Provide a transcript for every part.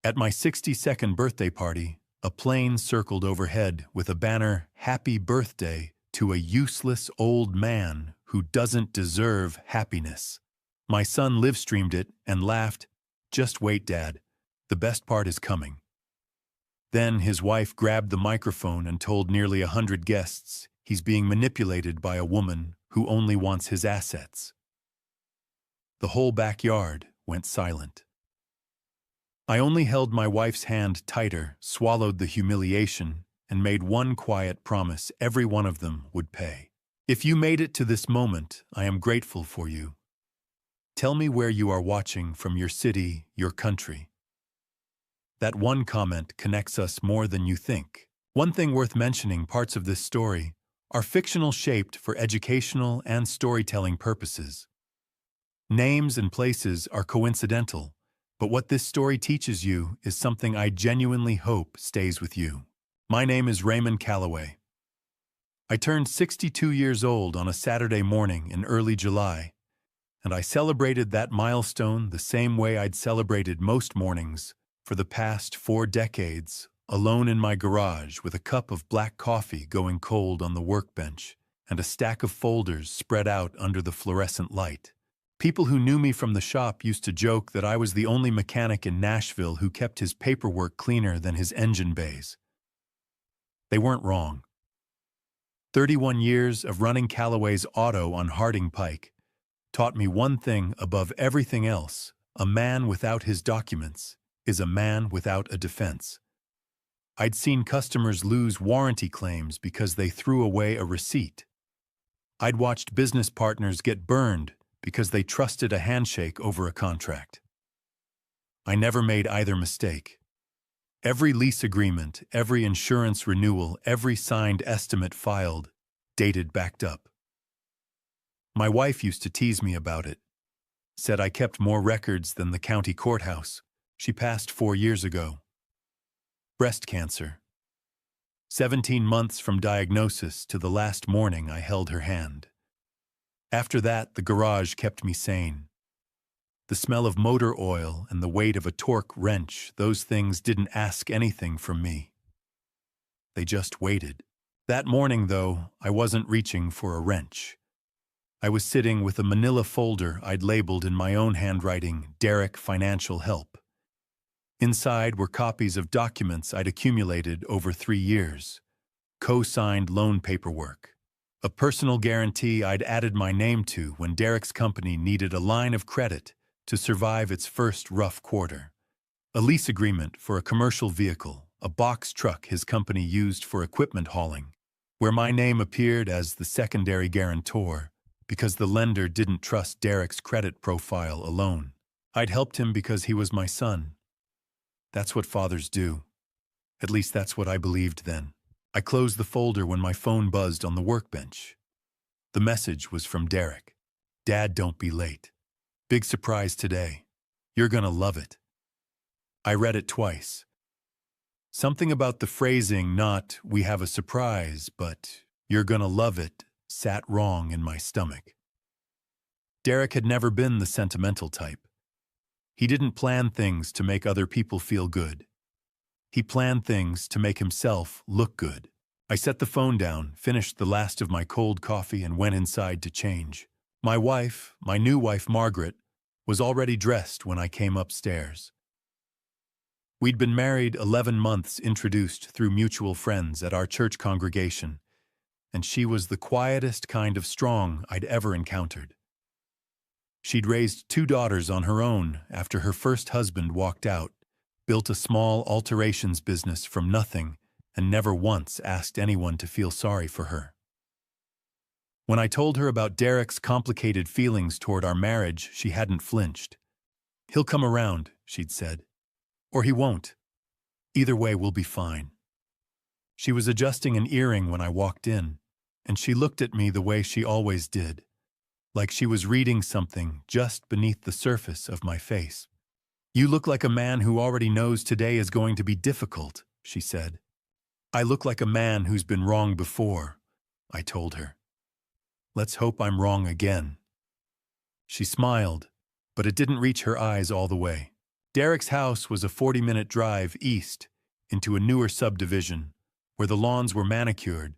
At my 62nd birthday party, a plane circled overhead with a banner, "Happy Birthday to a useless old man who doesn't deserve happiness." My son live-streamed it and laughed, "Just wait, Dad. The best part is coming." Then his wife grabbed the microphone and told nearly 100 guests he's being manipulated by a woman who only wants his assets. The whole backyard went silent. I only held my wife's hand tighter, swallowed the humiliation, and made one quiet promise every one of them would pay. "If you made it to this moment, I am grateful for you. Tell me where you are watching from, your city, your country." That one comment connects us more than you think. One thing worth mentioning: parts of this story are fictional, shaped for educational and storytelling purposes. Names and places are coincidental, but what this story teaches you is something I genuinely hope stays with you. My name is Raymond Calloway. I turned 62 years old on a Saturday morning in early July, and I celebrated that milestone the same way I'd celebrated most mornings for the past 4 decades, alone in my garage with a cup of black coffee going cold on the workbench and a stack of folders spread out under the fluorescent light. People who knew me from the shop used to joke that I was the only mechanic in Nashville who kept his paperwork cleaner than his engine bays. They weren't wrong. 31 years of running Callaway's Auto on Harding Pike taught me one thing above everything else: a man without his documents is a man without a defense. I'd seen customers lose warranty claims because they threw away a receipt. I'd watched business partners get burned because they trusted a handshake over a contract. I never made either mistake. Every lease agreement, every insurance renewal, every signed estimate filed, dated, backed up. My wife used to tease me about it. Said I kept more records than the county courthouse. She passed 4 years ago. Breast cancer. 17 months from diagnosis to the last morning I held her hand. After that, the garage kept me sane. The smell of motor oil and the weight of a torque wrench, those things didn't ask anything from me. They just waited. That morning, though, I wasn't reaching for a wrench. I was sitting with a manila folder I'd labeled in my own handwriting, "Derek Financial Help." Inside were copies of documents I'd accumulated over 3 years, co-signed loan paperwork, a personal guarantee I'd added my name to when Derek's company needed a line of credit to survive its first rough quarter, a lease agreement for a commercial vehicle, a box truck his company used for equipment hauling, where my name appeared as the secondary guarantor because the lender didn't trust Derek's credit profile alone. I'd helped him because he was my son. That's what fathers do. At least that's what I believed then. I closed the folder when my phone buzzed on the workbench. The message was from Derek. "Dad, don't be late. Big surprise today. You're gonna love it." I read it twice. Something about the phrasing, not "we have a surprise," but "you're gonna love it," sat wrong in my stomach. Derek had never been the sentimental type. He didn't plan things to make other people feel good. He planned things to make himself look good. I set the phone down, finished the last of my cold coffee, and went inside to change. My wife, my new wife Margaret, was already dressed when I came upstairs. We'd been married 11 months, introduced through mutual friends at our church congregation, and she was the quietest kind of strong I'd ever encountered. She'd raised 2 daughters on her own after her first husband walked out, built a small alterations business from nothing, and never once asked anyone to feel sorry for her. When I told her about Derek's complicated feelings toward our marriage, she hadn't flinched. "He'll come around," she'd said. "Or he won't. Either way, we'll be fine." She was adjusting an earring when I walked in, and she looked at me the way she always did, like she was reading something just beneath the surface of my face. "You look like a man who already knows today is going to be difficult," she said. "I look like a man who's been wrong before," I told her. "Let's hope I'm wrong again." She smiled, but it didn't reach her eyes all the way. Derek's house was a 40-minute drive east into a newer subdivision where the lawns were manicured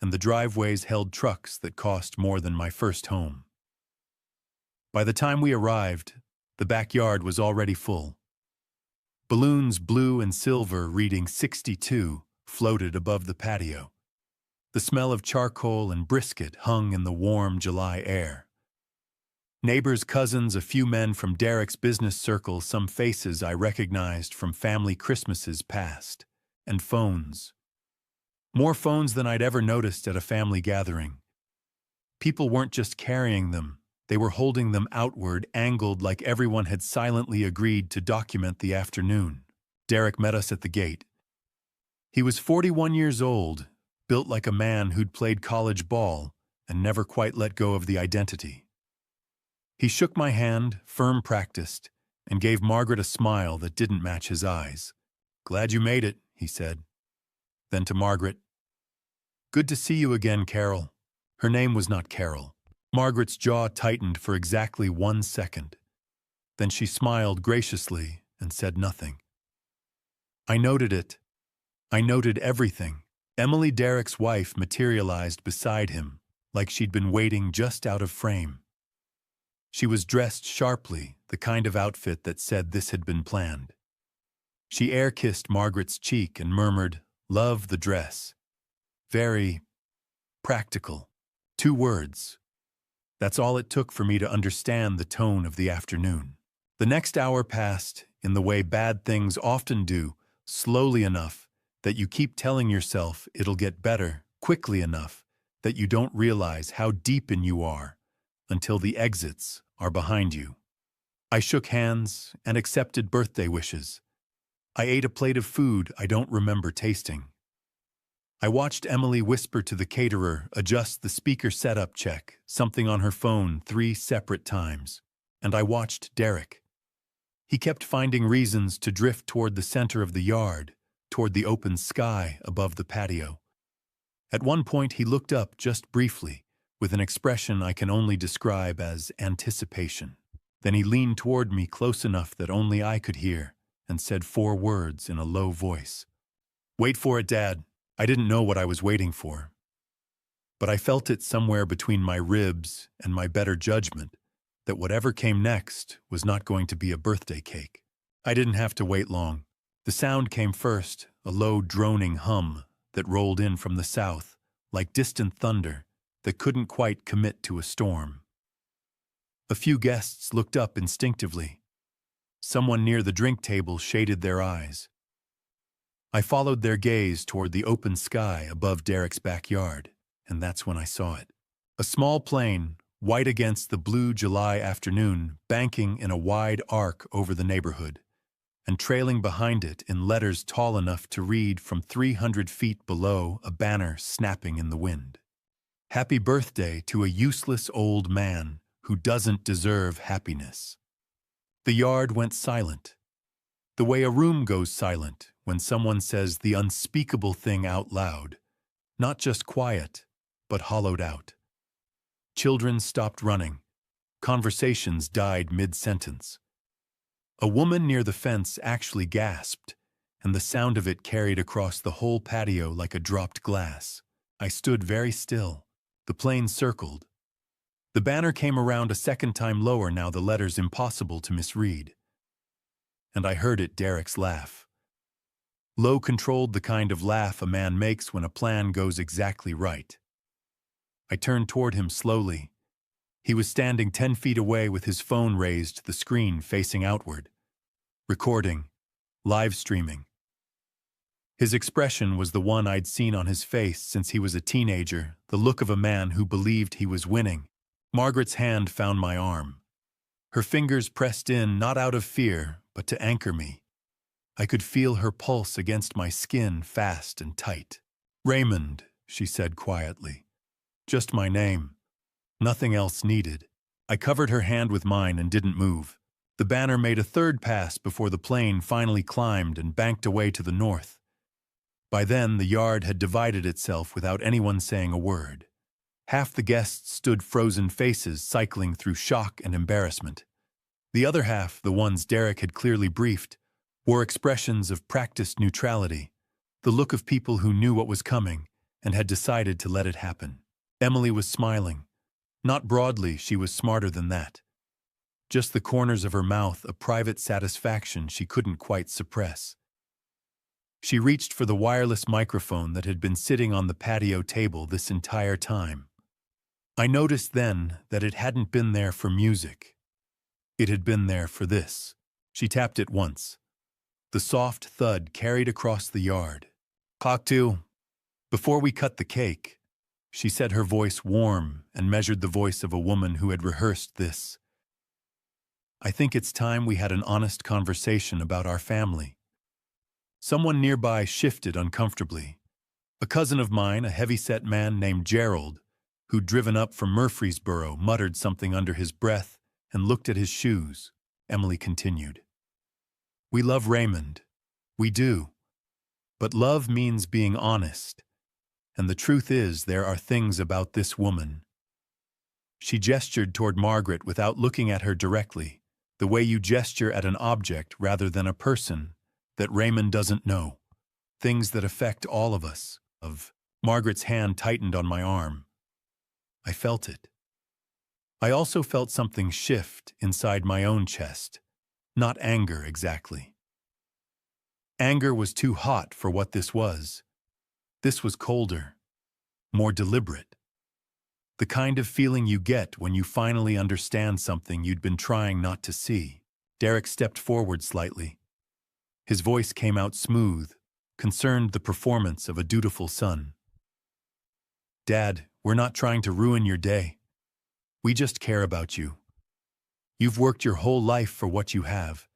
and the driveways held trucks that cost more than my first home. By the time we arrived, the backyard was already full. Balloons blue and silver reading 62 floated above the patio. The smell of charcoal and brisket hung in the warm July air. Neighbors, cousins, a few men from Derek's business circle, some faces I recognized from family Christmases past, and phones. More phones than I'd ever noticed at a family gathering. People weren't just carrying them, they were holding them outward, angled like everyone had silently agreed to document the afternoon. Derek met us at the gate. He was 41 years old, built like a man who'd played college ball and never quite let go of the identity. He shook my hand, firm practiced, and gave Margaret a smile that didn't match his eyes. "Glad you made it," he said. Then to Margaret, "Good to see you again, Carol." Her name was not Carol. Margaret's jaw tightened for exactly 1 second. Then she smiled graciously and said nothing. I noted it. I noted everything. Emily, Derek's wife, materialized beside him, like she'd been waiting just out of frame. She was dressed sharply, the kind of outfit that said this had been planned. She air-kissed Margaret's cheek and murmured, "Love the dress." Very practical. 2 words. That's all it took for me to understand the tone of the afternoon. The next hour passed in the way bad things often do, slowly enough that you keep telling yourself it'll get better, quickly enough that you don't realize how deep in you are until the exits are behind you. I shook hands and accepted birthday wishes. I ate a plate of food I don't remember tasting. I watched Emily whisper to the caterer, adjust the speaker setup, check something on her phone 3 separate times. And I watched Derek. He kept finding reasons to drift toward the center of the yard, toward the open sky above the patio. At one point he looked up just briefly, with an expression I can only describe as anticipation. Then he leaned toward me close enough that only I could hear, and said 4 words in a low voice. "Wait for it, Dad." I didn't know what I was waiting for, but I felt it somewhere between my ribs and my better judgment that whatever came next was not going to be a birthday cake. I didn't have to wait long. The sound came first, a low droning hum that rolled in from the south, like distant thunder that couldn't quite commit to a storm. A few guests looked up instinctively. Someone near the drink table shaded their eyes. I followed their gaze toward the open sky above Derek's backyard, and that's when I saw it. A small plane, white against the blue July afternoon, banking in a wide arc over the neighborhood, and trailing behind it in letters tall enough to read from 300 feet below, a banner snapping in the wind. "Happy birthday to a useless old man who doesn't deserve happiness." The yard went silent, the way a room goes silent when someone says the unspeakable thing out loud, not just quiet, but hollowed out. Children stopped running. Conversations died mid-sentence. A woman near the fence actually gasped, and the sound of it carried across the whole patio like a dropped glass. I stood very still. The plane circled. The banner came around a second time lower, now the letters impossible to misread. And I heard it, Derek's laugh. Low, controlled, the kind of laugh a man makes when a plan goes exactly right. I turned toward him slowly. He was standing 10 feet away with his phone raised, the screen facing outward. Recording. Live streaming. His expression was the one I'd seen on his face since he was a teenager, the look of a man who believed he was winning. Margaret's hand found my arm. Her fingers pressed in, not out of fear, but to anchor me. I could feel her pulse against my skin, fast and tight. "Raymond," she said quietly. "Just my name. Nothing else needed." I covered her hand with mine and didn't move. The banner made a third pass before the plane finally climbed and banked away to the north. By then, the yard had divided itself without anyone saying a word. Half the guests stood frozen faces, cycling through shock and embarrassment. The other half, the ones Derek had clearly briefed, wore expressions of practiced neutrality, the look of people who knew what was coming and had decided to let it happen. Emily was smiling. Not broadly, she was smarter than that. Just the corners of her mouth, a private satisfaction she couldn't quite suppress. She reached for the wireless microphone that had been sitting on the patio table this entire time. I noticed then that it hadn't been there for music. It had been there for this. She tapped it once. The soft thud carried across the yard. "Cocktail, before we cut the cake," she said, her voice warm and measured the voice of a woman who had rehearsed this. "I think it's time we had an honest conversation about our family." Someone nearby shifted uncomfortably. A cousin of mine, a heavy-set man named Gerald, who'd driven up from Murfreesboro, muttered something under his breath and looked at his shoes. Emily continued. "We love Raymond. We do. But love means being honest. And the truth is, there are things about this woman." She gestured toward Margaret without looking at her directly, the way you gesture at an object rather than a person, that Raymond doesn't know. Things that affect all of us. Margaret's hand tightened on my arm. I felt it. I also felt something shift inside my own chest. Not anger exactly. Anger was too hot for what this was. This was colder, more deliberate. The kind of feeling you get when you finally understand something you'd been trying not to see. Derek stepped forward slightly. His voice came out smooth, concerned the performance of a dutiful son. "Dad, we're not trying to ruin your day. We just care about you. You've worked your whole life for what you have,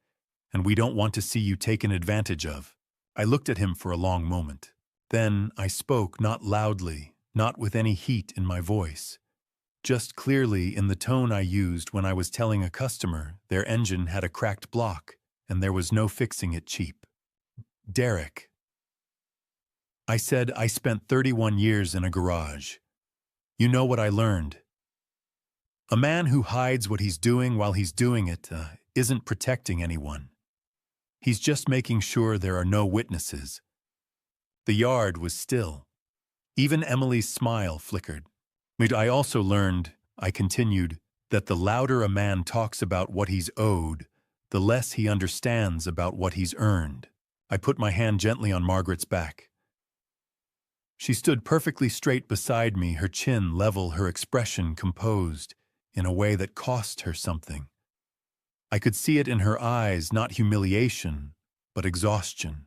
and we don't want to see you taken advantage of." I looked at him for a long moment. Then I spoke, not loudly, not with any heat in my voice, just clearly in the tone I used when I was telling a customer their engine had a cracked block and there was no fixing it cheap. "Derek," I said, "I spent 31 years in a garage. You know what I learned? A man who hides what he's doing while he's doing it isn't protecting anyone. He's just making sure there are no witnesses." The yard was still. Even Emily's smile flickered. "I also learned," I continued, "that the louder a man talks about what he's owed, the less he understands about what he's earned." I put my hand gently on Margaret's back. She stood perfectly straight beside me, her chin level, her expression composed, in a way that cost her something. I could see it in her eyes, not humiliation, but exhaustion.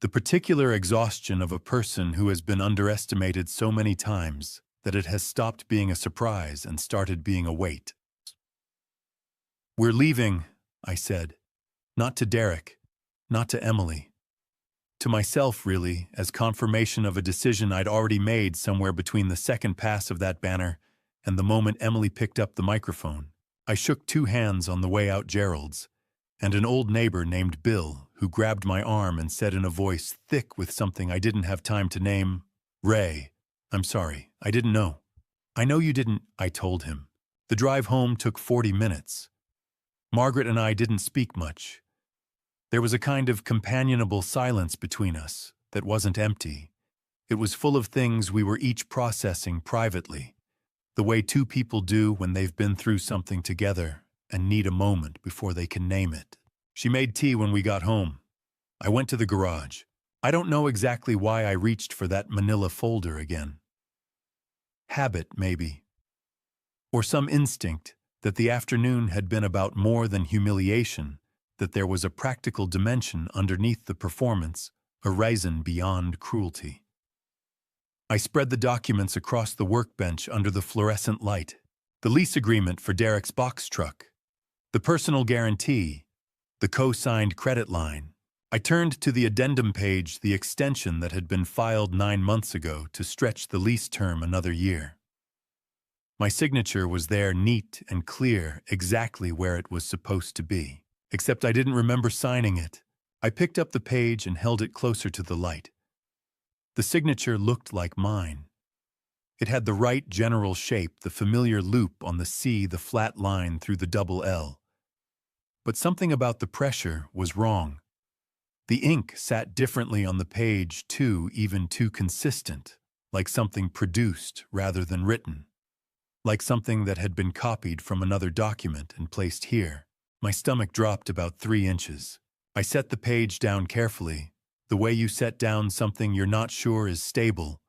The particular exhaustion of a person who has been underestimated so many times that it has stopped being a surprise and started being a weight. "We're leaving," I said. Not to Derek, not to Emily. To myself, really, as confirmation of a decision I'd already made somewhere between the second pass of that banner and the moment Emily picked up the microphone. I shook 2 hands on the way out Gerald's, and an old neighbor named Bill, who grabbed my arm and said in a voice thick with something I didn't have time to name, "Ray, I'm sorry, I didn't know." "I know you didn't," I told him. The drive home took 40 minutes. Margaret and I didn't speak much. There was a kind of companionable silence between us that wasn't empty. It was full of things we were each processing privately, the way 2 people do when they've been through something together and need a moment before they can name it. She made tea when we got home. I went to the garage. I don't know exactly why I reached for that manila folder again. Habit, maybe. Or some instinct that the afternoon had been about more than humiliation, that there was a practical dimension underneath the performance, a reason beyond cruelty. I spread the documents across the workbench under the fluorescent light. The lease agreement for Derek's box truck, the personal guarantee, the co-signed credit line. I turned to the addendum page, the extension that had been filed 9 months ago to stretch the lease term another year. My signature was there, neat and clear, exactly where it was supposed to be. Except I didn't remember signing it. I picked up the page and held it closer to the light. The signature looked like mine. It had the right general shape, the familiar loop on the C, the flat line through the double L. But something about the pressure was wrong. The ink sat differently on the page, too, even too consistent, like something produced rather than written, like something that had been copied from another document and placed here. My stomach dropped about 3 inches. I set the page down carefully, the way you set down something you're not sure is stable,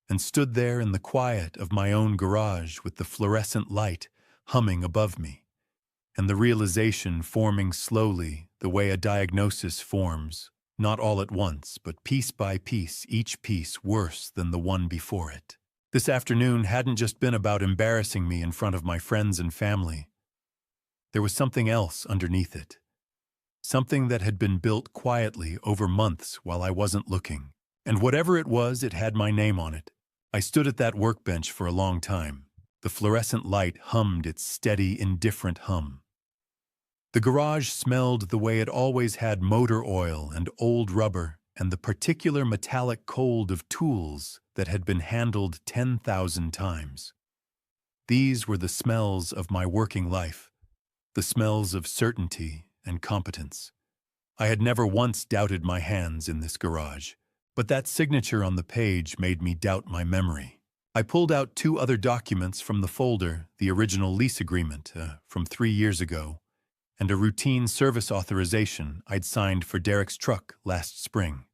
and stood there in the quiet of my own garage with the fluorescent light humming above me, and the realization forming slowly the way a diagnosis forms, not all at once, but piece by piece, each piece worse than the one before it. This afternoon hadn't just been about embarrassing me in front of my friends and family. There was something else underneath it. Something that had been built quietly over months while I wasn't looking. And whatever it was, it had my name on it. I stood at that workbench for a long time. The fluorescent light hummed its steady, indifferent hum. The garage smelled the way it always had: motor oil and old rubber and the particular metallic cold of tools that had been handled 10,000 times. These were the smells of my working life, the smells of certainty and competence. I had never once doubted my hands in this garage, but that signature on the page made me doubt my memory. I pulled out 2 other documents from the folder, the original lease agreement from 3 years ago, and a routine service authorization I'd signed for Derek's truck last spring.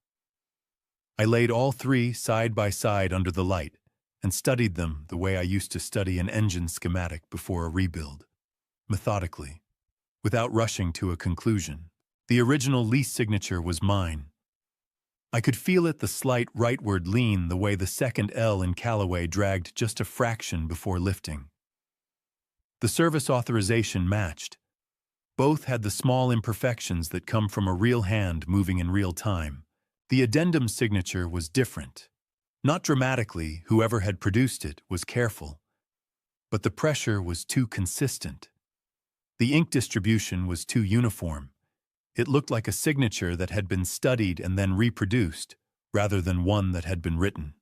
I laid all 3 side by side under the light and studied them the way I used to study an engine schematic before a rebuild, methodically, without rushing to a conclusion. The original lease signature was mine. I could feel it, the slight rightward lean, the way the second L in Callaway dragged just a fraction before lifting. The service authorization matched. Both had the small imperfections that come from a real hand moving in real time. The addendum signature was different. Not dramatically, whoever had produced it was careful. But the pressure was too consistent. The ink distribution was too uniform. It looked like a signature that had been studied and then reproduced, rather than one that had been written.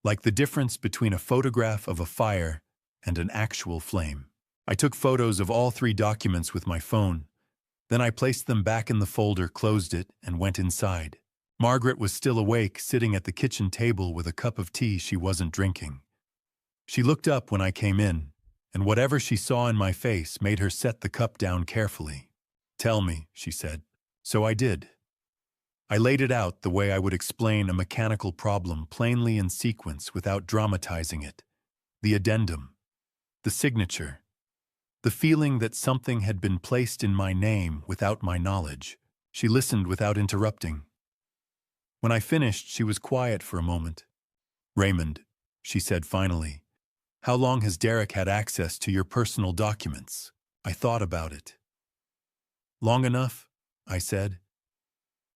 Like the difference between a photograph of a fire and an actual flame. I took photos of all 3 documents with my phone. Then I placed them back in the folder, closed it, and went inside. Margaret was still awake, sitting at the kitchen table with a cup of tea she wasn't drinking. She looked up when I came in, and whatever she saw in my face made her set the cup down carefully. "Tell me," she said. So I did. I laid it out the way I would explain a mechanical problem, plainly in sequence without dramatizing it. The addendum. The signature. The feeling that something had been placed in my name without my knowledge. She listened without interrupting. When I finished, she was quiet for a moment. "Raymond," she said finally, "how long has Derek had access to your personal documents?" I thought about it. "Long enough," I said.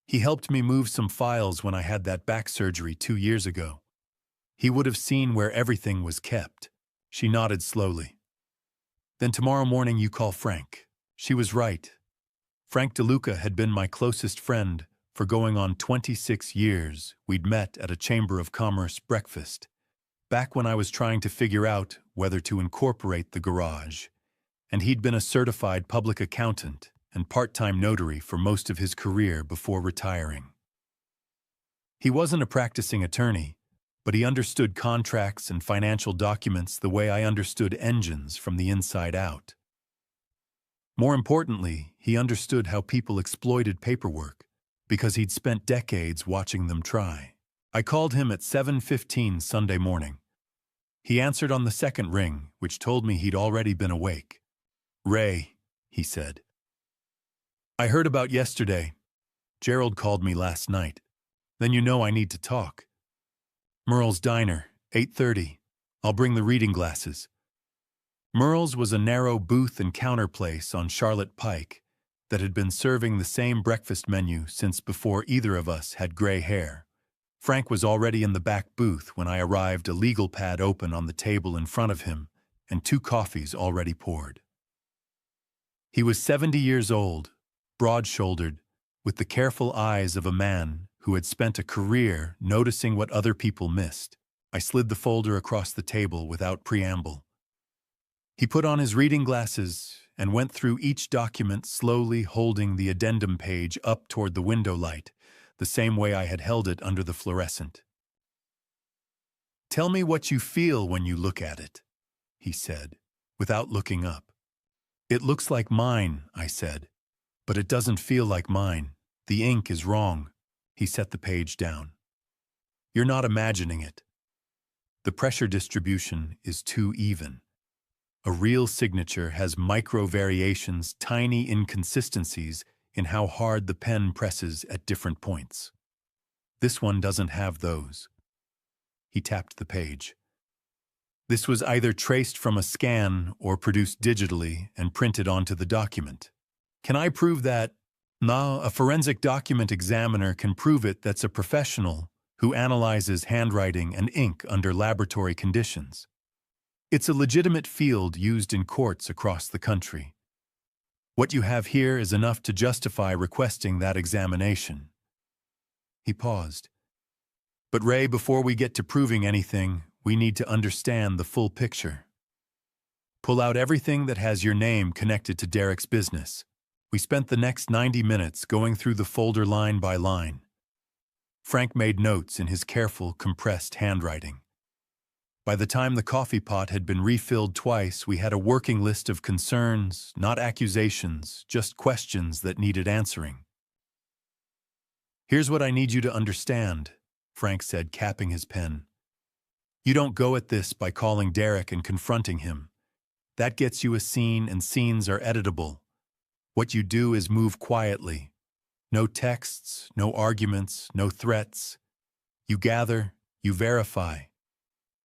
"He helped me move some files when I had that back surgery 2 years ago. He would have seen where everything was kept." She nodded slowly. "Then tomorrow morning you call Frank." She was right. Frank DeLuca had been my closest friend for going on 26 years. We'd met at a Chamber of Commerce breakfast, back when I was trying to figure out whether to incorporate the garage, and he'd been a certified public accountant and part-time notary for most of his career before retiring. He wasn't a practicing attorney, but he understood contracts and financial documents the way I understood engines from the inside out. More importantly, he understood how people exploited paperwork, because he'd spent decades watching them try. I called him at 7:15 Sunday morning. He answered on the second ring, which told me he'd already been awake. "Ray," he said. "I heard about yesterday. Gerald called me last night. Then you know I need to talk. Merle's Diner, 8:30. I'll bring the reading glasses." Merle's was a narrow booth and counter place on Charlotte Pike that had been serving the same breakfast menu since before either of us had gray hair. Frank was already in the back booth when I arrived, a legal pad open on the table in front of him and 2 coffees already poured. He was 70 years old, broad-shouldered, with the careful eyes of a man who had spent a career noticing what other people missed. I slid the folder across the table without preamble. He put on his reading glasses and went through each document slowly, holding the addendum page up toward the window light, the same way I had held it under the fluorescent. "Tell me what you feel when you look at it," he said, without looking up. "It looks like mine," I said, "but it doesn't feel like mine. The ink is wrong." He set the page down. "You're not imagining it. The pressure distribution is too even. A real signature has micro-variations, tiny inconsistencies in how hard the pen presses at different points. This one doesn't have those." He tapped the page. "This was either traced from a scan or produced digitally and printed onto the document. Can I prove that?" "No, a forensic document examiner can prove it. That's a professional who analyzes handwriting and ink under laboratory conditions. It's a legitimate field used in courts across the country. What you have here is enough to justify requesting that examination." He paused. "But Ray, before we get to proving anything, we need to understand the full picture. Pull out everything that has your name connected to Derek's business." We spent the next 90 minutes going through the folder line by line. Frank made notes in his careful, compressed handwriting. By the time the coffee pot had been refilled twice, we had a working list of concerns, not accusations, just questions that needed answering. "Here's what I need you to understand," Frank said, capping his pen. "You don't go at this by calling Derek and confronting him. That gets you a scene, and scenes are editable. What you do is move quietly. No texts, no arguments, no threats. You gather, you verify.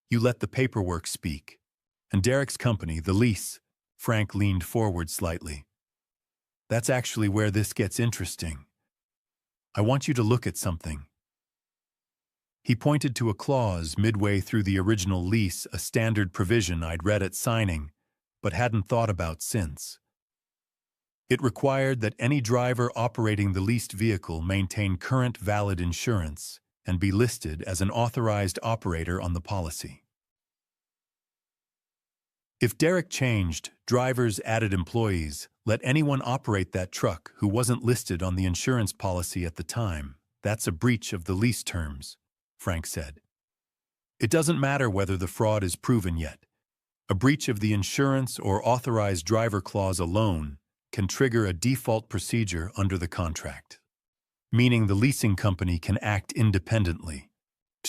You let the paperwork speak. And Derek's company, the lease," Frank leaned forward slightly. "That's actually where this gets interesting. I want you to look at something." He pointed to a clause midway through the original lease, a standard provision I'd read at signing, but hadn't thought about since. It required that any driver operating the leased vehicle maintain current valid insurance and be listed as an authorized operator on the policy. If Derek changed, drivers added employees, let anyone operate that truck who wasn't listed on the insurance policy at the time, that's a breach of the lease terms, Frank said. It doesn't matter whether the fraud is proven yet. A breach of the insurance or authorized driver clause alone can trigger a default procedure under the contract, meaning the leasing company can act independently,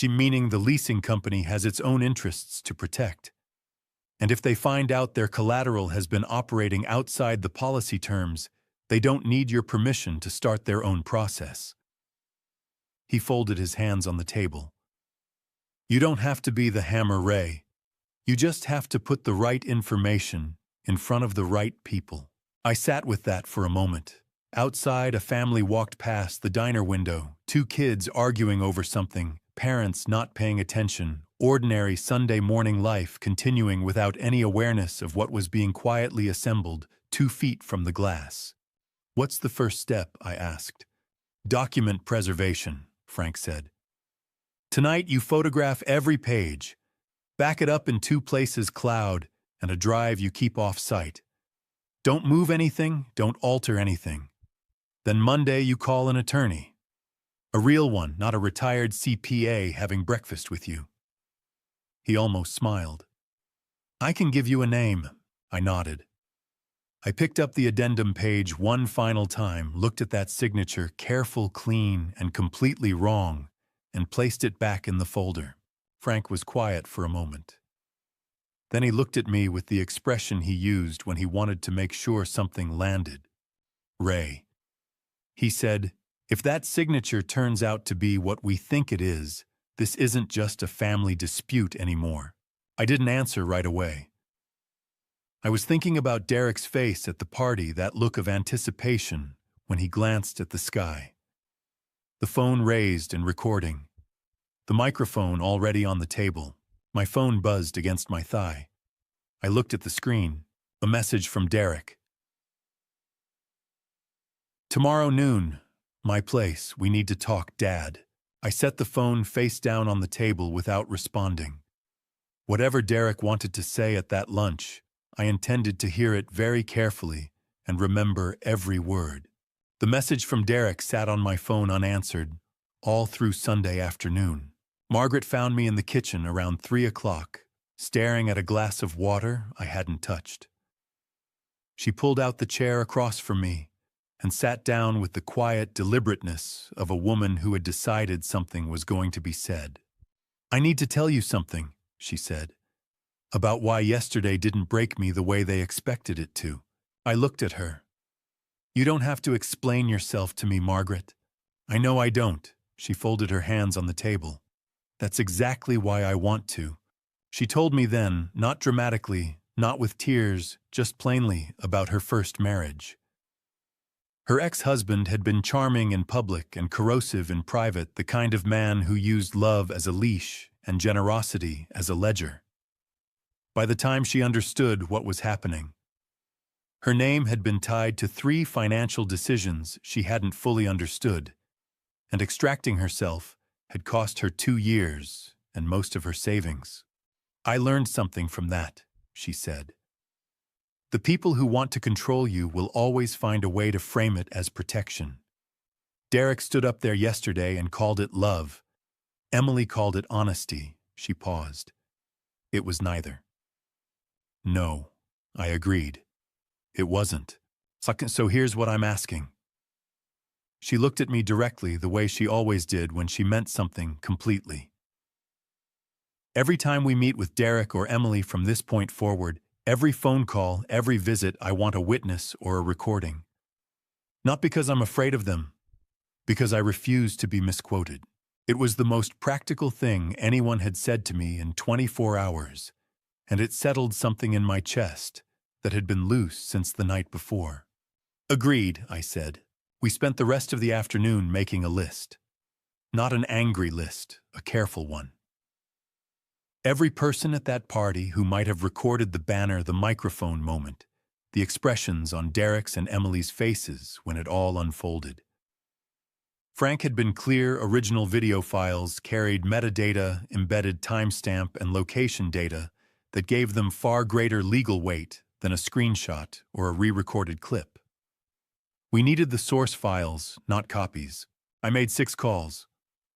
meaning the leasing company has its own interests to protect. And if they find out their collateral has been operating outside the policy terms, they don't need your permission to start their own process. He folded his hands on the table. You don't have to be the hammer, Ray. You just have to put the right information in front of the right people. I sat with that for a moment. Outside, a family walked past the diner window, two kids arguing over something, parents not paying attention, ordinary Sunday morning life continuing without any awareness of what was being quietly assembled 2 feet from the glass. "What's the first step?" I asked. "Document preservation," Frank said. "Tonight you photograph every page. Back it up in 2 places, cloud, and a drive you keep off-site. Don't move anything, don't alter anything. Then Monday you call an attorney. A real one, not a retired CPA having breakfast with you." He almost smiled. "I can give you a name," I nodded. I picked up the addendum page one final time, looked at that signature, careful, clean, and completely wrong, and placed it back in the folder. Frank was quiet for a moment. Then he looked at me with the expression he used when he wanted to make sure something landed. "Ray," he said, "if that signature turns out to be what we think it is, this isn't just a family dispute anymore." I didn't answer right away. I was thinking about Derek's face at the party, that look of anticipation when he glanced at the sky. The phone raised and recording. The microphone already on the table. My phone buzzed against my thigh. I looked at the screen. A message from Derek. "Tomorrow noon, my place. We need to talk, Dad. I set the phone face down on the table without responding. Whatever Derek wanted to say at that lunch, I intended to hear it very carefully and remember every word. The message from Derek sat on my phone unanswered, all through Sunday afternoon. Margaret found me in the kitchen around 3 o'clock, staring at a glass of water I hadn't touched. She pulled out the chair across from me and sat down with the quiet deliberateness of a woman who had decided something was going to be said. "I need to tell you something," she said, "about why yesterday didn't break me the way they expected it to." I looked at her. "You don't have to explain yourself to me, Margaret." "I know I don't." She folded her hands on the table. "That's exactly why I want to." She told me then, not dramatically, not with tears, just plainly, about her first marriage. Her ex-husband had been charming in public and corrosive in private, the kind of man who used love as a leash and generosity as a ledger. By the time she understood what was happening, her name had been tied to 3 financial decisions she hadn't fully understood, and extracting herself had cost her 2 years and most of her savings. "I learned something from that," she said. "The people who want to control you will always find a way to frame it as protection. Derek stood up there yesterday and called it love. Emily called it honesty." She paused. "It was neither." "No," I agreed. "It wasn't. So here's what I'm asking." She looked at me directly the way she always did when she meant something completely. "Every time we meet with Derek or Emily from this point forward, every phone call, every visit, I want a witness or a recording. Not because I'm afraid of them, because I refuse to be misquoted." It was the most practical thing anyone had said to me in 24 hours, and it settled something in my chest that had been loose since the night before. "Agreed," I said. We spent the rest of the afternoon making a list. Not an angry list, a careful one. Every person at that party who might have recorded the banner, the microphone moment, the expressions on Derek's and Emily's faces when it all unfolded. Frank had been clear. Original video files carried metadata, embedded timestamp, and location data that gave them far greater legal weight than a screenshot or a re-recorded clip. We needed the source files, not copies. I made 6 calls.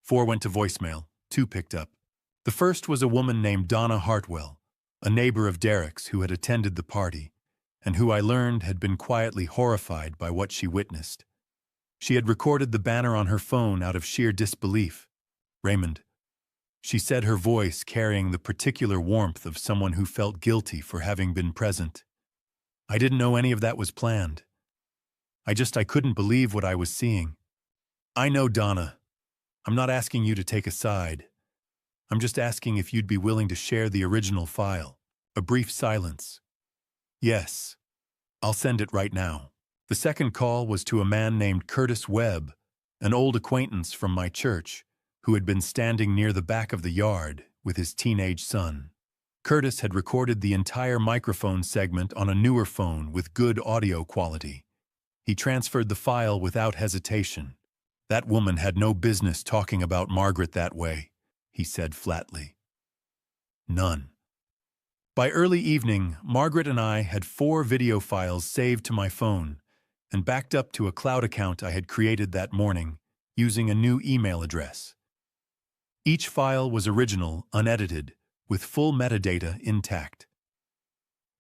4 went to voicemail, 2 picked up. The first was a woman named Donna Hartwell, a neighbor of Derek's who had attended the party, and who I learned had been quietly horrified by what she witnessed. She had recorded the banner on her phone out of sheer disbelief. "Raymond," she said, her voice carrying the particular warmth of someone who felt guilty for having been present. "I didn't know any of that was planned. I couldn't believe what I was seeing." "I know, Donna. I'm not asking you to take a side. I'm just asking if you'd be willing to share the original file." A brief silence. "Yes. I'll send it right now." The second call was to a man named Curtis Webb, an old acquaintance from my church, who had been standing near the back of the yard with his teenage son. Curtis had recorded the entire microphone segment on a newer phone with good audio quality. He transferred the file without hesitation. "That woman had no business talking about Margaret that way," he said flatly. "None." By early evening, Margaret and I had 4 video files saved to my phone and backed up to a cloud account I had created that morning using a new email address. Each file was original, unedited, with full metadata intact.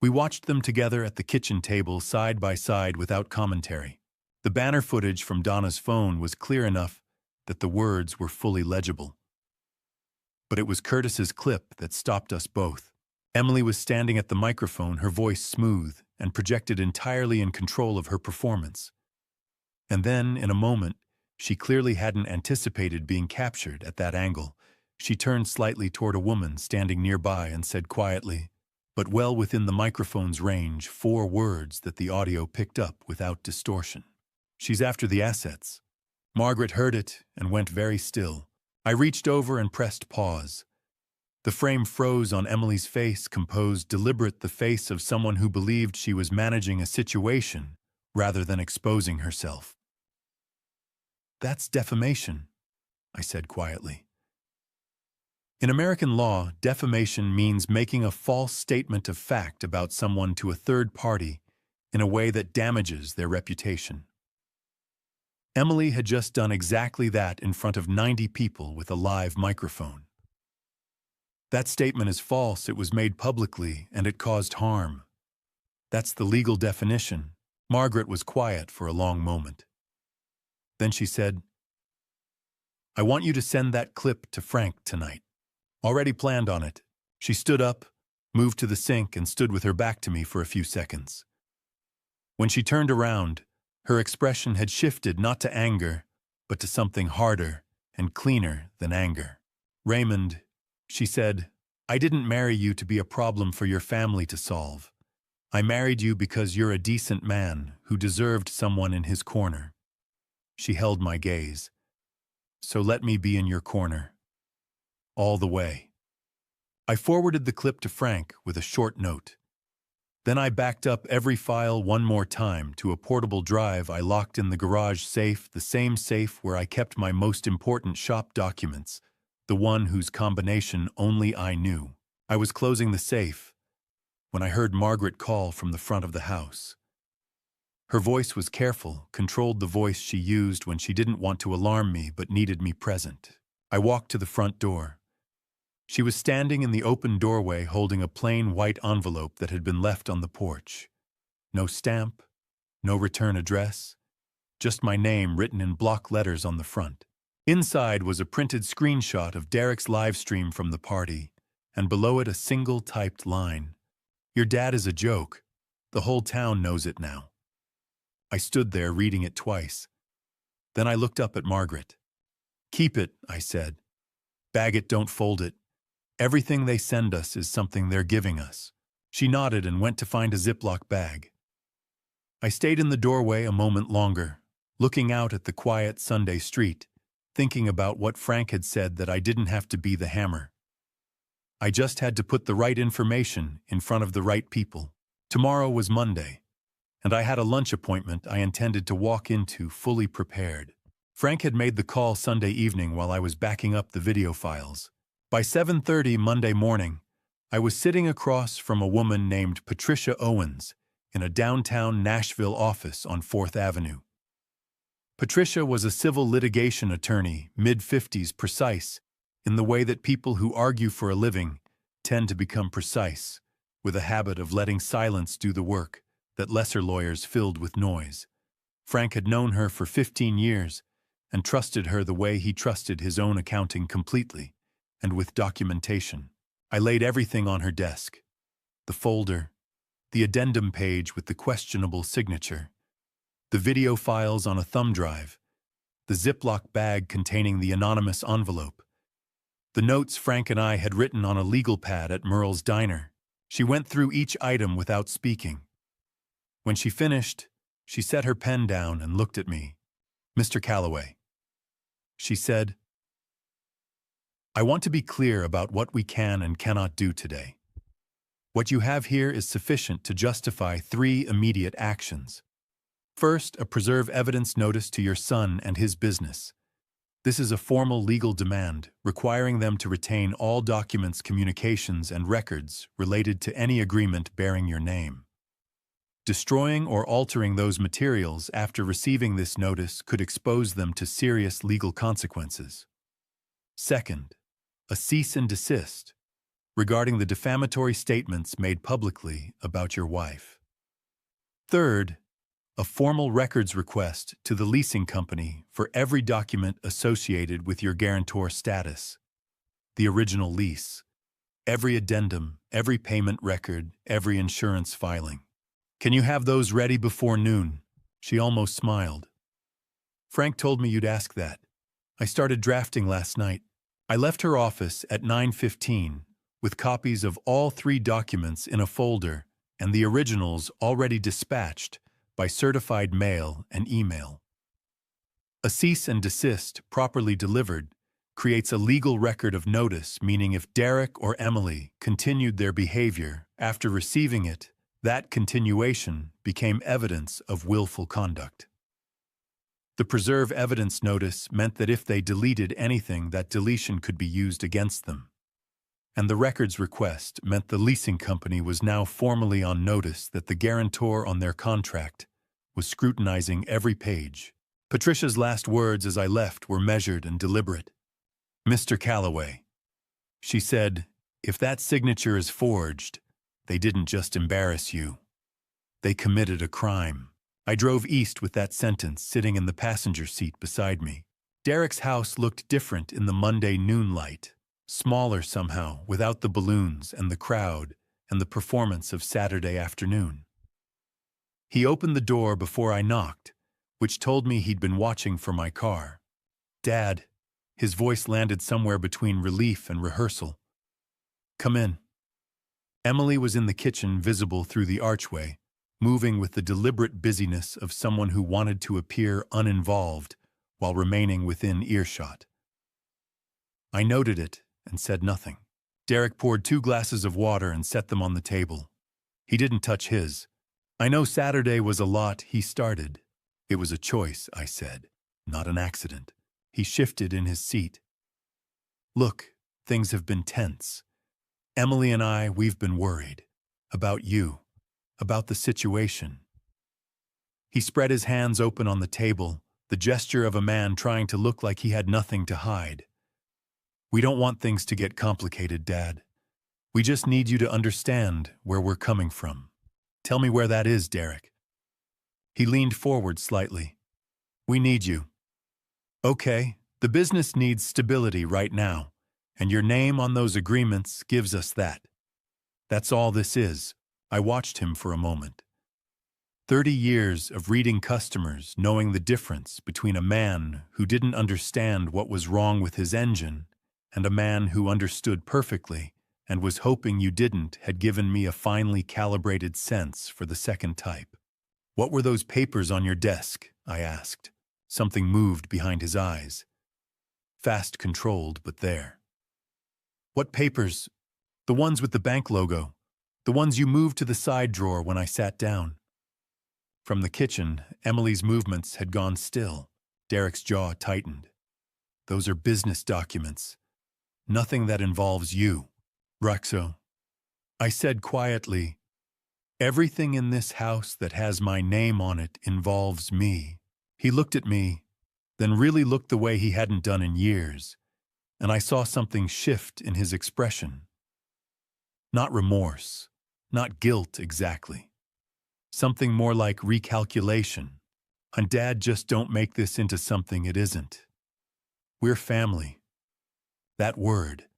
We watched them together at the kitchen table side by side without commentary. The banner footage from Donna's phone was clear enough that the words were fully legible. But it was Curtis's clip that stopped us both. Emily was standing at the microphone, her voice smooth and projected entirely in control of her performance. And then, in a moment, she clearly hadn't anticipated being captured at that angle. She turned slightly toward a woman standing nearby and said quietly, but well within the microphone's range, 4 words that the audio picked up without distortion. "She's after the assets." Margaret heard it and went very still. I reached over and pressed pause. The frame froze on Emily's face, composed, deliberate, the face of someone who believed she was managing a situation rather than exposing herself. "That's defamation," I said quietly. In American law, defamation means making a false statement of fact about someone to a third party in a way that damages their reputation. Emily had just done exactly that in front of 90 people with a live microphone. That statement is false, it was made publicly, and it caused harm. That's the legal definition. Margaret was quiet for a long moment. Then she said, "I want you to send that clip to Frank tonight." Already planned on it. She stood up, moved to the sink, and stood with her back to me for a few seconds. When she turned around, her expression had shifted not to anger, but to something harder and cleaner than anger. "Raymond," she said, "I didn't marry you to be a problem for your family to solve. I married you because you're a decent man who deserved someone in his corner." She held my gaze. "So let me be in your corner. All the way." I forwarded the clip to Frank with a short note. Then I backed up every file one more time to a portable drive I locked in the garage safe, the same safe where I kept my most important shop documents, the one whose combination only I knew. I was closing the safe when I heard Margaret call from the front of the house. Her voice was careful, controlled the voice she used when she didn't want to alarm me but needed me present. I walked to the front door. She was standing in the open doorway holding a plain white envelope that had been left on the porch. No stamp, no return address, just my name written in block letters on the front. Inside was a printed screenshot of Derek's live stream from the party, and below it a single typed line. "Your dad is a joke. The whole town knows it now." I stood there reading it twice. Then I looked up at Margaret. "Keep it," I said. "Bag it, don't fold it. Everything they send us is something they're giving us." She nodded and went to find a Ziploc bag. I stayed in the doorway a moment longer, looking out at the quiet Sunday street, thinking about what Frank had said, that I didn't have to be the hammer. I just had to put the right information in front of the right people. Tomorrow was Monday, and I had a lunch appointment I intended to walk into fully prepared. Frank had made the call Sunday evening while I was backing up the video files. By 7:30 Monday morning, I was sitting across from a woman named Patricia Owens in a downtown Nashville office on 4th Avenue. Patricia was a civil litigation attorney, mid-50s, precise, in the way that people who argue for a living tend to become precise, with a habit of letting silence do the work that lesser lawyers filled with noise. Frank had known her for 15 years and trusted her the way he trusted his own accounting completely, and with documentation. I laid everything on her desk. The folder, the addendum page with the questionable signature, the video files on a thumb drive, the Ziploc bag containing the anonymous envelope, the notes Frank and I had written on a legal pad at Merle's Diner. She went through each item without speaking. When she finished, she set her pen down and looked at me. "Mr. Calloway," she said, "I want to be clear about what we can and cannot do today. What you have here is sufficient to justify 3 immediate actions. First, a preserve evidence notice to your son and his business. This is a formal legal demand requiring them to retain all documents, communications, and records related to any agreement bearing your name. Destroying or altering those materials after receiving this notice could expose them to serious legal consequences. Second, a cease and desist regarding the defamatory statements made publicly about your wife. Third, a formal records request to the leasing company for every document associated with your guarantor status, the original lease, every addendum, every payment record, every insurance filing. Can you have those ready before noon?" She almost smiled. "Frank told me you'd ask that. I started drafting last night." I left her office at 9:15 with copies of all 3 documents in a folder and the originals already dispatched by certified mail and email. A cease and desist, properly delivered, creates a legal record of notice, meaning if Derek or Emily continued their behavior after receiving it, that continuation became evidence of willful conduct. The preserve evidence notice meant that if they deleted anything, that deletion could be used against them. And the records request meant the leasing company was now formally on notice that the guarantor on their contract was scrutinizing every page. Patricia's last words as I left were measured and deliberate. "Mr. Calloway," she said, "if that signature is forged, they didn't just embarrass you. They committed a crime." I drove east with that sentence sitting in the passenger seat beside me. Derek's house looked different in the Monday noon light, smaller somehow, without the balloons and the crowd and the performance of Saturday afternoon. He opened the door before I knocked, which told me he'd been watching for my car. "Dad," his voice landed somewhere between relief and rehearsal. "Come in." Emily was in the kitchen, visible through the archway, moving with the deliberate busyness of someone who wanted to appear uninvolved while remaining within earshot. I noted it and said nothing. Derek poured 2 glasses of water and set them on the table. He didn't touch his. "I know Saturday was a lot," he started. "It was a choice," I said, "not an accident." He shifted in his seat. "Look, things have been tense. Emily and we've been worried. About you. About the situation." He spread his hands open on the table, the gesture of a man trying to look like he had nothing to hide. "We don't want things to get complicated, Dad. We just need you to understand where we're coming from." "Tell me where that is, Derek." He leaned forward slightly. "We need you." "Okay, the business needs stability right now, and your name on those agreements gives us that. That's all this is." I watched him for a moment. 30 years of reading customers, knowing the difference between a man who didn't understand what was wrong with his engine and a man who understood perfectly and was hoping you didn't, had given me a finely calibrated sense for the second type. "What were those papers on your desk?" I asked. Something moved behind his eyes. Fast controlled, but there. "What papers?" "The ones with the bank logo. The ones you moved to the side drawer when I sat down." From the kitchen, Emily's movements had gone still. Derek's jaw tightened. "Those are business documents. Nothing that involves you, Roxo." I said quietly, "Everything in this house that has my name on it involves me." He looked at me, then really looked the way he hadn't done in years, and I saw something shift in his expression. Not remorse, not guilt exactly. Something more like recalculation. And Dad, just don't make this into something it isn't. We're family. That word.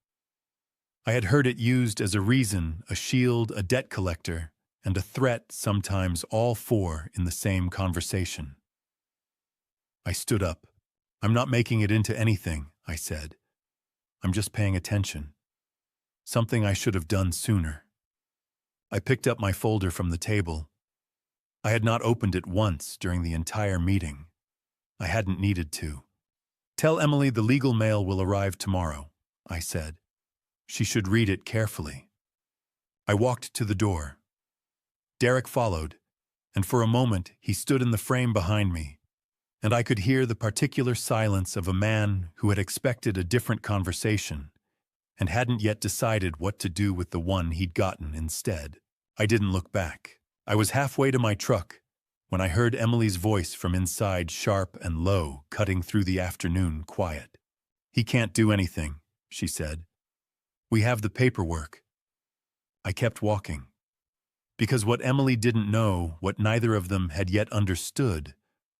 I had heard it used as a reason, a shield, a debt collector, and a threat, sometimes all 4 in the same conversation. I stood up. "I'm not making it into anything," I said. "I'm just paying attention. Something I should have done sooner." I picked up my folder from the table. I had not opened it once during the entire meeting. I hadn't needed to. "Tell Emily the legal mail will arrive tomorrow," I said. "She should read it carefully." I walked to the door. Derek followed, and for a moment he stood in the frame behind me, and I could hear the particular silence of a man who had expected a different conversation and hadn't yet decided what to do with the one he'd gotten instead. I didn't look back. I was halfway to my truck when I heard Emily's voice from inside, sharp and low, cutting through the afternoon quiet. "He can't do anything," she said. "We have the paperwork." I kept walking. Because what Emily didn't know, what neither of them had yet understood,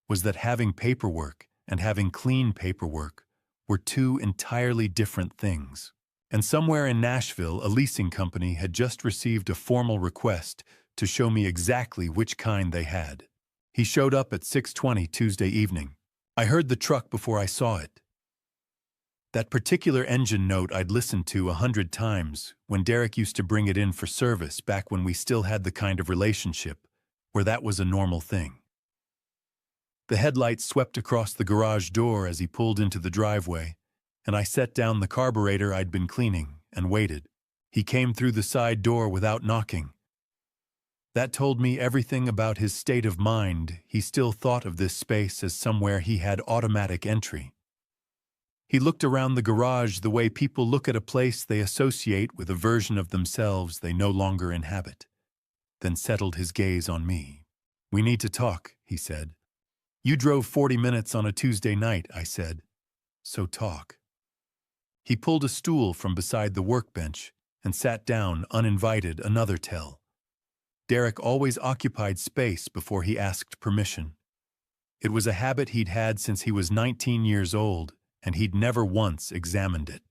was that having paperwork and having clean paperwork were 2 entirely different things. And somewhere in Nashville, a leasing company had just received a formal request to show me exactly which kind they had. He showed up at 6:20 Tuesday evening. I heard the truck before I saw it. That particular engine note I'd listened to 100 times when Derek used to bring it in for service back when we still had the kind of relationship where that was a normal thing. The headlights swept across the garage door as he pulled into the driveway, and I set down the carburetor I'd been cleaning and waited. He came through the side door without knocking. That told me everything about his state of mind. He still thought of this space as somewhere he had automatic entry. He looked around the garage the way people look at a place they associate with a version of themselves they no longer inhabit, then settled his gaze on me. "We need to talk," he said. "You drove 40 minutes on a Tuesday night," I said. "So talk." He pulled a stool from beside the workbench and sat down uninvited, another tell. Derek always occupied space before he asked permission. It was a habit he'd had since he was 19 years old, and he'd never once examined it.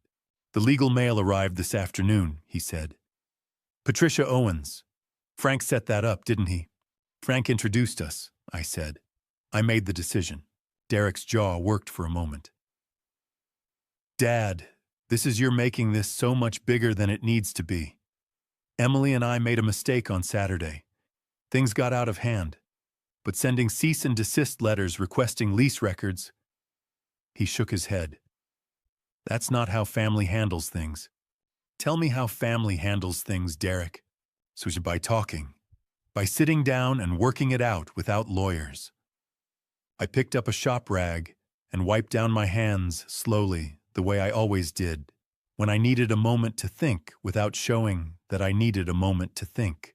"The legal mail arrived this afternoon," he said. "Patricia Owens. Frank set that up, didn't he?" "Frank introduced us," I said. "I made the decision." Derek's jaw worked for a moment. "Dad, you're making this so much bigger than it needs to be. Emily and I made a mistake on Saturday. Things got out of hand. But sending cease and desist letters requesting lease records..." He shook his head. "That's not how family handles things." "Tell me how family handles things, Derek." "So by talking. By sitting down and working it out without lawyers." I picked up a shop rag and wiped down my hands slowly, the way I always did, when I needed a moment to think without showing that I needed a moment to think.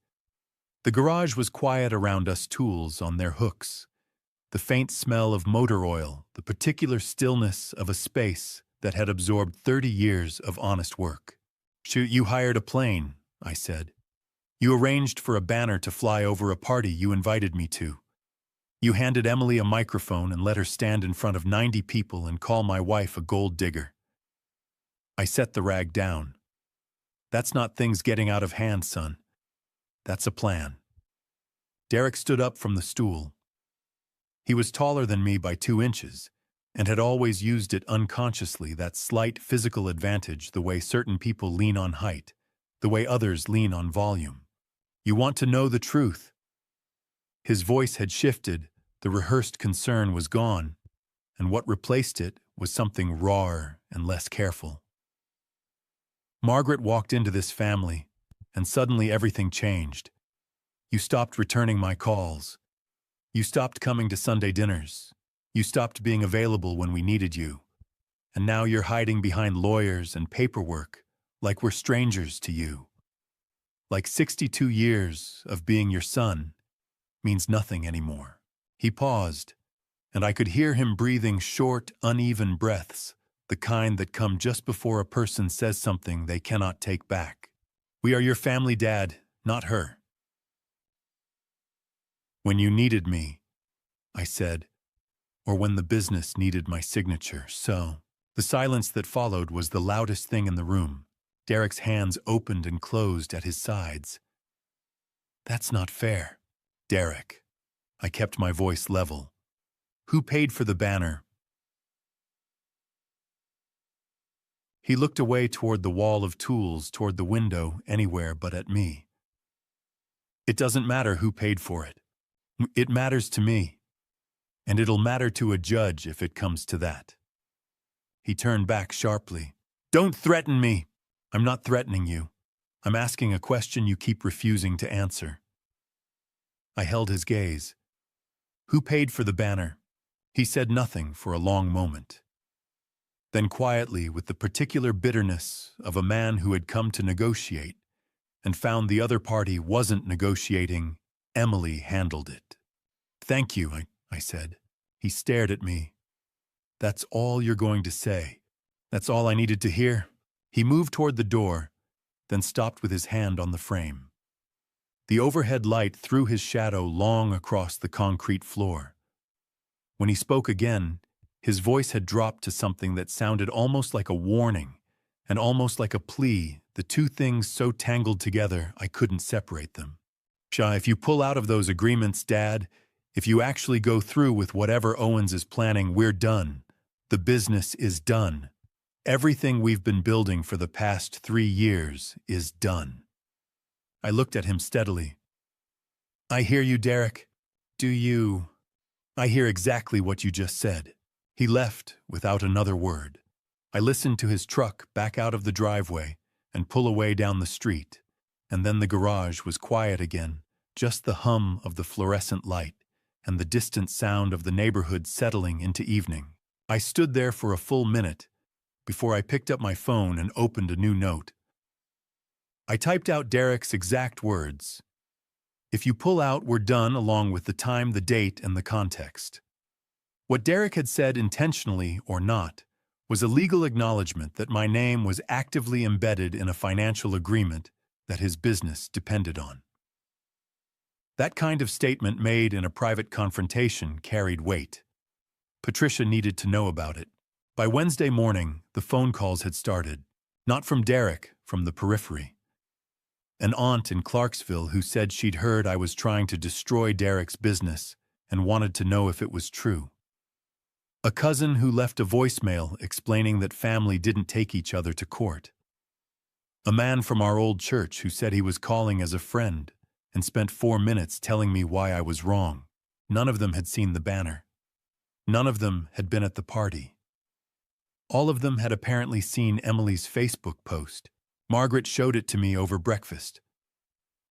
The garage was quiet around us tools on their hooks. The faint smell of motor oil, the particular stillness of a space that had absorbed 30 years of honest work. "Shoot, you hired a plane," I said. "You arranged for a banner to fly over a party you invited me to. You handed Emily a microphone and let her stand in front of 90 people and call my wife a gold digger." I set the rag down. "That's not things getting out of hand, son. That's a plan." Derek stood up from the stool. He was taller than me by 2 inches, and had always used it unconsciously, that slight physical advantage, the way certain people lean on height, the way others lean on volume. "You want to know the truth?" His voice had shifted, the rehearsed concern was gone, and what replaced it was something rawer and less careful. "Margaret walked into this family, and suddenly everything changed. You stopped returning my calls. You stopped coming to Sunday dinners. You stopped being available when we needed you. And now you're hiding behind lawyers and paperwork, like we're strangers to you. Like 62 years of being your son means nothing anymore." He paused, and I could hear him breathing short, uneven breaths, the kind that come just before a person says something they cannot take back. "We are your family, Dad, not her." "When you needed me," I said, "or when the business needed my signature, so..." The silence that followed was the loudest thing in the room. Derek's hands opened and closed at his sides. "That's not fair." "Derek." I kept my voice level. "Who paid for the banner?" He looked away toward the wall of tools, toward the window, anywhere but at me. "It doesn't matter who paid for it. It matters to me. And it'll matter to a judge if it comes to that." He turned back sharply. "Don't threaten me." "I'm not threatening you. I'm asking a question you keep refusing to answer." I held his gaze. "Who paid for the banner?" He said nothing for a long moment. Then quietly, with the particular bitterness of a man who had come to negotiate and found the other party wasn't negotiating, "Emily handled it." "Thank you," I said. He stared at me. "That's all you're going to say? That's all I needed to hear?" He moved toward the door, then stopped with his hand on the frame. The overhead light threw his shadow long across the concrete floor. When he spoke again, his voice had dropped to something that sounded almost like a warning and almost like a plea, the two things so tangled together I couldn't separate them. "If you pull out of those agreements, Dad, if you actually go through with whatever Owens is planning, we're done. The business is done. Everything we've been building for the past 3 years is done." I looked at him steadily. "I hear you, Derek. Do you?" "I hear exactly what you just said." He left without another word. I listened to his truck back out of the driveway and pull away down the street, and then the garage was quiet again, just the hum of the fluorescent light and the distant sound of the neighborhood settling into evening. I stood there for a full minute before I picked up my phone and opened a new note. I typed out Derek's exact words. "If you pull out, we're done," along with the time, the date, and the context. What Derek had said, intentionally or not, was a legal acknowledgement that my name was actively embedded in a financial agreement that his business depended on. That kind of statement made in a private confrontation carried weight. Patricia needed to know about it. By Wednesday morning, the phone calls had started. Not from Derek, from the periphery. An aunt in Clarksville who said she'd heard I was trying to destroy Derek's business and wanted to know if it was true. A cousin who left a voicemail explaining that family didn't take each other to court. A man from our old church who said he was calling as a friend and spent 4 minutes telling me why I was wrong. None of them had seen the banner. None of them had been at the party. All of them had apparently seen Emily's Facebook post. Margaret showed it to me over breakfast.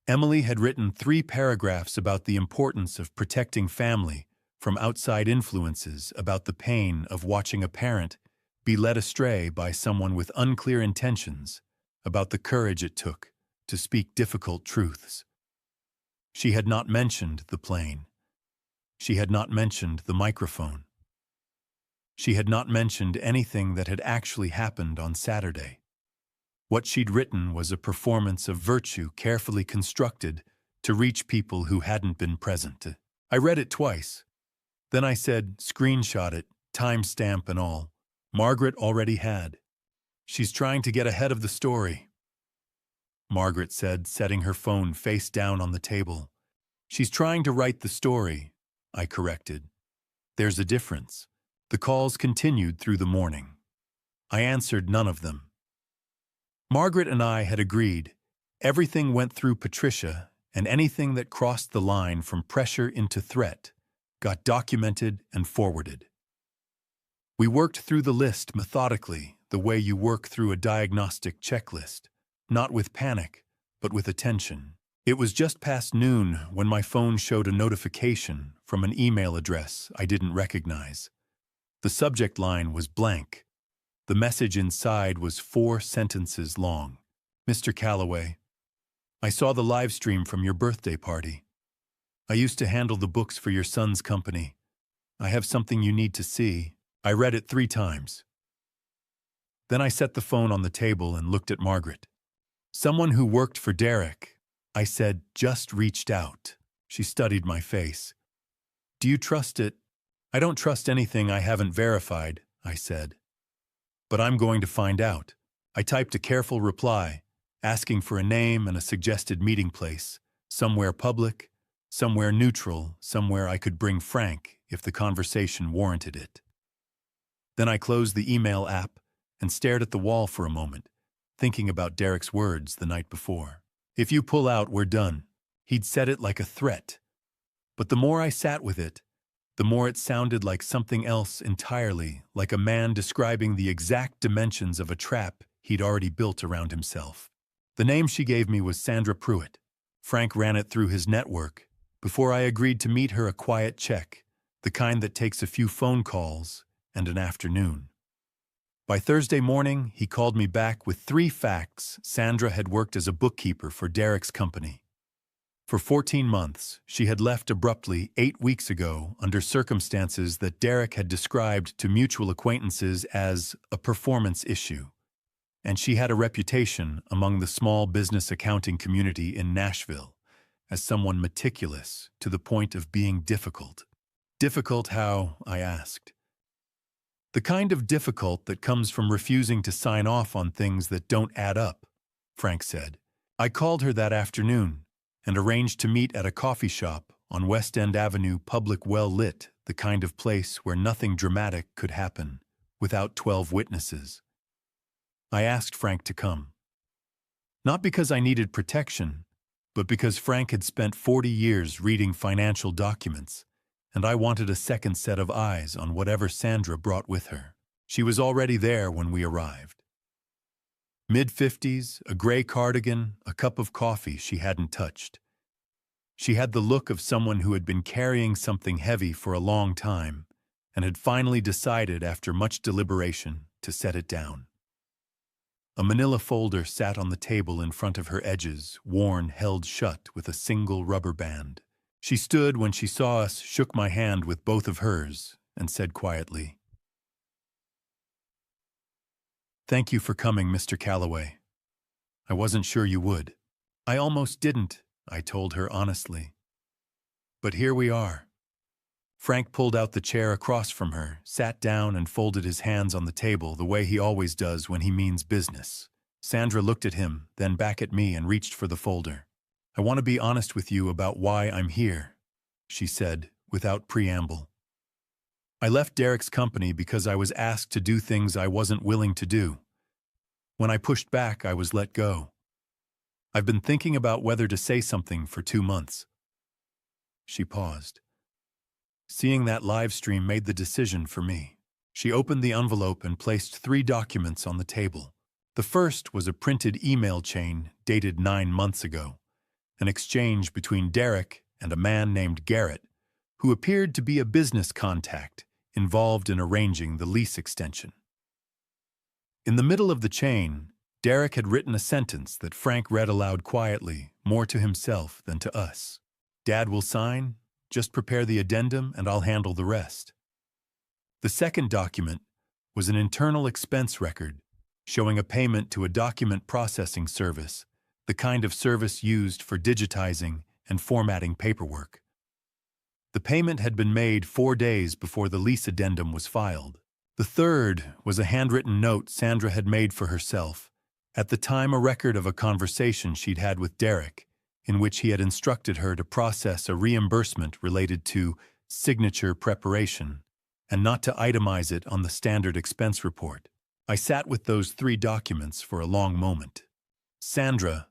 Emily had written 3 paragraphs about the importance of protecting family from outside influences, about the pain of watching a parent be led astray by someone with unclear intentions, about the courage it took to speak difficult truths. She had not mentioned the plane. She had not mentioned the microphone. She had not mentioned anything that had actually happened on Saturday. What she'd written was a performance of virtue carefully constructed to reach people who hadn't been present. I read it twice. Then I said, "Screenshot it, timestamp and all." Margaret already had. "She's trying to get ahead of the story," Margaret said, setting her phone face down on the table. "She's trying to write the story," I corrected. "There's a difference." The calls continued through the morning. I answered none of them. Margaret and I had agreed. Everything went through Patricia, and anything that crossed the line from pressure into threat got documented and forwarded. We worked through the list methodically, the way you work through a diagnostic checklist, not with panic, but with attention. It was just past noon when my phone showed a notification from an email address I didn't recognize. The subject line was blank. The message inside was 4 sentences long. "Mr. Calloway, I saw the live stream from your birthday party. I used to handle the books for your son's company. I have something you need to see." I read it 3 times. Then I set the phone on the table and looked at Margaret. "Someone who worked for Derek," I said, "just reached out." She studied my face. "Do you trust it?" "I don't trust anything I haven't verified," I said. "But I'm going to find out." I typed a careful reply, asking for a name and a suggested meeting place, somewhere public, somewhere neutral, somewhere I could bring Frank if the conversation warranted it. Then I closed the email app and stared at the wall for a moment, thinking about Derek's words the night before. "If you pull out, we're done." He'd said it like a threat. But the more I sat with it, the more it sounded like something else entirely, like a man describing the exact dimensions of a trap he'd already built around himself. The name she gave me was Sandra Pruitt. Frank ran it through his network before I agreed to meet her, a quiet check, the kind that takes a few phone calls and an afternoon. By Thursday morning, he called me back with 3 facts. Sandra had worked as a bookkeeper for Derek's company. For 14 months, she had left abruptly 8 weeks ago under circumstances that Derek had described to mutual acquaintances as a performance issue. And she had a reputation among the small business accounting community in Nashville as someone meticulous to the point of being difficult. Difficult how? I asked. The kind of difficult that comes from refusing to sign off on things that don't add up, Frank said. I called her that afternoon and arranged to meet at a coffee shop on West End Avenue, public, well-lit, the kind of place where nothing dramatic could happen without 12 witnesses. I asked Frank to come. Not because I needed protection, but because Frank had spent 40 years reading financial documents, and I wanted a second set of eyes on whatever Sandra brought with her. She was already there when we arrived. Mid-50s, a gray cardigan, a cup of coffee she hadn't touched. She had the look of someone who had been carrying something heavy for a long time and had finally decided, after much deliberation, to set it down. A manila folder sat on the table in front of her edges, worn, held shut with a single rubber band. She stood when she saw us, shook my hand with both of hers, and said quietly, "Thank you for coming, Mr. Calloway. I wasn't sure you would." "I almost didn't," I told her honestly. "But here we are." Frank pulled out the chair across from her, sat down and folded his hands on the table the way he always does when he means business. Sandra looked at him, then back at me, and reached for the folder. "I want to be honest with you about why I'm here," she said, without preamble. "I left Derek's company because I was asked to do things I wasn't willing to do. When I pushed back, I was let go. I've been thinking about whether to say something for 2 months." She paused. Seeing that live stream made the decision for me. She opened the envelope and placed 3 documents on the table. The first was a printed email chain dated 9 months ago, an exchange between Derek and a man named Garrett, who appeared to be a business contact involved in arranging the lease extension. In the middle of the chain, Derek had written a sentence that Frank read aloud quietly, more to himself than to us. "Dad will sign. Just prepare the addendum and I'll handle the rest." The second document was an internal expense record showing a payment to a document processing service, the kind of service used for digitizing and formatting paperwork. The payment had been made 4 days before the lease addendum was filed. The third was a handwritten note Sandra had made for herself, at the time a record of a conversation she'd had with Derek, in which he had instructed her to process a reimbursement related to signature preparation and not to itemize it on the standard expense report. I sat with those 3 documents for a long moment. "Sandra,"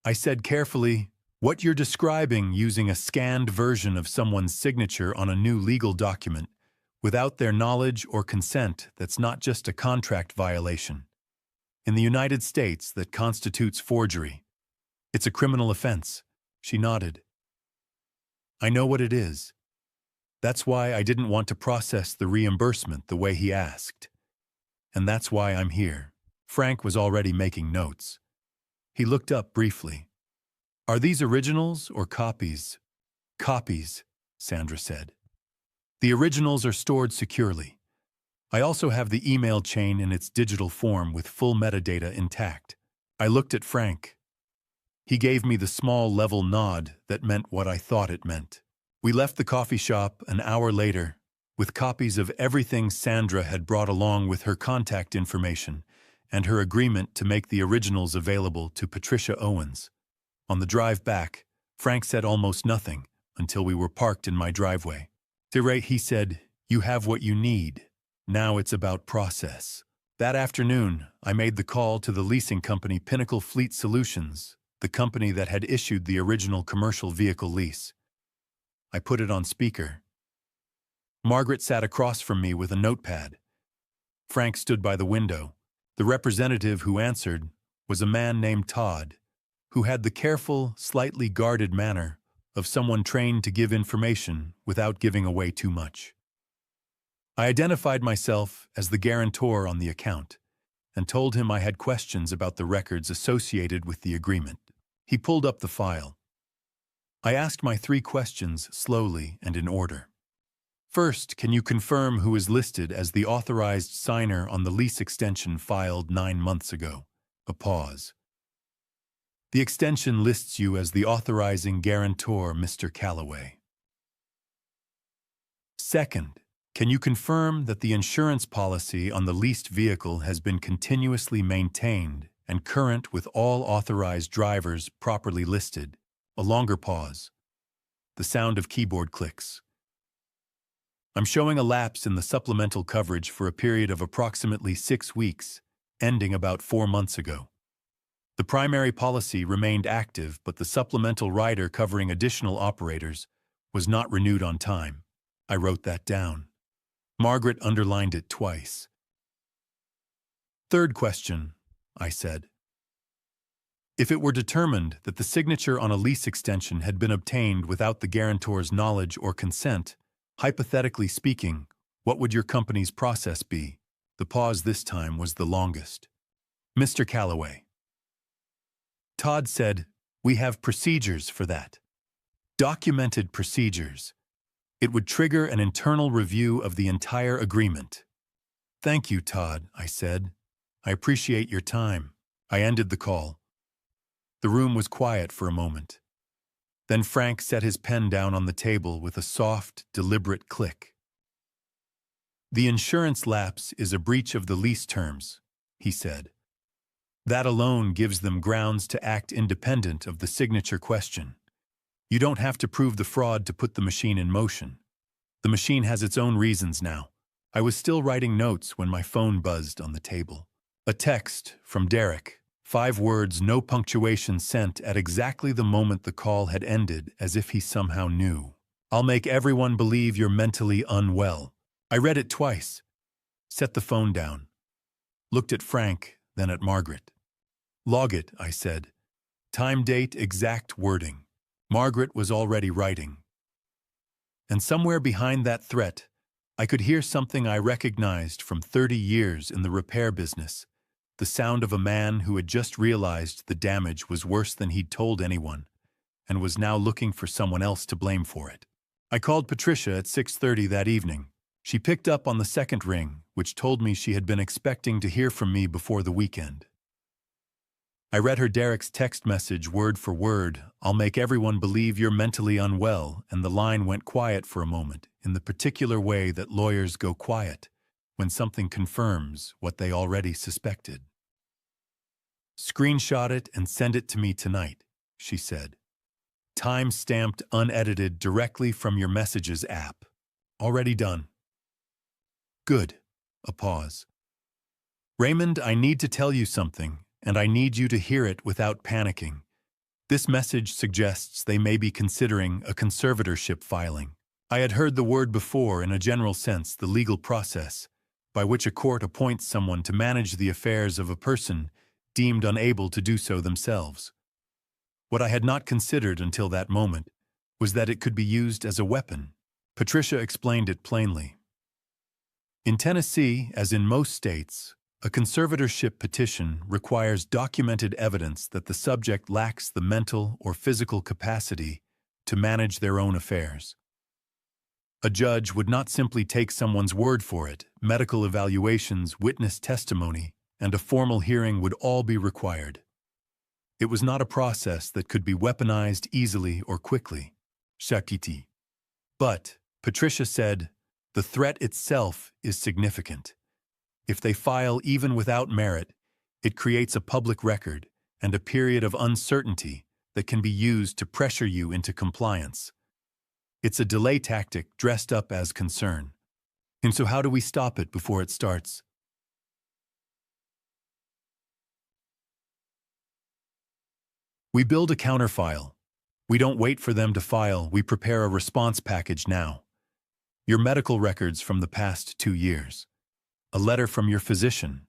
I said carefully, "what you're describing, using a scanned version of someone's signature on a new legal document without their knowledge or consent, that's not just a contract violation. In the United States, that constitutes forgery. It's a criminal offense." She nodded. "I know what it is. That's why I didn't want to process the reimbursement the way he asked. And that's why I'm here." Frank was already making notes. He looked up briefly. "Are these originals or copies?" "Copies," Sandra said. "The originals are stored securely. I also have the email chain in its digital form with full metadata intact." I looked at Frank. He gave me the small level nod that meant what I thought it meant. We left the coffee shop an hour later, with copies of everything Sandra had brought along with her contact information and her agreement to make the originals available to Patricia Owens. On the drive back, Frank said almost nothing until we were parked in my driveway. "Tere," he said, "you have what you need. Now it's about process." That afternoon, I made the call to the leasing company Pinnacle Fleet Solutions, the company that had issued the original commercial vehicle lease. I put it on speaker. Margaret sat across from me with a notepad. Frank stood by the window. The representative who answered was a man named Todd, who had the careful, slightly guarded manner of someone trained to give information without giving away too much. I identified myself as the guarantor on the account and told him I had questions about the records associated with the agreement. He pulled up the file. I asked my 3 questions slowly and in order. "First, can you confirm who is listed as the authorized signer on the lease extension filed 9 months ago?" A pause. "The extension lists you as the authorizing guarantor, Mr. Calloway." "Second, can you confirm that the insurance policy on the leased vehicle has been continuously maintained and current with all authorized drivers properly listed?" A longer pause. The sound of keyboard clicks. "I'm showing a lapse in the supplemental coverage for a period of approximately 6 weeks, ending about 4 months ago. The primary policy remained active, but the supplemental rider covering additional operators was not renewed on time." I wrote that down. Margaret underlined it twice. "Third question," I said. If it were determined that the signature on a lease extension had been obtained without the guarantor's knowledge or consent, hypothetically speaking, what would your company's process be? The pause this time was the longest. Mr. Calloway. Todd said, "We have procedures for that. Documented procedures. It would trigger an internal review of the entire agreement." "Thank you, Todd," I said. "I appreciate your time." I ended the call. The room was quiet for a moment. Then Frank set his pen down on the table with a soft, deliberate click. "The insurance lapse is a breach of the lease terms," he said. "That alone gives them grounds to act independent of the signature question. You don't have to prove the fraud to put the machine in motion. The machine has its own reasons now." I was still writing notes when my phone buzzed on the table. A text from Derek. 5 words, no punctuation, sent at exactly the moment the call had ended, as if he somehow knew. "I'll make everyone believe you're mentally unwell." I read it twice, set the phone down, looked at Frank, then at Margaret. "Log it," I said. "Time, date, exact wording." Margaret was already writing. And somewhere behind that threat, I could hear something I recognized from 30 years in the repair business, the sound of a man who had just realized the damage was worse than he'd told anyone, and was now looking for someone else to blame for it. I called Patricia at 6:30 that evening. She picked up on the second ring, which told me she had been expecting to hear from me before the weekend. I read her Derek's text message word for word. "I'll make everyone believe you're mentally unwell," and the line went quiet for a moment, in the particular way that lawyers go quiet when something confirms what they already suspected. "Screenshot it and send it to me tonight," she said. "Time-stamped, unedited, directly from your Messages app. Already done." "Good." A pause. "Raymond, I need to tell you something, and I need you to hear it without panicking. This message suggests they may be considering a conservatorship filing." I had heard the word before in a general sense, the legal process, by which a court appoints someone to manage the affairs of a person deemed unable to do so themselves. What I had not considered until that moment was that it could be used as a weapon. Patricia explained it plainly. In Tennessee, as in most states, a conservatorship petition requires documented evidence that the subject lacks the mental or physical capacity to manage their own affairs. A judge would not simply take someone's word for it. Medical evaluations, witness testimony, and a formal hearing would all be required. It was not a process that could be weaponized easily or quickly. Shakiti. But, Patricia said, the threat itself is significant. If they file even without merit, it creates a public record and a period of uncertainty that can be used to pressure you into compliance. It's a delay tactic dressed up as concern. And so how do we stop it before it starts? We build a counterfile. We don't wait for them to file, we prepare a response package now. Your medical records from the past 2 years. A letter from your physician.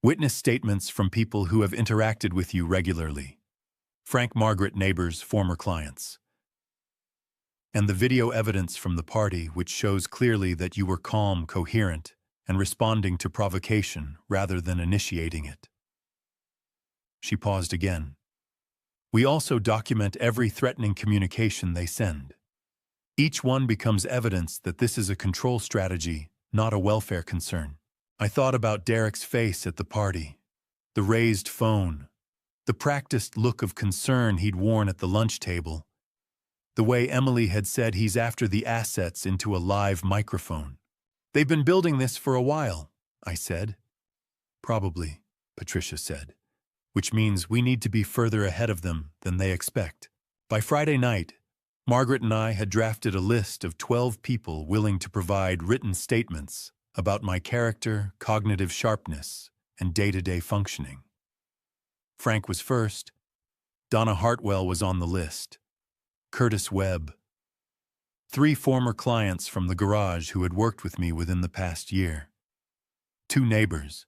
Witness statements from people who have interacted with you regularly. Frank Margaret neighbors, former clients. And the video evidence from the party which shows clearly that you were calm, coherent, and responding to provocation rather than initiating it. She paused again. We also document every threatening communication they send. Each one becomes evidence that this is a control strategy, not a welfare concern. I thought about Derek's face at the party, the raised phone, the practiced look of concern he'd worn at the lunch table, the way Emily had said he's after the assets into a live microphone. They've been building this for a while, I said. Probably, Patricia said, which means we need to be further ahead of them than they expect. By Friday night, Margaret and I had drafted a list of 12 people willing to provide written statements about my character, cognitive sharpness, and day-to-day functioning. Frank was first. Donna Hartwell was on the list. Curtis Webb. 3 former clients from the garage who had worked with me within the past year. 2 neighbors.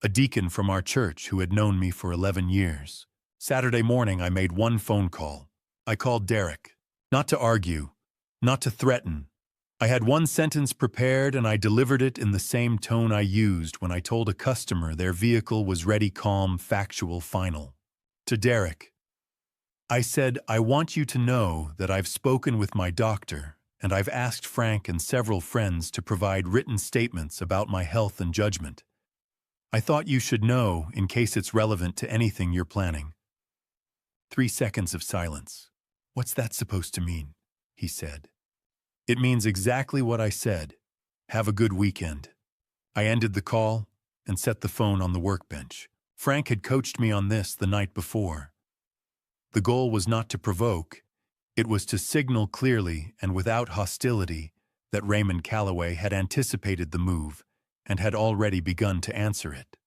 A deacon from our church who had known me for 11 years. Saturday morning, I made one phone call. I called Derek. Not to argue, not to threaten. I had one sentence prepared and I delivered it in the same tone I used when I told a customer their vehicle was ready, calm, factual, final. To Derek, I said, I want you to know that I've spoken with my doctor and I've asked Frank and several friends to provide written statements about my health and judgment. I thought you should know in case it's relevant to anything you're planning. 3 seconds of silence. What's that supposed to mean? He said. It means exactly what I said. Have a good weekend. I ended the call and set the phone on the workbench. Frank had coached me on this the night before. The goal was not to provoke. It was to signal clearly and without hostility that Raymond Calloway had anticipated the move and had already begun to answer it.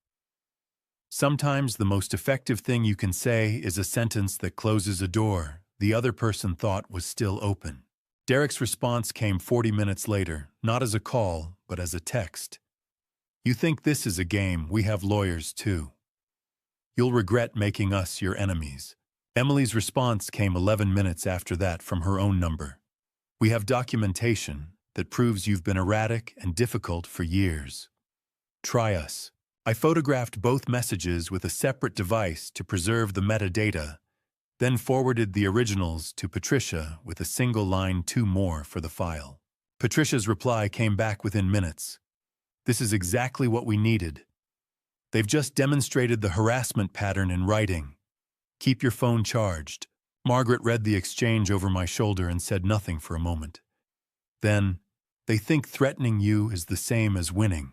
Sometimes the most effective thing you can say is a sentence that closes a door the other person thought was still open. Derek's response came 40 minutes later, not as a call, but as a text. You think this is a game? We have lawyers too. You'll regret making us your enemies. Emily's response came 11 minutes after that from her own number. We have documentation that proves you've been erratic and difficult for years. Try us. I photographed both messages with a separate device to preserve the metadata, then forwarded the originals to Patricia with a single line, 2 more for the file. Patricia's reply came back within minutes. This is exactly what we needed. They've just demonstrated the harassment pattern in writing. Keep your phone charged. Margaret read the exchange over my shoulder and said nothing for a moment. Then, they think threatening you is the same as winning.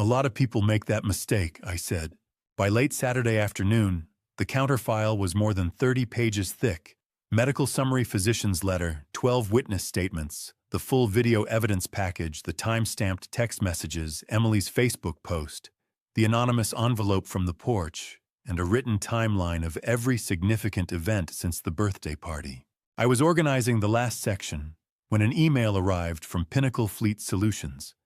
A lot of people make that mistake, I said. By late Saturday afternoon, the counterfile was more than 30 pages thick. Medical summary, physician's letter, 12 witness statements, the full video evidence package, the time-stamped text messages, Emily's Facebook post, the anonymous envelope from the porch, and a written timeline of every significant event since the birthday party. I was organizing the last section when an email arrived from Pinnacle Fleet Solutions.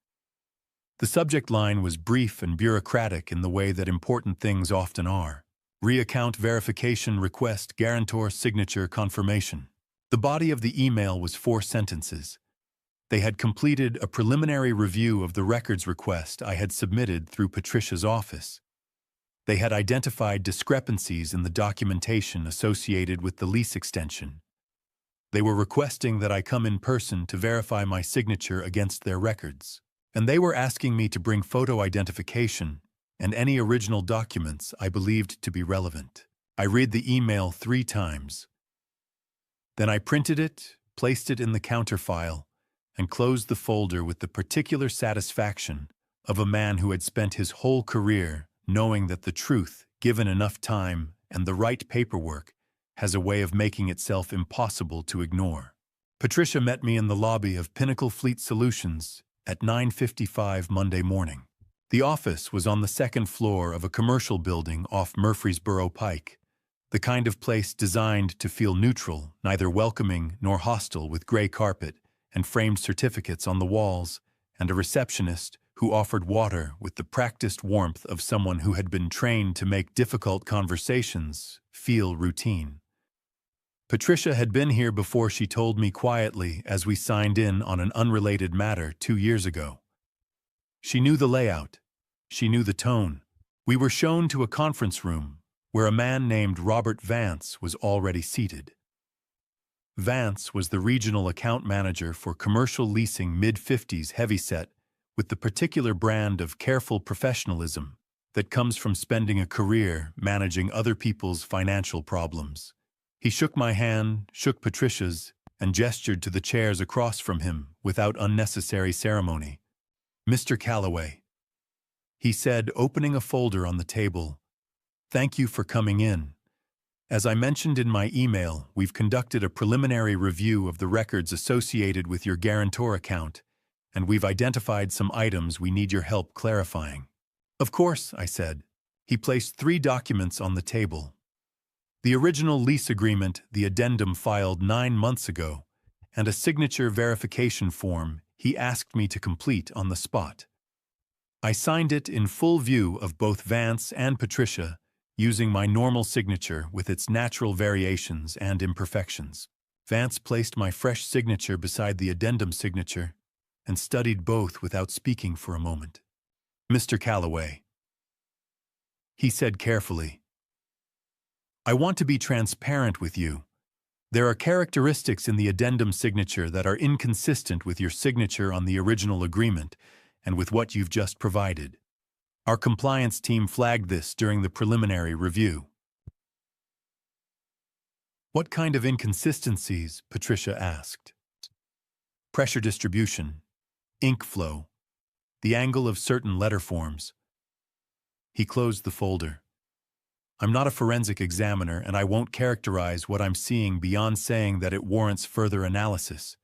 The subject line was brief and bureaucratic in the way that important things often are. Reaccount verification request, guarantor signature confirmation. The body of the email was 4 sentences. They had completed a preliminary review of the records request I had submitted through Patricia's office. They had identified discrepancies in the documentation associated with the lease extension. They were requesting that I come in person to verify my signature against their records. And they were asking me to bring photo identification and any original documents I believed to be relevant. I read the email 3 times. Then I printed it, placed it in the counterfile, and closed the folder with the particular satisfaction of a man who had spent his whole career knowing that the truth, given enough time and the right paperwork, has a way of making itself impossible to ignore. Patricia met me in the lobby of Pinnacle Fleet Solutions at 9:55 Monday morning. The office was on the 2nd floor of a commercial building off Murfreesboro Pike, the kind of place designed to feel neutral, neither welcoming nor hostile, with gray carpet and framed certificates on the walls, and a receptionist who offered water with the practiced warmth of someone who had been trained to make difficult conversations feel routine. Patricia had been here before, she told me quietly as we signed in on an unrelated matter 2 years ago. She knew the layout. She knew the tone. We were shown to a conference room where a man named Robert Vance was already seated. Vance was the regional account manager for commercial leasing, mid-50s heavyset, with the particular brand of careful professionalism that comes from spending a career managing other people's financial problems. He shook my hand, shook Patricia's, and gestured to the chairs across from him without unnecessary ceremony. "Mr. Calloway," he said, opening a folder on the table. "Thank you for coming in. As I mentioned in my email, we've conducted a preliminary review of the records associated with your guarantor account, and we've identified some items we need your help clarifying." "Of course," I said. He placed 3 documents on the table. The original lease agreement, the addendum filed 9 months ago, and a signature verification form he asked me to complete on the spot. I signed it in full view of both Vance and Patricia, using my normal signature with its natural variations and imperfections. Vance placed my fresh signature beside the addendum signature and studied both without speaking for a moment. "Mr. Calloway," he said carefully, "I want to be transparent with you. There are characteristics in the addendum signature that are inconsistent with your signature on the original agreement and with what you've just provided. Our compliance team flagged this during the preliminary review." "What kind of inconsistencies?" Patricia asked. "Pressure distribution, ink flow, the angle of certain letter forms." He closed the folder. "I'm not a forensic examiner, and I won't characterize what I'm seeing beyond saying that it warrants further analysis.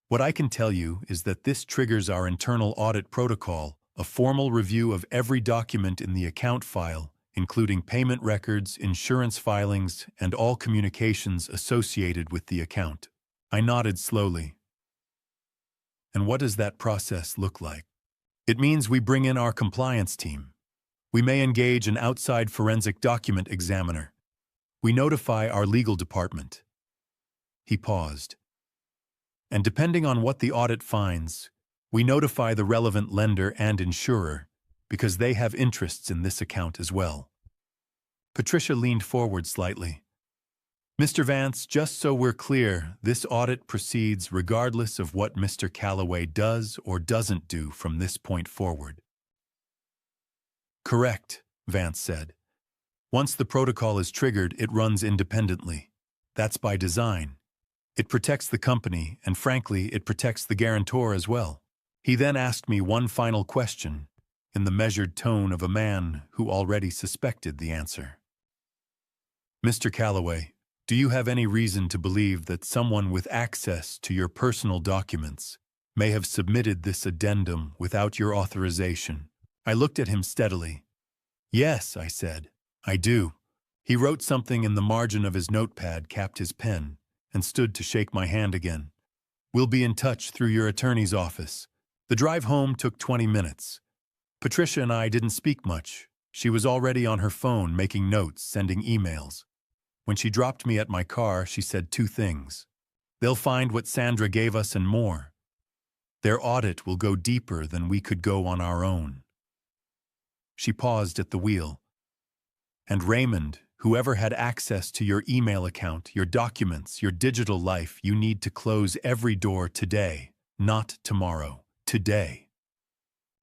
What I can tell you is that this triggers our internal audit protocol, a formal review of every document in the account file, including payment records, insurance filings, and all communications associated with the account." I nodded slowly. "And what does that process look like?" "It means we bring in our compliance team. We may engage an outside forensic document examiner. We notify our legal department." He paused. "And depending on what the audit finds, we notify the relevant lender and insurer, because they have interests in this account as well." Patricia leaned forward slightly. "Mr. Vance, just so we're clear, this audit proceeds regardless of what Mr. Calloway does or doesn't do from this point forward." "Correct," Vance said. "Once the protocol is triggered, it runs independently. That's by design. It protects the company, and frankly, it protects the guarantor as well." He then asked me one final question, in the measured tone of a man who already suspected the answer. "Mr. Calloway, do you have any reason to believe that someone with access to your personal documents may have submitted this addendum without your authorization?" I looked at him steadily. "Yes," I said, "I do." He wrote something in the margin of his notepad, capped his pen, and stood to shake my hand again. "We'll be in touch through your attorney's office." The drive home took 20 minutes. Patricia and I didn't speak much. She was already on her phone, making notes, sending emails. When she dropped me at my car, she said two things. "They'll find what Sandra gave us and more. Their audit will go deeper than we could go on our own." She paused at the wheel. "And Raymond, whoever had access to your email account, your documents, your digital life, you need to close every door today, not tomorrow, today."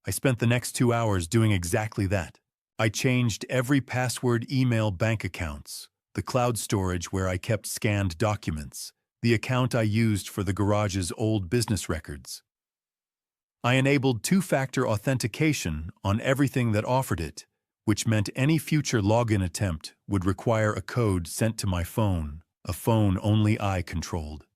I spent the next 2 hours doing exactly that. I changed every password, email, bank accounts, the cloud storage where I kept scanned documents, the account I used for the garage's old business records. I enabled two-factor authentication on everything that offered it, which meant any future login attempt would require a code sent to my phone, a phone only I controlled.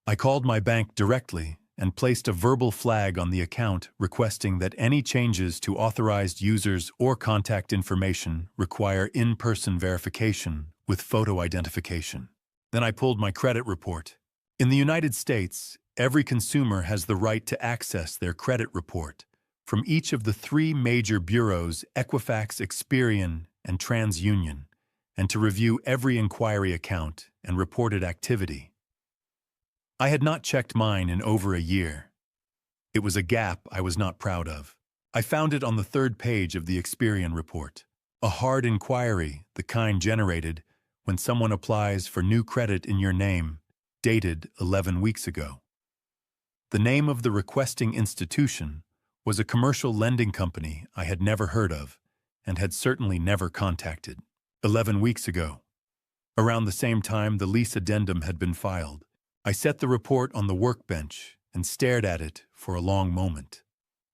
I called my bank directly and placed a verbal flag on the account requesting that any changes to authorized users or contact information require in-person verification with photo identification. Then I pulled my credit report. In the United States, every consumer has the right to access their credit report from each of the 3 major bureaus, Equifax, Experian, and TransUnion, and to review every inquiry account and reported activity. I had not checked mine in over a year. It was a gap I was not proud of. I found it on the 3rd page of the Experian report, a hard inquiry, the kind generated when someone applies for new credit in your name, dated 11 weeks ago. The name of the requesting institution was a commercial lending company I had never heard of and had certainly never contacted. 11 weeks ago. Around the same time the lease addendum had been filed. I set the report on the workbench and stared at it for a long moment.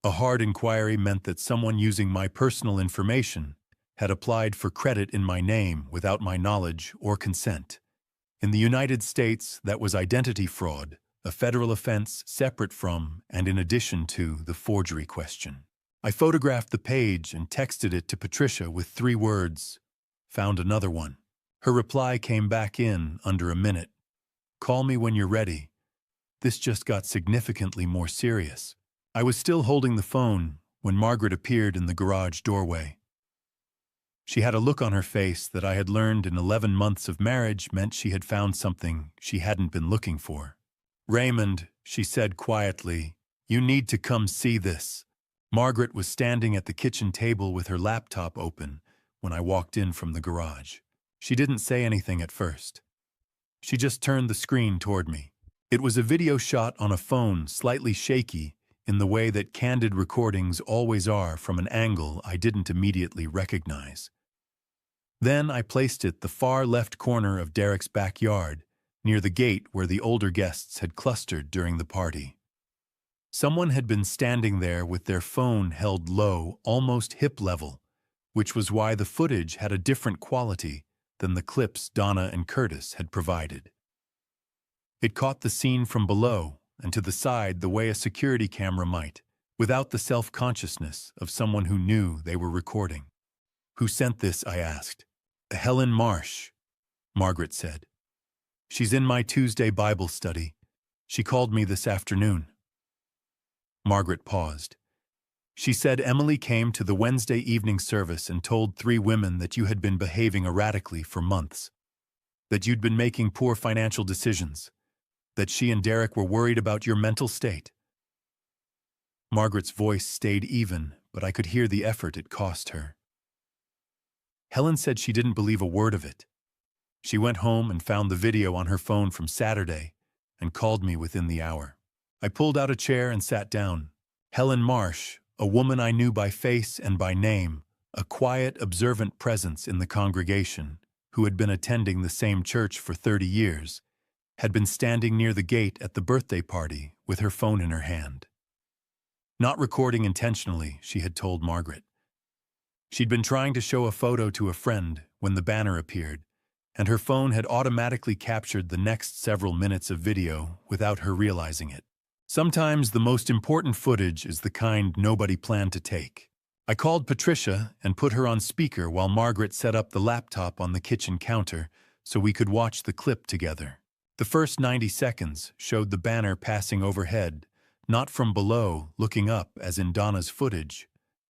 A hard inquiry meant that someone using my personal information had applied for credit in my name without my knowledge or consent. In the United States, that was identity fraud, a federal offense separate from and in addition to the forgery question. I photographed the page and texted it to Patricia with 3 words, "Found another one." Her reply came back in under a minute. "Call me when you're ready." This just got significantly more serious. I was still holding the phone when Margaret appeared in the garage doorway. She had a look on her face that I had learned in 11 months of marriage meant she had found something she hadn't been looking for. "Raymond," she said quietly, "you need to come see this." Margaret was standing at the kitchen table with her laptop open when I walked in from the garage. She didn't say anything at first. She just turned the screen toward me. It was a video shot on a phone, slightly shaky, in the way that candid recordings always are from an angle I didn't immediately recognize. Then I placed it the far left corner of Derek's backyard, near the gate where the older guests had clustered during the party. Someone had been standing there with their phone held low, almost hip level, which was why the footage had a different quality than the clips Donna and Curtis had provided. It caught the scene from below and to the side the way a security camera might, without the self-consciousness of someone who knew they were recording. "Who sent this?" I asked. "Helen Marsh," Margaret said. "She's in my Tuesday Bible study. She called me this afternoon." Margaret paused. "She said Emily came to the Wednesday evening service and told 3 women that you had been behaving erratically for months, that you'd been making poor financial decisions, that she and Derek were worried about your mental state." Margaret's voice stayed even, but I could hear the effort it cost her. "Helen said she didn't believe a word of it. She went home and found the video on her phone from Saturday and called me within the hour." I pulled out a chair and sat down. Helen Marsh, a woman I knew by face and by name, a quiet, observant presence in the congregation, who had been attending the same church for 30 years, had been standing near the gate at the birthday party with her phone in her hand. Not recording intentionally, she had told Margaret. She'd been trying to show a photo to a friend when the banner appeared, and her phone had automatically captured the next several minutes of video without her realizing it. Sometimes the most important footage is the kind nobody planned to take. I called Patricia and put her on speaker while Margaret set up the laptop on the kitchen counter so we could watch the clip together. The first 90 seconds showed the banner passing overhead, not from below, looking up as in Donna's footage,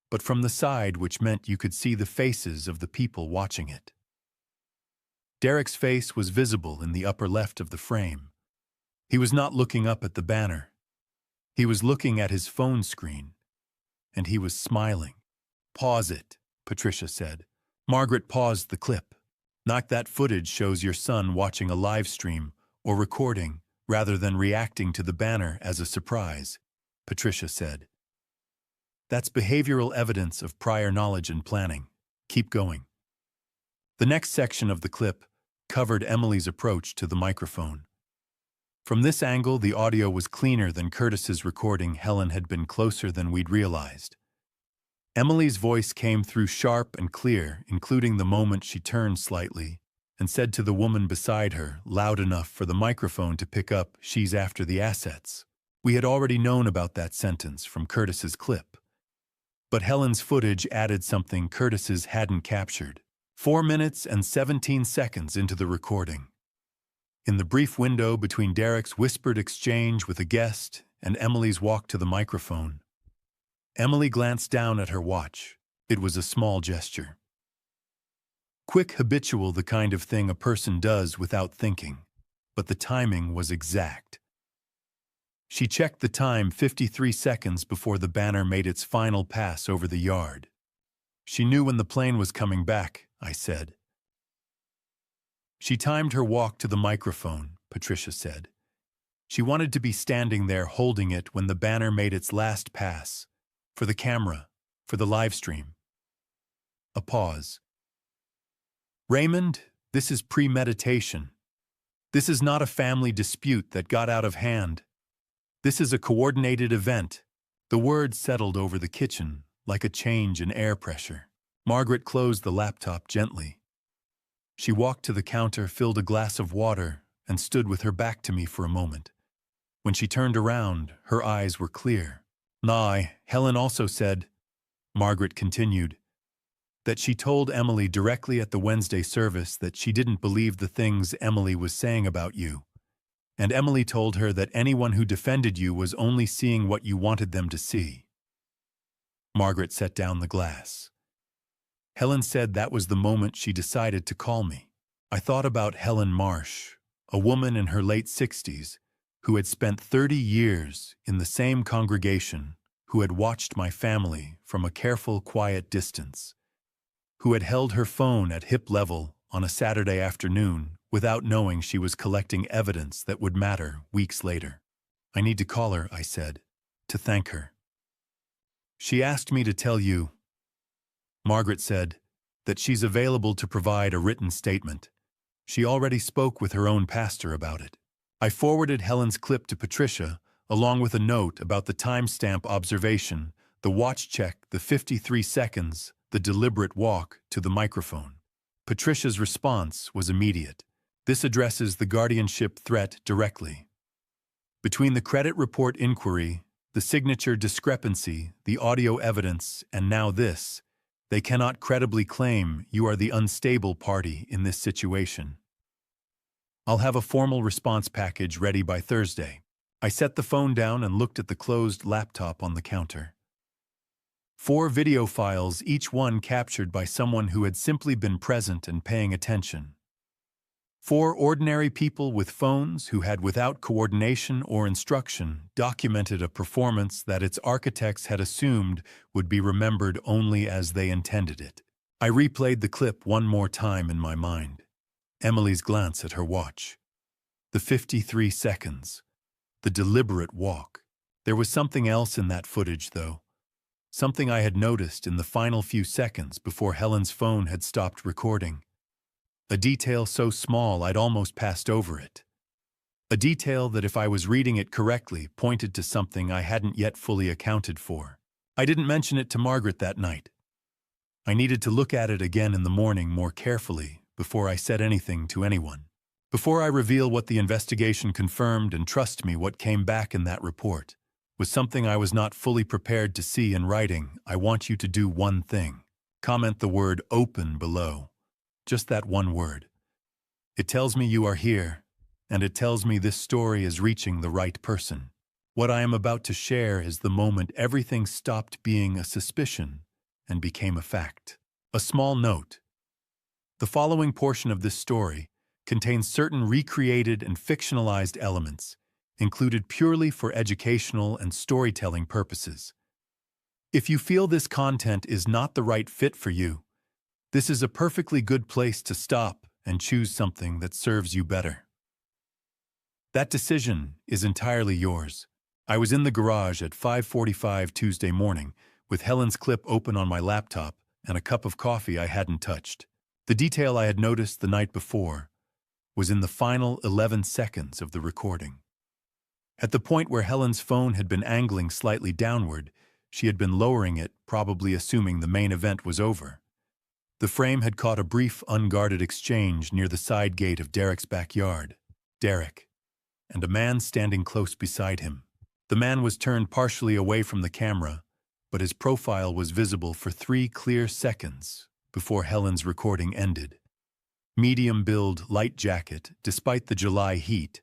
but from the side, which meant you could see the faces of the people watching it. Derek's face was visible in the upper left of the frame. He was not looking up at the banner. He was looking at his phone screen, and he was smiling. "Pause it," Patricia said. Margaret paused the clip. "Not that footage shows your son watching a live stream or recording rather than reacting to the banner as a surprise," Patricia said. "That's behavioral evidence of prior knowledge and planning. Keep going." The next section of the clip covered Emily's approach to the microphone. From this angle, the audio was cleaner than Curtis's recording. Helen had been closer than we'd realized. Emily's voice came through sharp and clear, including the moment she turned slightly and said to the woman beside her, loud enough for the microphone to pick up, "She's after the assets." We had already known about that sentence from Curtis's clip. But Helen's footage added something Curtis's hadn't captured. 4 minutes and 17 seconds into the recording. In the brief window between Derek's whispered exchange with a guest and Emily's walk to the microphone, Emily glanced down at her watch. It was a small gesture. Quick, habitual, the kind of thing a person does without thinking, but the timing was exact. She checked the time 53 seconds before the banner made its final pass over the yard. "She knew when the plane was coming back," I said. "She timed her walk to the microphone," Patricia said. "She wanted to be standing there holding it when the banner made its last pass. For the camera, for the live stream." A pause. "Raymond, this is premeditation. This is not a family dispute that got out of hand. This is a coordinated event." The words settled over the kitchen like a change in air pressure. Margaret closed the laptop gently. She walked to the counter, filled a glass of water, and stood with her back to me for a moment. When she turned around, her eyes were clear. Helen also said," Margaret continued, "that she told Emily directly at the Wednesday service that she didn't believe the things Emily was saying about you. And Emily told her that anyone who defended you was only seeing what you wanted them to see." Margaret set down the glass. Helen said that was the moment she decided to call me. I thought about Helen Marsh, a woman in her late 60s, who had spent 30 years in the same congregation, who had watched my family from a careful, quiet distance, who had held her phone at hip level on a Saturday afternoon without knowing she was collecting evidence that would matter weeks later. I need to call her, I said, to thank her. She asked me to tell you, Margaret said, that she's available to provide a written statement. She already spoke with her own pastor about it. I forwarded Helen's clip to Patricia, along with a note about the timestamp observation, the watch check, the 53 seconds, the deliberate walk to the microphone. Patricia's response was immediate. This addresses the guardianship threat directly. Between the credit report inquiry, the signature discrepancy, the audio evidence, and now this, they cannot credibly claim you are the unstable party in this situation. I'll have a formal response package ready by Thursday. I set the phone down and looked at the closed laptop on the counter. 4 video files, each one captured by someone who had simply been present and paying attention. 4 ordinary people with phones who had, without coordination or instruction, documented a performance that its architects had assumed would be remembered only as they intended it. I replayed the clip one more time in my mind. Emily's glance at her watch. The 53 seconds. The deliberate walk. There was something else in that footage, though. Something I had noticed in the final few seconds before Helen's phone had stopped recording. A detail so small I'd almost passed over it. A detail that, if I was reading it correctly, pointed to something I hadn't yet fully accounted for. I didn't mention it to Margaret that night. I needed to look at it again in the morning more carefully before I said anything to anyone. Before I reveal what the investigation confirmed, and trust me, what came back in that report was something I was not fully prepared to see in writing. I want you to do one thing. Comment the word "open" below. Just that one word. It tells me you are here, and it tells me this story is reaching the right person. What I am about to share is the moment everything stopped being a suspicion and became a fact. A small note. The following portion of this story contains certain recreated and fictionalized elements, included purely for educational and storytelling purposes. If you feel this content is not the right fit for you, this is a perfectly good place to stop and choose something that serves you better. That decision is entirely yours. I was in the garage at 5:45 Tuesday morning with Helen's clip open on my laptop and a cup of coffee I hadn't touched. The detail I had noticed the night before was in the final 11 seconds of the recording. At the point where Helen's phone had been angling slightly downward, she had been lowering it, probably assuming the main event was over. The frame had caught a brief, unguarded exchange near the side gate of Derek's backyard. Derek, and a man standing close beside him. The man was turned partially away from the camera, but his profile was visible for 3 clear seconds before Helen's recording ended. Medium build, light jacket, despite the July heat,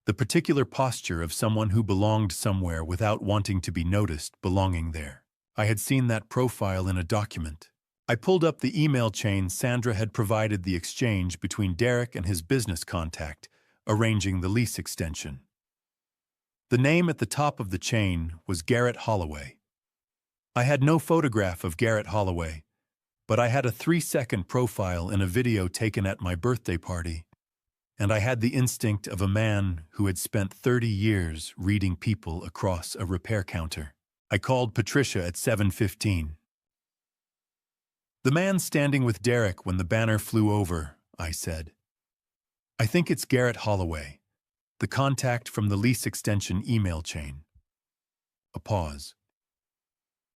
the particular posture of someone who belonged somewhere without wanting to be noticed belonging there. I had seen that profile in a document. I pulled up the email chain Sandra had provided the exchange between Derek and his business contact, arranging the lease extension. The name at the top of the chain was Garrett Holloway. I had no photograph of Garrett Holloway, but I had a 3-second profile in a video taken at my birthday party, and I had the instinct of a man who had spent 30 years reading people across a repair counter. I called Patricia at 7:15. "The man standing with Derek when the banner flew over," I said. "I think it's Garrett Holloway, the contact from the lease extension email chain." A pause.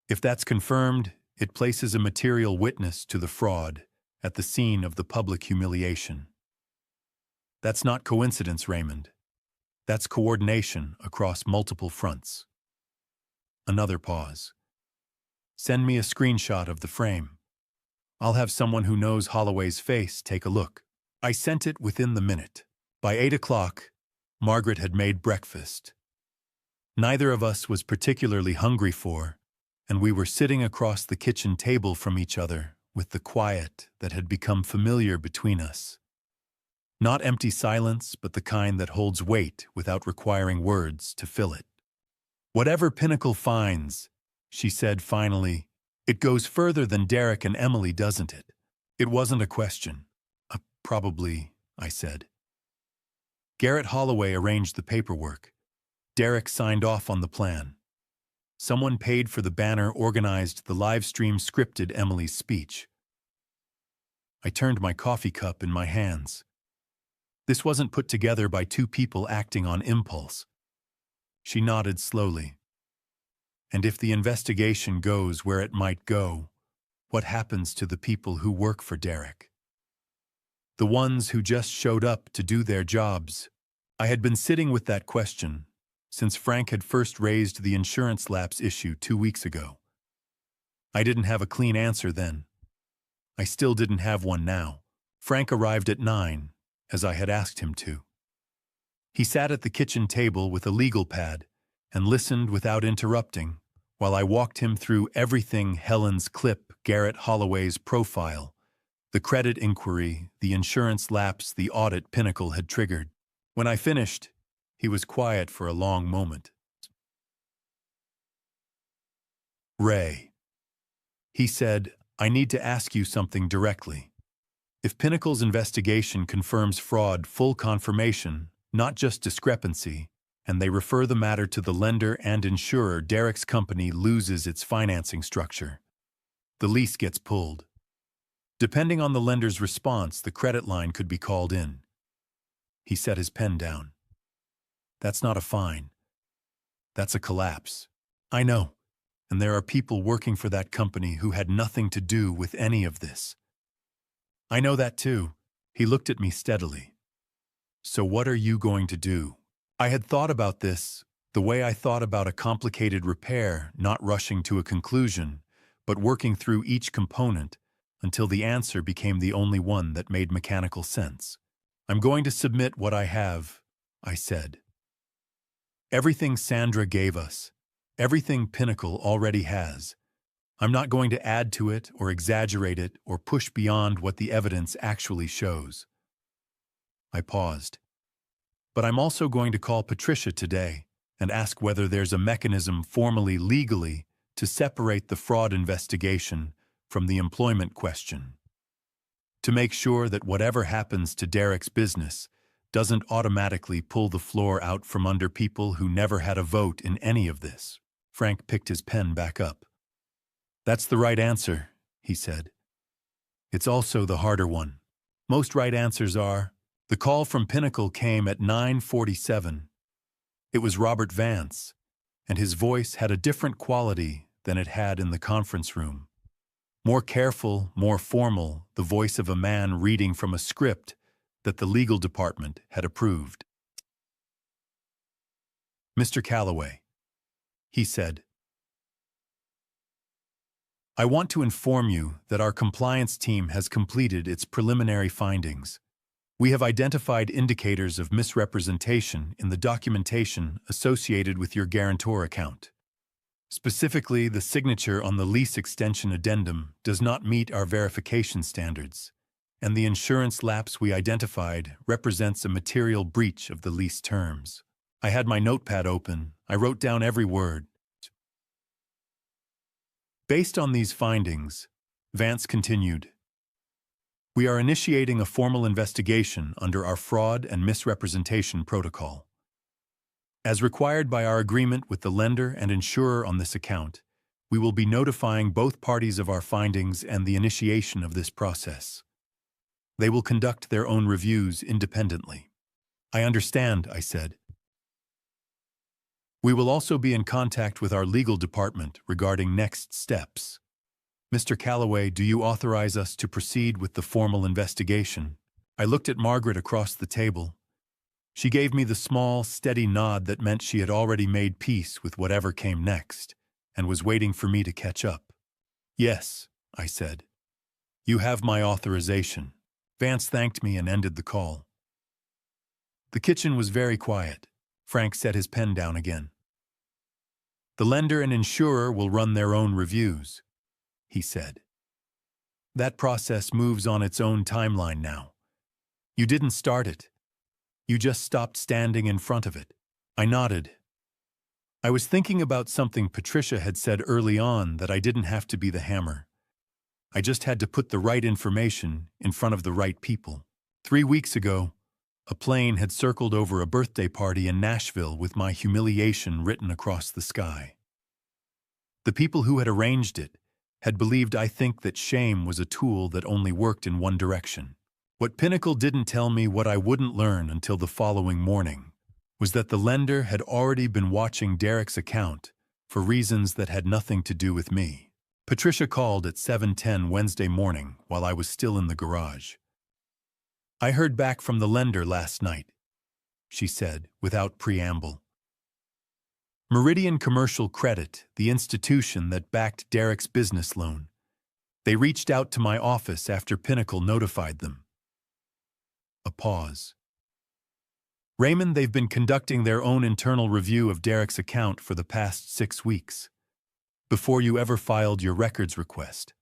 "If that's confirmed, it places a material witness to the fraud at the scene of the public humiliation. That's not coincidence, Raymond. That's coordination across multiple fronts." Another pause. "Send me a screenshot of the frame. I'll have someone who knows Holloway's face take a look." I sent it within the minute. By 8 o'clock, Margaret had made breakfast. Neither of us was particularly hungry and we were sitting across the kitchen table from each other with the quiet that had become familiar between us. Not empty silence, but the kind that holds weight without requiring words to fill it. "Whatever Pinnacle finds," she said finally, "it goes further than Derek and Emily, doesn't it?" It wasn't a question. Probably," I said. Garrett Holloway arranged the paperwork. Derek signed off on the plan. Someone paid for the banner, organized the live stream, scripted Emily's speech. I turned my coffee cup in my hands. This wasn't put together by two people acting on impulse. She nodded slowly. "And if the investigation goes where it might go, what happens to the people who work for Derek? The ones who just showed up to do their jobs?" I had been sitting with that question since Frank had first raised the insurance lapse issue 2 weeks ago. I didn't have a clean answer then. I still didn't have one now. Frank arrived at 9, as I had asked him to. He sat at the kitchen table with a legal pad and listened without interrupting while I walked him through everything: Helen's clip, Garrett Holloway's profile, the credit inquiry, the insurance lapse, the audit Pinnacle had triggered. When I finished, he was quiet for a long moment. "Ray," he said, "I need to ask you something directly. If Pinnacle's investigation confirms fraud, full confirmation, not just discrepancy, and they refer the matter to the lender and insurer, Derek's company loses its financing structure. The lease gets pulled. Depending on the lender's response, the credit line could be called in." He set his pen down. "That's not a fine. That's a collapse. I know, and there are people working for that company who had nothing to do with any of this." "I know that too." He looked at me steadily. "So what are you going to do?" I had thought about this the way I thought about a complicated repair, not rushing to a conclusion, but working through each component until the answer became the only one that made mechanical sense. "I'm going to submit what I have," I said. "Everything Sandra gave us, everything Pinnacle already has. I'm not going to add to it or exaggerate it or push beyond what the evidence actually shows." I paused. "But I'm also going to call Patricia today and ask whether there's a mechanism formally, legally, to separate the fraud investigation from the employment question. To make sure that whatever happens to Derek's business doesn't automatically pull the floor out from under people who never had a vote in any of this." Frank picked his pen back up. "That's the right answer," he said. "It's also the harder one. Most right answers are." The call from Pinnacle came at 9:47. It was Robert Vance, and his voice had a different quality than it had in the conference room. More careful, more formal, the voice of a man reading from a script that the legal department had approved. "Mr. Calloway," he said, "I want to inform you that our compliance team has completed its preliminary findings. We have identified indicators of misrepresentation in the documentation associated with your guarantor account. Specifically, the signature on the lease extension addendum does not meet our verification standards, and the insurance lapse we identified represents a material breach of the lease terms." I had my notepad open. I wrote down every word. "Based on these findings," Vance continued, "we are initiating a formal investigation under our fraud and misrepresentation protocol. As required by our agreement with the lender and insurer on this account, we will be notifying both parties of our findings and the initiation of this process. They will conduct their own reviews independently." "I understand," I said. "We will also be in contact with our legal department regarding next steps. Mr. Calloway, do you authorize us to proceed with the formal investigation?" I looked at Margaret across the table. She gave me the small, steady nod that meant she had already made peace with whatever came next, and was waiting for me to catch up. "Yes," I said. "You have my authorization." Vance thanked me and ended the call. The kitchen was very quiet. Frank set his pen down again. "The lender and insurer will run their own reviews," he said. That process moves on its own timeline now. You didn't start it. You just stopped standing in front of it. I nodded. I was thinking about something Patricia had said early on, that I didn't have to be the hammer. I just had to put the right information in front of the right people. 3 weeks ago, a plane had circled over a birthday party in Nashville with my humiliation written across the sky. The people who had arranged it had believed I think that shame was a tool that only worked in one direction. What Pinnacle didn't tell me, what I wouldn't learn until the following morning, was that the lender had already been watching Derek's account for reasons that had nothing to do with me. Patricia called at 7:10 Wednesday morning while I was still in the garage. "I heard back from the lender last night," she said, without preamble. Meridian Commercial Credit, the institution that backed Derek's business loan. They reached out to my office after Pinnacle notified them. A pause. "Raymond, they've been conducting their own internal review of Derek's account for the past 6 weeks. Before you ever filed your records request.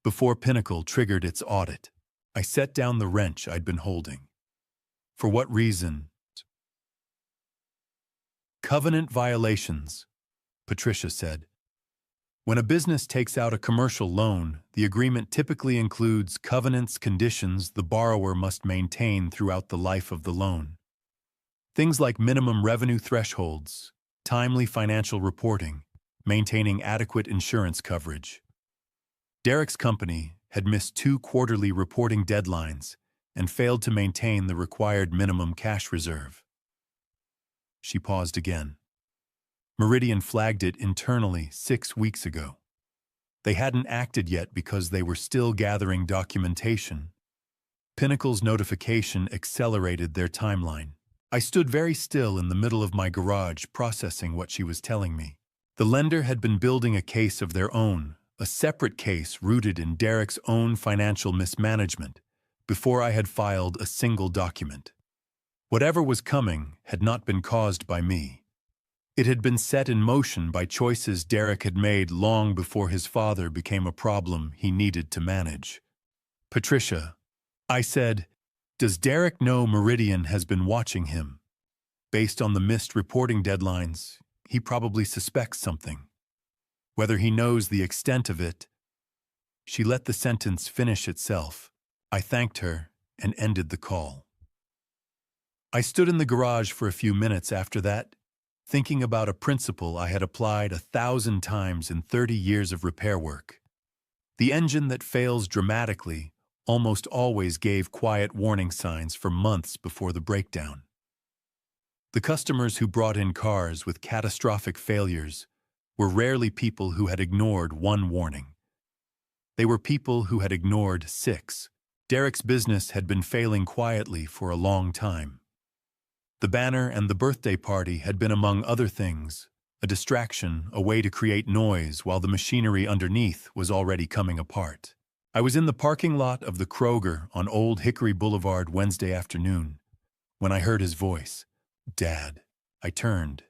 Before Pinnacle triggered its audit." I set down the wrench I'd been holding. "For what reason?" "Covenant violations," Patricia said. "When a business takes out a commercial loan, the agreement typically includes covenants, conditions the borrower must maintain throughout the life of the loan. Things like minimum revenue thresholds, timely financial reporting, maintaining adequate insurance coverage. Derek's company had missed 2 quarterly reporting deadlines and failed to maintain the required minimum cash reserve." She paused again. "Meridian flagged it internally 6 weeks ago. They hadn't acted yet because they were still gathering documentation. Pinnacle's notification accelerated their timeline." I stood very still in the middle of my garage, processing what she was telling me. The lender had been building a case of their own, a separate case rooted in Derek's own financial mismanagement, before I had filed a single document. Whatever was coming had not been caused by me. It had been set in motion by choices Derek had made long before his father became a problem he needed to manage. "Patricia," I said, "does Derek know Meridian has been watching him? Based on the missed reporting deadlines, he probably suspects something. Whether he knows the extent of it..." She let the sentence finish itself. I thanked her and ended the call. I stood in the garage for a few minutes after that, thinking about a principle I had applied 1,000 times in 30 years of repair work. The engine that fails dramatically almost always gave quiet warning signs for months before the breakdown. The customers who brought in cars with catastrophic failures were rarely people who had ignored one warning. They were people who had ignored 6. Derek's business had been failing quietly for a long time. The banner and the birthday party had been, among other things, a distraction, a way to create noise while the machinery underneath was already coming apart. I was in the parking lot of the Kroger on Old Hickory Boulevard Wednesday afternoon when I heard his voice. "Dad." I turned.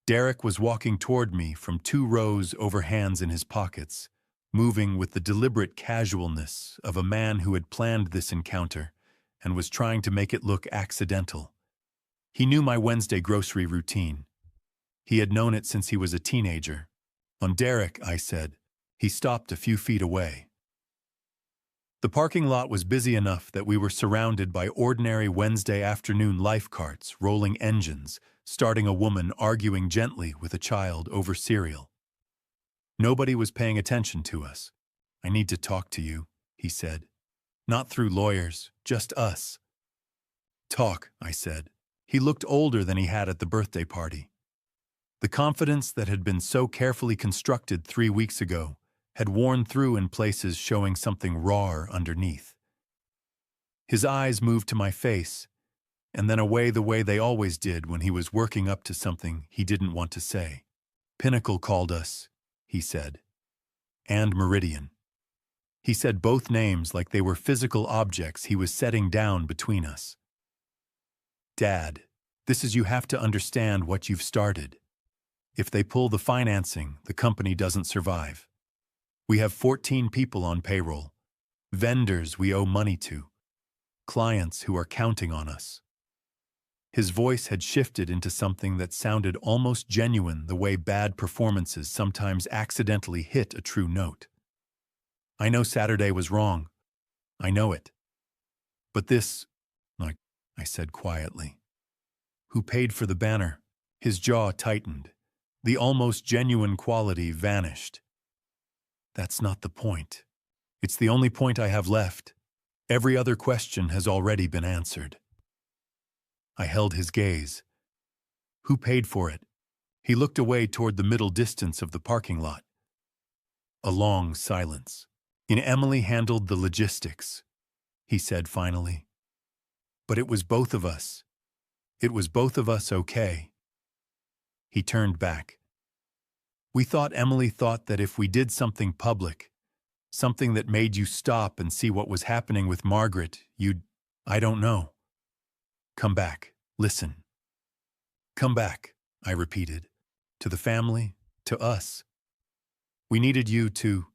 Derek was walking toward me from 2 rows over, hands in his pockets, moving with the deliberate casualness of a man who had planned this encounter and was trying to make it look accidental. He knew my Wednesday grocery routine. He had known it since he was a teenager. "On Derek," I said. He stopped a few feet away. The parking lot was busy enough that we were surrounded by ordinary Wednesday afternoon life carts, rolling engines, starting a woman arguing gently with a child over cereal. Nobody was paying attention to us. "I need to talk to you," he said. "Not through lawyers, just us." "Talk," I said. He looked older than he had at the birthday party. The confidence that had been so carefully constructed 3 weeks ago had worn through in places, showing something raw underneath. His eyes moved to my face, and then away the way they always did when he was working up to something he didn't want to say. "Pinnacle called us," he said. "And Meridian." He said both names like they were physical objects he was setting down between us. "Dad, this is, you have to understand what you've started. If they pull the financing, the company doesn't survive. We have 14 people on payroll, vendors we owe money to, clients who are counting on us. His voice had shifted into something that sounded almost genuine, the way bad performances sometimes accidentally hit a true note. I know Saturday was wrong. I know it. But this, like I said quietly. Who paid for the banner? His jaw tightened. The almost genuine quality vanished. That's not the point. It's the only point I have left. Every other question has already been answered. I held his gaze. Who paid for it? He looked away toward the middle distance of the parking lot. A long silence. Emily handled the logistics, he said finally. But it was both of us. It was both of us, okay? He turned back. Emily thought that if we did something public, something that made you stop and see what was happening with Margaret, I don't know. Come back, listen. Come back, I repeated. To the family, to us. We needed you to...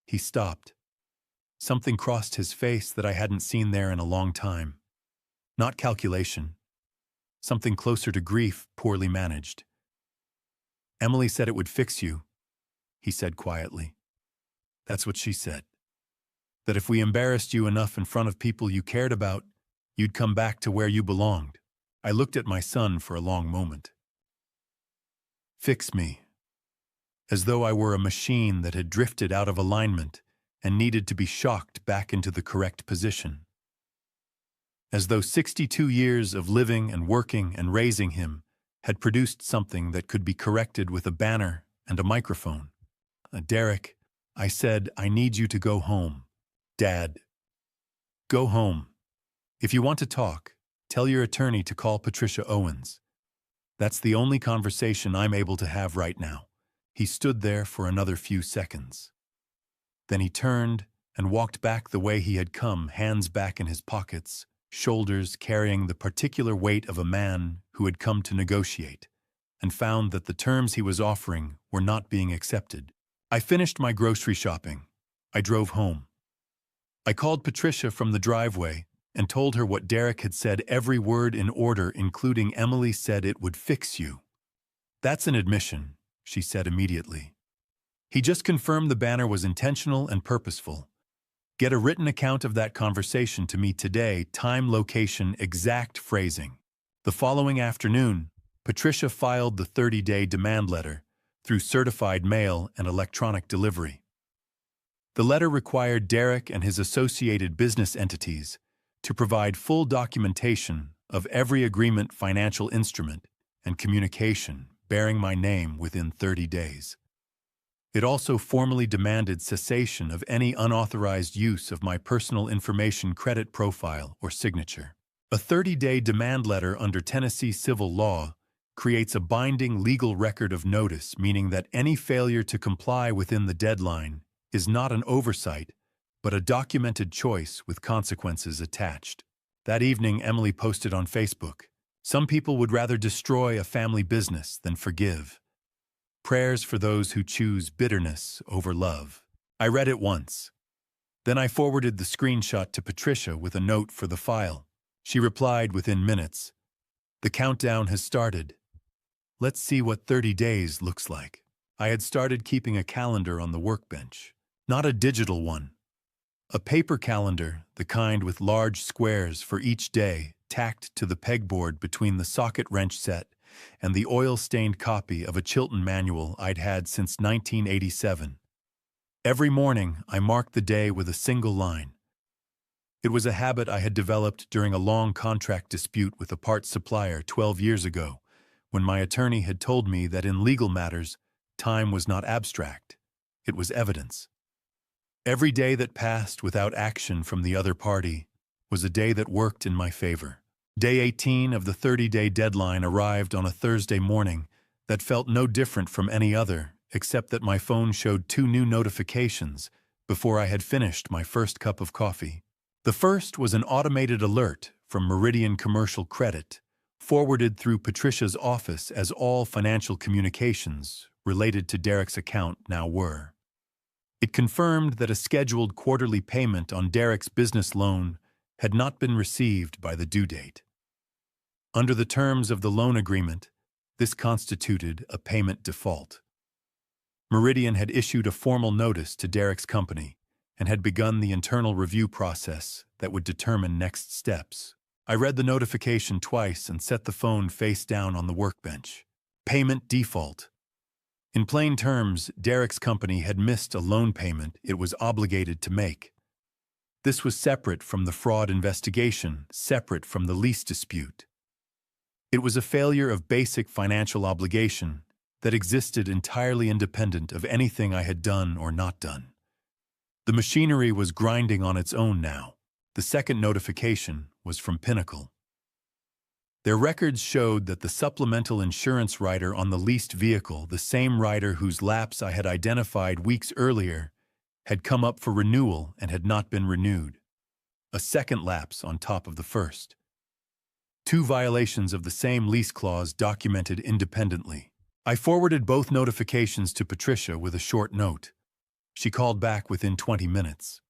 He stopped. Something crossed his face that I hadn't seen there in a long time. Not calculation. Something closer to grief, poorly managed. Emily said it would fix you, he said quietly. That's what she said. That if we embarrassed you enough in front of people you cared about, you'd come back to where you belonged. I looked at my son for a long moment. Fix me. As though I were a machine that had drifted out of alignment and needed to be shocked back into the correct position. As though 62 years of living and working and raising him had produced something that could be corrected with a banner and a microphone. Derek, I said, I need you to go home. Dad. Go home. If you want to talk, tell your attorney to call Patricia Owens. That's the only conversation I'm able to have right now. He stood there for another few seconds. Then he turned and walked back the way he had come, hands back in his pockets, shoulders carrying the particular weight of a man who had come to negotiate, and found that the terms he was offering were not being accepted. I finished my grocery shopping. I drove home. I called Patricia from the driveway and told her what Derek had said, every word in order, including Emily said it would fix you. That's an admission, she said immediately. He just confirmed the banner was intentional and purposeful. Get a written account of that conversation to me today, time, location, exact phrasing. The following afternoon, Patricia filed the 30-day demand letter through certified mail and electronic delivery. The letter required Derek and his associated business entities to provide full documentation of every agreement, financial instrument, and communication bearing my name within 30 days. It also formally demanded cessation of any unauthorized use of my personal information, credit profile, or signature. A 30-day demand letter under Tennessee civil law creates a binding legal record of notice, meaning that any failure to comply within the deadline is not an oversight, but a documented choice with consequences attached. That evening, Emily posted on Facebook, "Some people would rather destroy a family business than forgive. Prayers for those who choose bitterness over love." I read it once. Then I forwarded the screenshot to Patricia with a note for the file. She replied within minutes, "The countdown has started. Let's see what 30 days looks like." I had started keeping a calendar on the workbench. Not a digital one. A paper calendar, the kind with large squares for each day, tacked to the pegboard between the socket wrench set and the oil-stained copy of a Chilton manual I'd had since 1987. Every morning, I marked the day with a single line. It was a habit I had developed during a long contract dispute with a parts supplier 12 years ago, when my attorney had told me that in legal matters, time was not abstract. It was evidence. Every day that passed without action from the other party was a day that worked in my favor. Day 18 of the 30-day deadline arrived on a Thursday morning that felt no different from any other, except that my phone showed 2 new notifications before I had finished my first cup of coffee. The first was an automated alert from Meridian Commercial Credit, forwarded through Patricia's office, as all financial communications related to Derek's account now were. It confirmed that a scheduled quarterly payment on Derek's business loan had not been received by the due date. Under the terms of the loan agreement, this constituted a payment default. Meridian had issued a formal notice to Derek's company and had begun the internal review process that would determine next steps. I read the notification twice and set the phone face down on the workbench. Payment default. In plain terms, Derek's company had missed a loan payment it was obligated to make. This was separate from the fraud investigation, separate from the lease dispute. It was a failure of basic financial obligation that existed entirely independent of anything I had done or not done. The machinery was grinding on its own now. The second notification was from Pinnacle. Their records showed that the supplemental insurance rider on the leased vehicle, the same rider whose lapse I had identified weeks earlier, had come up for renewal and had not been renewed. A second lapse on top of the first. 2 violations of the same lease clause documented independently. I forwarded both notifications to Patricia with a short note. She called back within 20 minutes.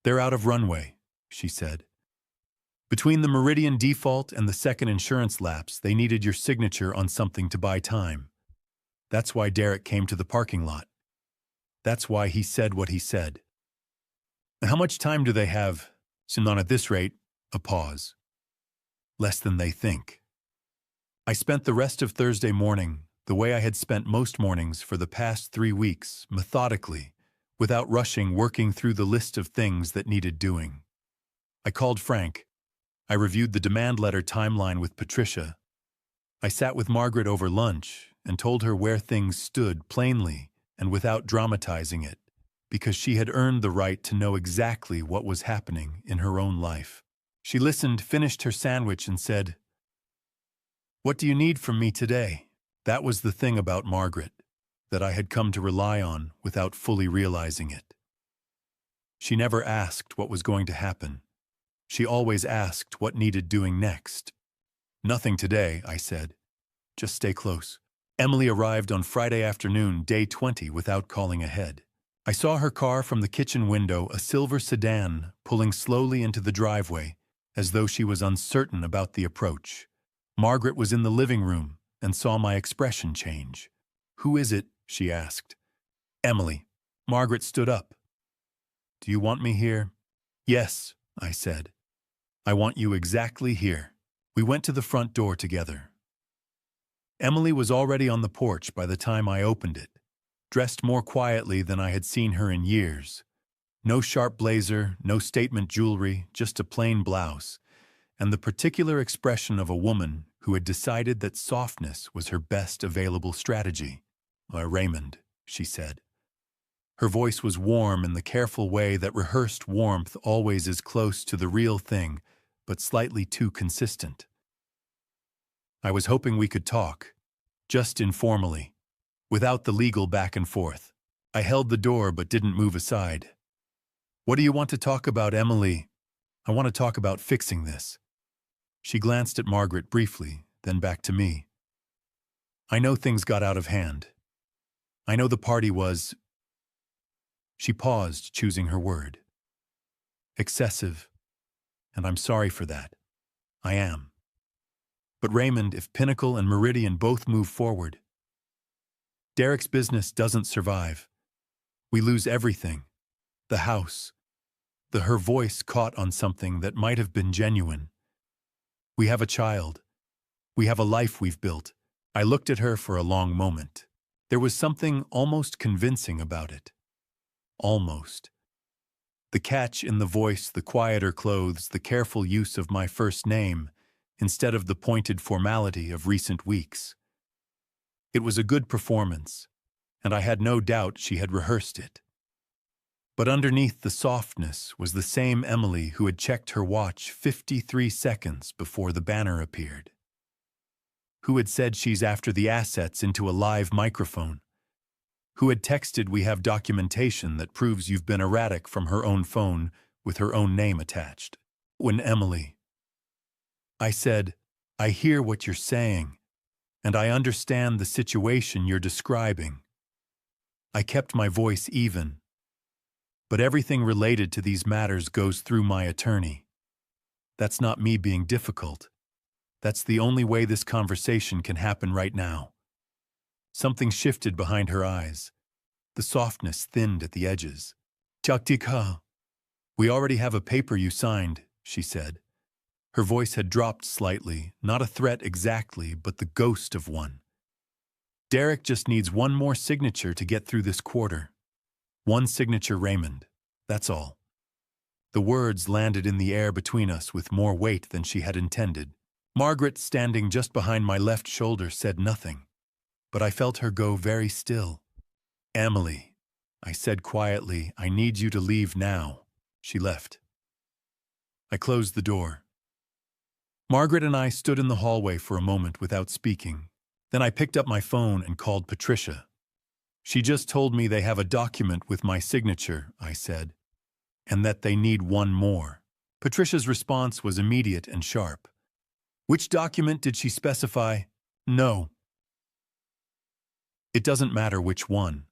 "They're out of runway," she said. "Between the Meridian default and the second insurance lapse, they needed your signature on something to buy time. That's why Derek came to the parking lot. That's why he said what he said." "How much time do they have?" "Not at this rate." A pause. "Less than they think." I spent the rest of Thursday morning the way I had spent most mornings for the past 3 weeks, methodically, without rushing, working through the list of things that needed doing. I called Frank. I reviewed the demand letter timeline with Patricia. I sat with Margaret over lunch and told her where things stood plainly and without dramatizing it, because she had earned the right to know exactly what was happening in her own life. She listened, finished her sandwich, and said, "What do you need from me today?" That was the thing about Margaret that I had come to rely on without fully realizing it. She never asked what was going to happen. She always asked what needed doing next. "Nothing today," I said. "Just stay close." Emily arrived on Friday afternoon, day 20, without calling ahead. I saw her car from the kitchen window, a silver sedan, pulling slowly into the driveway, as though she was uncertain about the approach. Margaret was in the living room and saw my expression change. "Who is it?" she asked. "Emily." Margaret stood up. "Do you want me here?" "Yes," I said. "I want you exactly here." We went to the front door together. Emily was already on the porch by the time I opened it, dressed more quietly than I had seen her in years. No sharp blazer, no statement jewelry, just a plain blouse, and the particular expression of a woman who had decided that softness was her best available strategy. "Raymond," she said. Her voice was warm in the careful way that rehearsed warmth always is close to the real thing, but slightly too consistent. I was hoping we could talk, just informally, without the legal back and forth. I held the door but didn't move aside. "What do you want to talk about, Emily?" "I want to talk about fixing this." She glanced at Margaret briefly, then back to me. "I know things got out of hand. I know the party was—" She paused, choosing her word. "Excessive. And I'm sorry for that. I am. But Raymond, if Pinnacle and Meridian both move forward, Derek's business doesn't survive. We lose everything. The house." Her voice caught on something that might have been genuine. "We have a child. We have a life we've built." I looked at her for a long moment. There was something almost convincing about it. Almost. The catch in the voice, the quieter clothes, the careful use of my first name, instead of the pointed formality of recent weeks. It was a good performance, and I had no doubt she had rehearsed it. But underneath the softness was the same Emily who had checked her watch 53 seconds before the banner appeared. Who had said she's after the assets into a live microphone. Who had texted, "We have documentation that proves you've been erratic," from her own phone with her own name attached. When Emily. I said, "I hear what you're saying, and I understand the situation you're describing." I kept my voice even. But everything related to these matters goes through my attorney. That's not me being difficult. That's the only way this conversation can happen right now. Something shifted behind her eyes. The softness thinned at the edges. Chaktika. We already have a paper you signed, she said. Her voice had dropped slightly, not a threat exactly, but the ghost of one. Derek just needs one more signature to get through this quarter. One signature, Raymond. That's all. The words landed in the air between us with more weight than she had intended. Margaret, standing just behind my left shoulder, said nothing, but I felt her go very still. Emily, I said quietly, I need you to leave now. She left. I closed the door. Margaret and I stood in the hallway for a moment without speaking. Then I picked up my phone and called Patricia. She just told me they have a document with my signature, I said, and that they need one more. Patricia's response was immediate and sharp. Which document did she specify? No. It doesn't matter which one.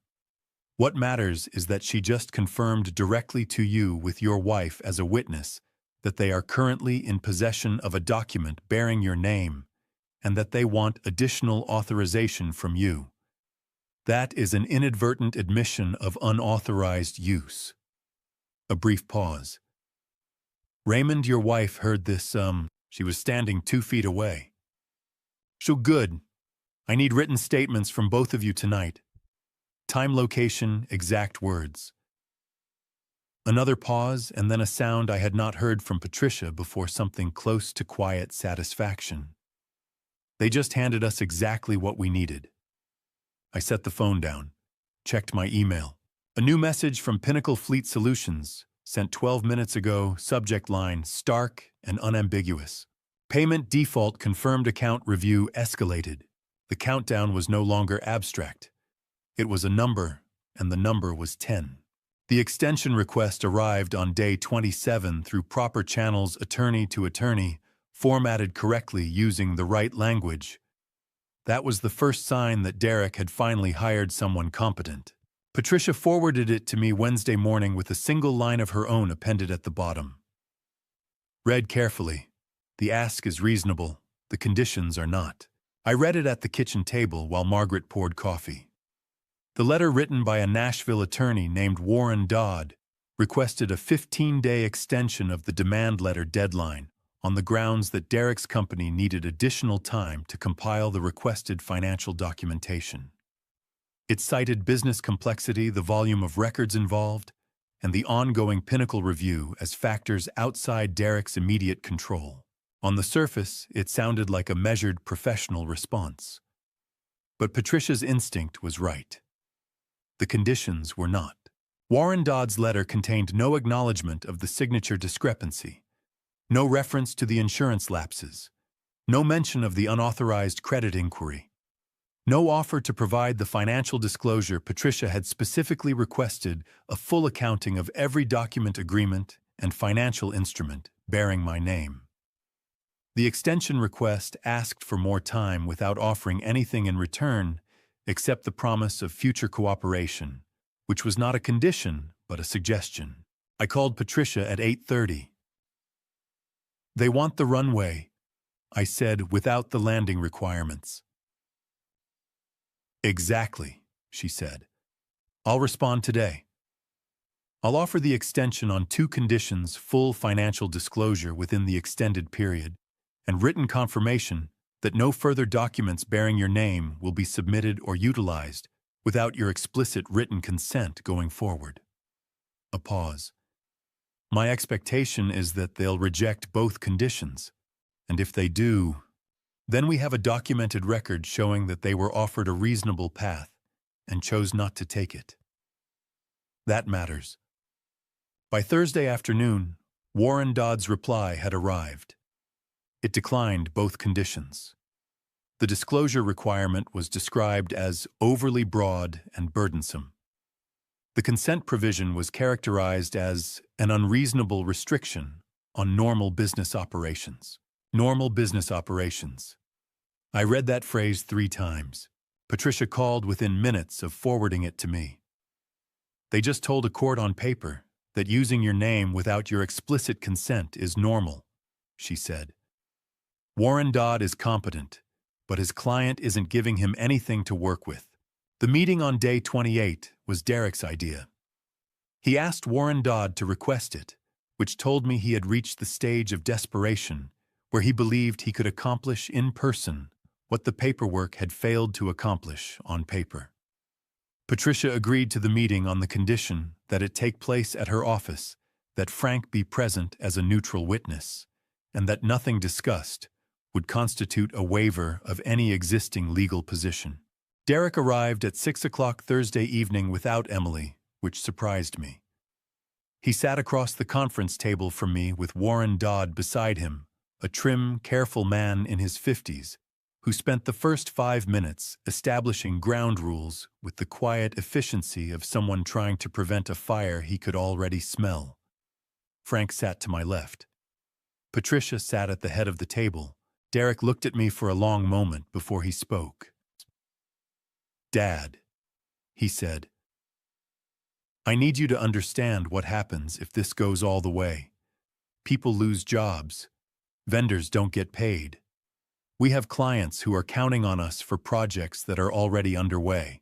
What matters is that she just confirmed directly to you with your wife as a witness that they are currently in possession of a document bearing your name and that they want additional authorization from you. That is an inadvertent admission of unauthorized use. A brief pause. Raymond, your wife, heard this, she was standing 2 feet away. So good. I need written statements from both of you tonight. Time, location, exact words. Another pause, and then a sound I had not heard from Patricia before, something close to quiet satisfaction. They just handed us exactly what we needed. I set the phone down, checked my email. A new message from Pinnacle Fleet Solutions, sent 12 minutes ago, subject line stark and unambiguous. Payment default confirmed, account review escalated. The countdown was no longer abstract. It was a number, and the number was 10. The extension request arrived on day 27 through proper channels, attorney to attorney, formatted correctly using the right language. That was the first sign that Derek had finally hired someone competent. Patricia forwarded it to me Wednesday morning with a single line of her own appended at the bottom. Read carefully. The ask is reasonable. The conditions are not. I read it at the kitchen table while Margaret poured coffee. The letter, written by a Nashville attorney named Warren Dodd, requested a 15-day extension of the demand letter deadline on the grounds that Derek's company needed additional time to compile the requested financial documentation. It cited business complexity, the volume of records involved, and the ongoing Pinnacle review as factors outside Derek's immediate control. On the surface, it sounded like a measured professional response. But Patricia's instinct was right. The conditions were not. Warren Dodd's letter contained no acknowledgement of the signature discrepancy, no reference to the insurance lapses, no mention of the unauthorized credit inquiry, no offer to provide the financial disclosure Patricia had specifically requested, a full accounting of every document, agreement, and financial instrument bearing my name. The extension request asked for more time without offering anything in return except the promise of future cooperation, which was not a condition but a suggestion. I called Patricia at 8:30. They want the runway, I said, without the landing requirements. Exactly, she said. I'll respond today. I'll offer the extension on 2 conditions: full financial disclosure within the extended period, and written confirmation that no further documents bearing your name will be submitted or utilized without your explicit written consent going forward. A pause. My expectation is that they'll reject both conditions, and if they do, then we have a documented record showing that they were offered a reasonable path and chose not to take it. That matters. By Thursday afternoon, Warren Dodd's reply had arrived. It declined both conditions. The disclosure requirement was described as overly broad and burdensome. The consent provision was characterized as an unreasonable restriction on normal business operations. Normal business operations. I read that phrase 3 times. Patricia called within minutes of forwarding it to me. They just told a court on paper that using your name without your explicit consent is normal, she said. Warren Dodd is competent, but his client isn't giving him anything to work with. The meeting on day 28 was Derek's idea. He asked Warren Dodd to request it, which told me he had reached the stage of desperation where he believed he could accomplish in person what the paperwork had failed to accomplish on paper. Patricia agreed to the meeting on the condition that it take place at her office, that Frank be present as a neutral witness, and that nothing discussed would constitute a waiver of any existing legal position. Derek arrived at 6 o'clock Thursday evening without Emily, which surprised me. He sat across the conference table from me with Warren Dodd beside him, a trim, careful man in his 50s, who spent the first 5 minutes establishing ground rules with the quiet efficiency of someone trying to prevent a fire he could already smell. Frank sat to my left. Patricia sat at the head of the table. Derek looked at me for a long moment before he spoke. "Dad," he said, "I need you to understand what happens if this goes all the way. People lose jobs. Vendors don't get paid. We have clients who are counting on us for projects that are already underway."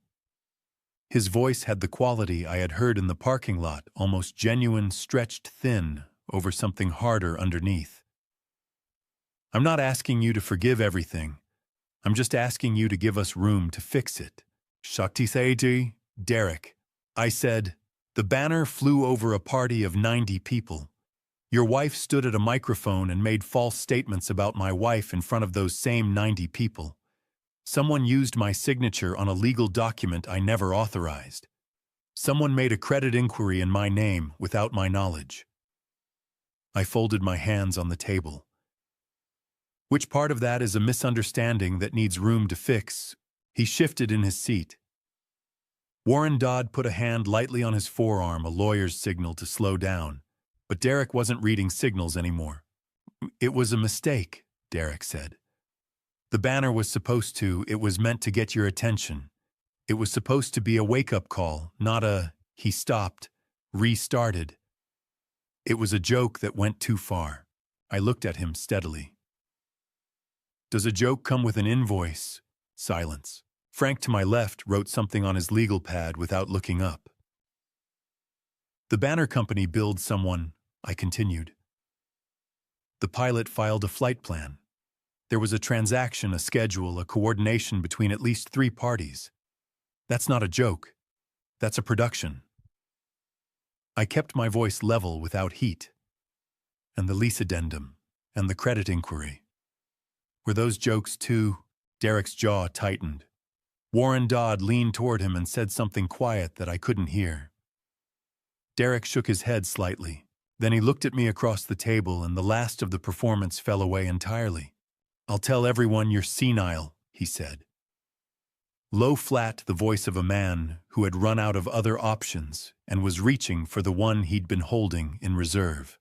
His voice had the quality I had heard in the parking lot, almost genuine, stretched thin over something harder underneath. "I'm not asking you to forgive everything. I'm just asking you to give us room to fix it." "Shakti Saiji, Derek," I said. The banner flew over a party of 90 people. Your wife stood at a microphone and made false statements about my wife in front of those same 90 people. Someone used my signature on a legal document I never authorized. Someone made a credit inquiry in my name without my knowledge. I folded my hands on the table. Which part of that is a misunderstanding that needs room to fix? He shifted in his seat. Warren Dodd put a hand lightly on his forearm, a lawyer's signal to slow down. But Derek wasn't reading signals anymore. "It was a mistake," Derek said. "The banner was it was meant to get your attention. It was supposed to be a wake-up call, not a," he stopped, restarted. "It was a joke that went too far." I looked at him steadily. "Does a joke come with an invoice?" Silence. Frank to my left wrote something on his legal pad without looking up. "The banner company billed someone," I continued. "The pilot filed a flight plan. There was a transaction, a schedule, a coordination between at least 3 parties. That's not a joke. That's a production." I kept my voice level without heat. "And the lease addendum, and the credit inquiry. Were those jokes too?" Derek's jaw tightened. Warren Dodd leaned toward him and said something quiet that I couldn't hear. Derek shook his head slightly. Then he looked at me across the table, and the last of the performance fell away entirely. "I'll tell everyone you're senile," he said. Low flat, the voice of a man who had run out of other options and was reaching for the one he'd been holding in reserve.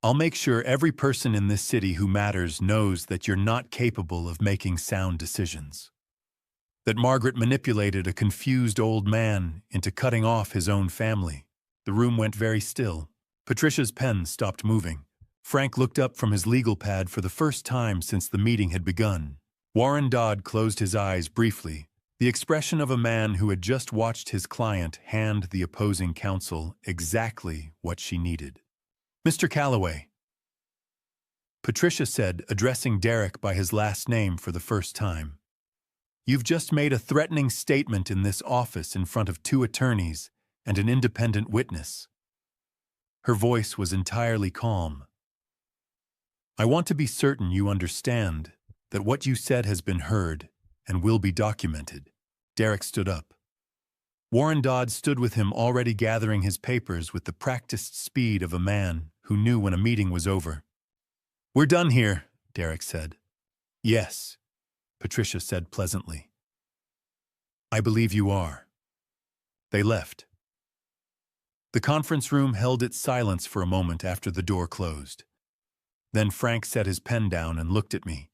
"I'll make sure every person in this city who matters knows that you're not capable of making sound decisions. That Margaret manipulated a confused old man into cutting off his own family." The room went very still. Patricia's pen stopped moving. Frank looked up from his legal pad for the first time since the meeting had begun. Warren Dodd closed his eyes briefly, the expression of a man who had just watched his client hand the opposing counsel exactly what she needed. "Mr. Calloway," Patricia said, addressing Derek by his last name for the first time. "You've just made a threatening statement in this office in front of 2 attorneys and an independent witness." Her voice was entirely calm. "I want to be certain you understand that what you said has been heard and will be documented." Derek stood up. Warren Dodd stood with him, already gathering his papers with the practiced speed of a man who knew when a meeting was over. "We're done here," Derek said. "Yes," Patricia said pleasantly. "I believe you are." They left. The conference room held its silence for a moment after the door closed. Then Frank set his pen down and looked at me.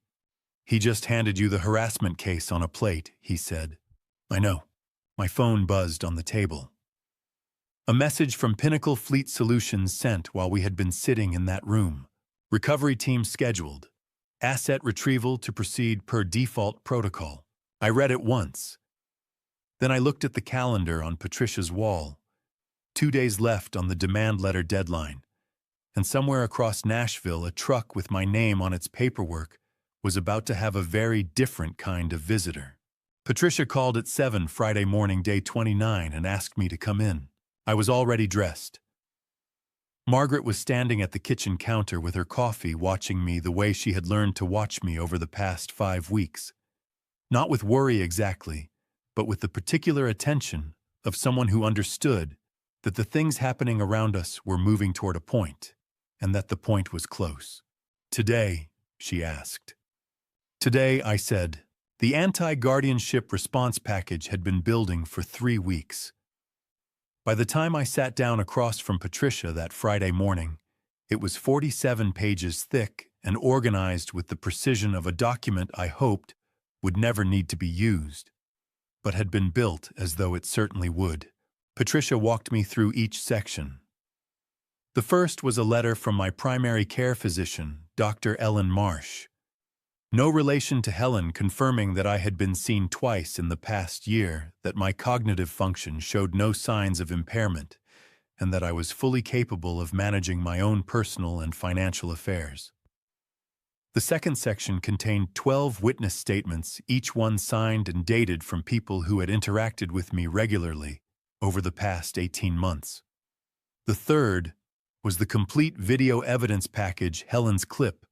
"He just handed you the harassment case on a plate," he said. "I know." My phone buzzed on the table. A message from Pinnacle Fleet Solutions sent while we had been sitting in that room. Recovery team scheduled. Asset retrieval to proceed per default protocol. I read it once. Then I looked at the calendar on Patricia's wall. 2 days left on the demand letter deadline. And somewhere across Nashville, a truck with my name on its paperwork was about to have a very different kind of visitor. Patricia called at 7 Friday morning, day 29, and asked me to come in. I was already dressed. Margaret was standing at the kitchen counter with her coffee, watching me the way she had learned to watch me over the past 5 weeks. Not with worry exactly, but with the particular attention of someone who understood that the things happening around us were moving toward a point, and that the point was close. "Today," she asked. "Today," I said. The anti-guardianship response package had been building for 3 weeks. By the time I sat down across from Patricia that Friday morning, it was 47 pages thick and organized with the precision of a document I hoped would never need to be used, but had been built as though it certainly would. Patricia walked me through each section. The first was a letter from my primary care physician, Dr. Ellen Marsh. No relation to Helen, confirming that I had been seen twice in the past year, that my cognitive function showed no signs of impairment, and that I was fully capable of managing my own personal and financial affairs. The second section contained 12 witness statements, each one signed and dated from people who had interacted with me regularly over the past 18 months. The third was the complete video evidence package, Helen's clip,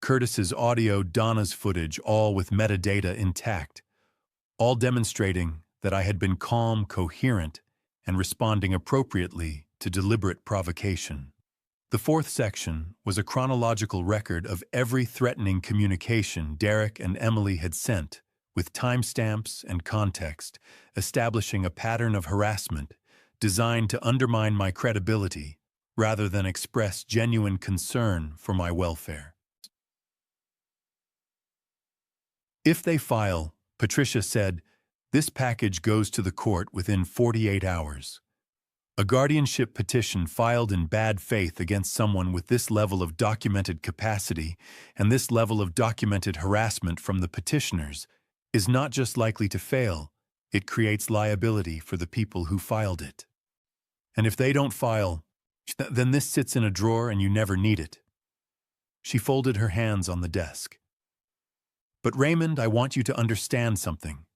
Curtis's audio, Donna's footage, all with metadata intact, all demonstrating that I had been calm, coherent, and responding appropriately to deliberate provocation. The fourth section was a chronological record of every threatening communication Derek and Emily had sent, with timestamps and context, establishing a pattern of harassment designed to undermine my credibility rather than express genuine concern for my welfare. "If they file," Patricia said, "this package goes to the court within 48 hours. A guardianship petition filed in bad faith against someone with this level of documented capacity and this level of documented harassment from the petitioners is not just likely to fail, it creates liability for the people who filed it. And if they don't file, then this sits in a drawer and you never need it." She folded her hands on the desk. "But Raymond, I want you to understand something.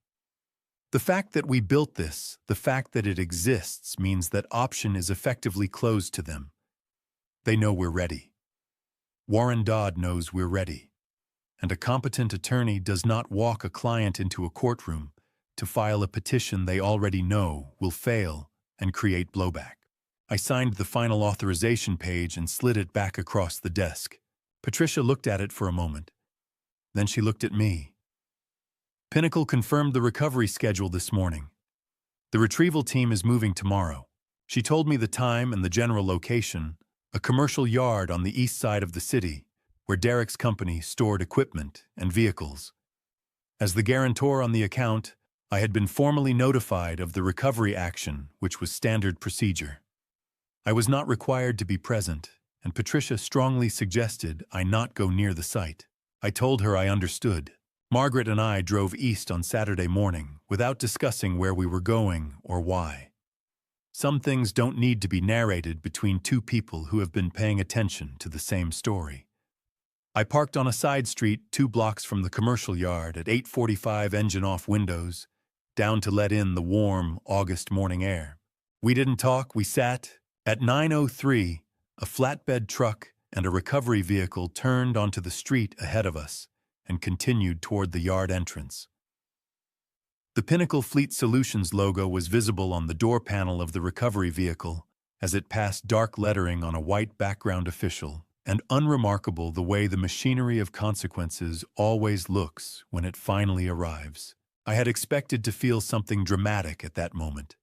The fact that we built this, the fact that it exists, means that option is effectively closed to them. They know we're ready. Warren Dodd knows we're ready. And a competent attorney does not walk a client into a courtroom to file a petition they already know will fail and create blowback." I signed the final authorization page and slid it back across the desk. Patricia looked at it for a moment. Then she looked at me. "Pinnacle confirmed the recovery schedule this morning. The retrieval team is moving tomorrow." She told me the time and the general location, a commercial yard on the east side of the city, where Derek's company stored equipment and vehicles. As the guarantor on the account, I had been formally notified of the recovery action, which was standard procedure. I was not required to be present, and Patricia strongly suggested I not go near the site. I told her I understood. Margaret and I drove east on Saturday morning without discussing where we were going or why. Some things don't need to be narrated between two people who have been paying attention to the same story. I parked on a side street 2 blocks from the commercial yard at 8:45, engine off, windows down to let in the warm August morning air. We didn't talk, we sat. At 9:03, a flatbed truck and a recovery vehicle turned onto the street ahead of us and continued toward the yard entrance. The Pinnacle Fleet Solutions logo was visible on the door panel of the recovery vehicle as it passed, dark lettering on a white background. Official and unremarkable, the way the machinery of consequences always looks when it finally arrives. I had expected to feel something dramatic at that moment.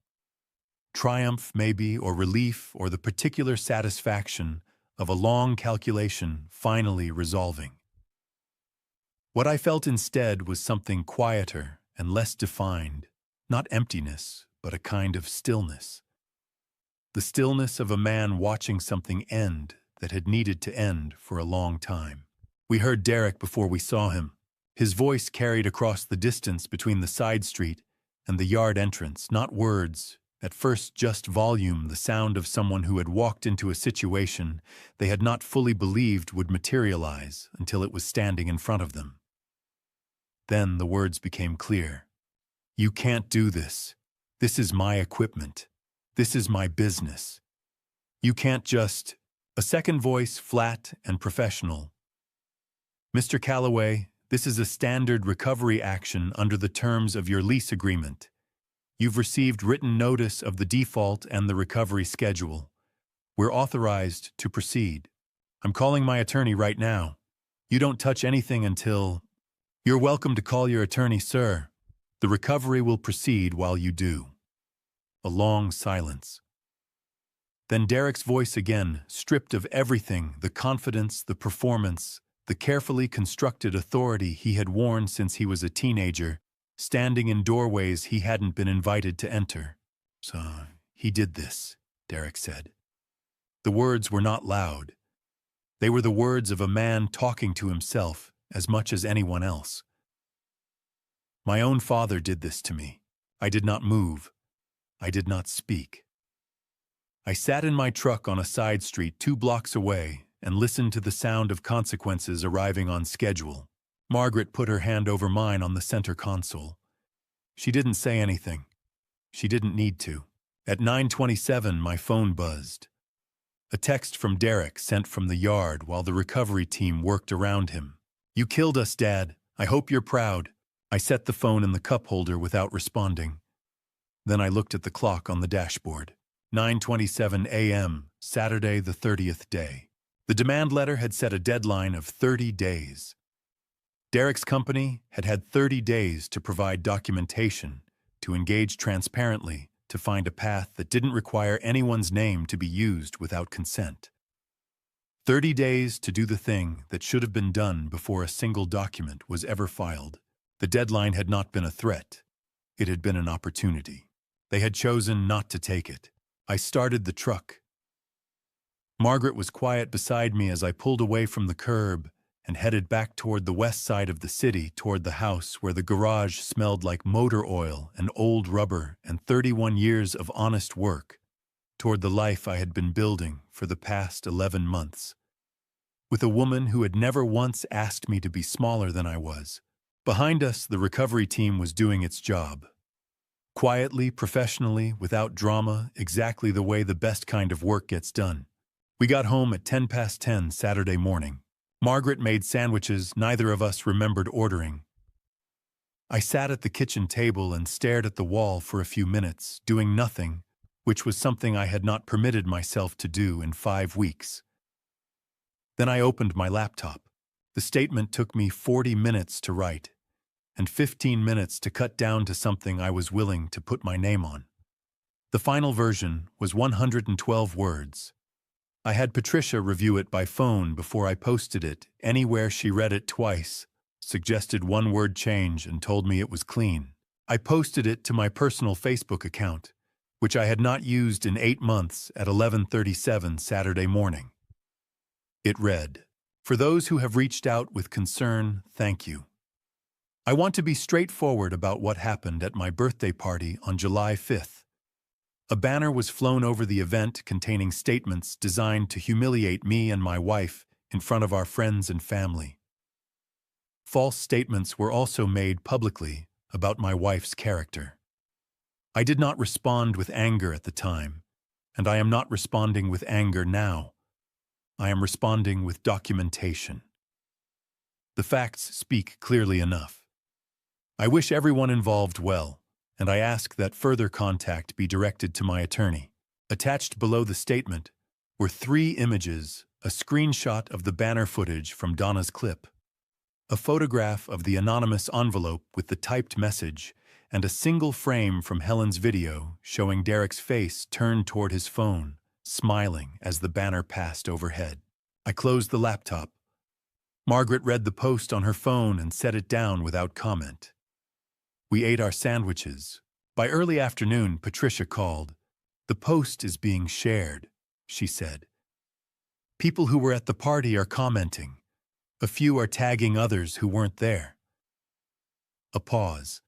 Triumph, maybe, or relief, or the particular satisfaction of a long calculation finally resolving. What I felt instead was something quieter and less defined, not emptiness, but a kind of stillness. the stillness of a man watching something end that had needed to end for a long time. We heard Derek before we saw him. His voice carried across the distance between the side street and the yard entrance, not words, at first just volume, the sound of someone who had walked into a situation they had not fully believed would materialize until it was standing in front of them. Then the words became clear. "You can't do this. This is my equipment. This is my business. You can't just—" A second voice, flat and professional. "Mr. Calloway, this is a standard recovery action under the terms of your lease agreement. You've received written notice of the default and the recovery schedule. We're authorized to proceed. I'm calling my attorney right now. You don't touch anything until—" "You're welcome to call your attorney, sir. The recovery will proceed while you do." A long silence. Then Derek's voice again, stripped of everything, the confidence, the performance, the carefully constructed authority he had worn since he was a teenager, standing in doorways he hadn't been invited to enter. "So, he did this," Derek said. The words were not loud. They were the words of a man talking to himself as much as anyone else. "My own father did this to me. I did not move. I did not speak. I sat in my truck on a side street 2 blocks away and listened to the sound of consequences arriving on schedule." Margaret put her hand over mine on the center console. She didn't say anything. She didn't need to. At 9:27, my phone buzzed. A text from Derek sent from the yard while the recovery team worked around him. "You killed us, Dad. I hope you're proud." I set the phone in the cup holder without responding. Then I looked at the clock on the dashboard. 9:27 a.m., Saturday the 30th day. The demand letter had set a deadline of 30 days. Derek's company had had 30 days to provide documentation, to engage transparently, to find a path that didn't require anyone's name to be used without consent. 30 days to do the thing that should have been done before a single document was ever filed. The deadline had not been a threat. It had been an opportunity. They had chosen not to take it. I started the truck. Margaret was quiet beside me as I pulled away from the curb and headed back toward the west side of the city, toward the house where the garage smelled like motor oil and old rubber and 31 years of honest work, toward the life I had been building for the past 11 months. With a woman who had never once asked me to be smaller than I was. Behind us, the recovery team was doing its job. Quietly, professionally, without drama, exactly the way the best kind of work gets done. We got home at 10:10 Saturday morning. Margaret made sandwiches neither of us remembered ordering. I sat at the kitchen table and stared at the wall for a few minutes, doing nothing, which was something I had not permitted myself to do in 5 weeks. Then I opened my laptop. The statement took me 40 minutes to write, and 15 minutes to cut down to something I was willing to put my name on. The final version was 112 words. I had Patricia review it by phone before I posted it. Anywhere she read it twice, suggested 1-word change, and told me it was clean. I posted it to my personal Facebook account, which I had not used in 8 months, at 11:37 Saturday morning. It read, "For those who have reached out with concern, thank you. I want to be straightforward about what happened at my birthday party on July 5th. A banner was flown over the event containing statements designed to humiliate me and my wife in front of our friends and family. False statements were also made publicly about my wife's character. I did not respond with anger at the time, and I am not responding with anger now. I am responding with documentation. The facts speak clearly enough. I wish everyone involved well, and I ask that further contact be directed to my attorney." Attached below the statement were 3 images, a screenshot of the banner footage from Donna's clip, a photograph of the anonymous envelope with the typed message, and a single frame from Helen's video showing Derek's face turned toward his phone, smiling as the banner passed overhead. I closed the laptop. Margaret read the post on her phone and set it down without comment. We ate our sandwiches. By early afternoon, Patricia called. "The post is being shared," she said. "People who were at the party are commenting. A few are tagging others who weren't there." A pause.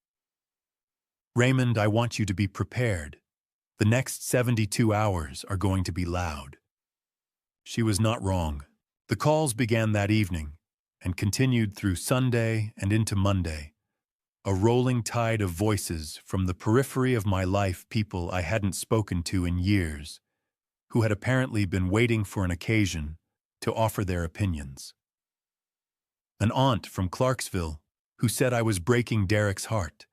"Raymond, I want you to be prepared. The next 72 hours are going to be loud." She was not wrong. The calls began that evening and continued through Sunday and into Monday. A rolling tide of voices from the periphery of my life, people I hadn't spoken to in years, who had apparently been waiting for an occasion to offer their opinions. An aunt from Clarksville who said I was breaking Derek's heart.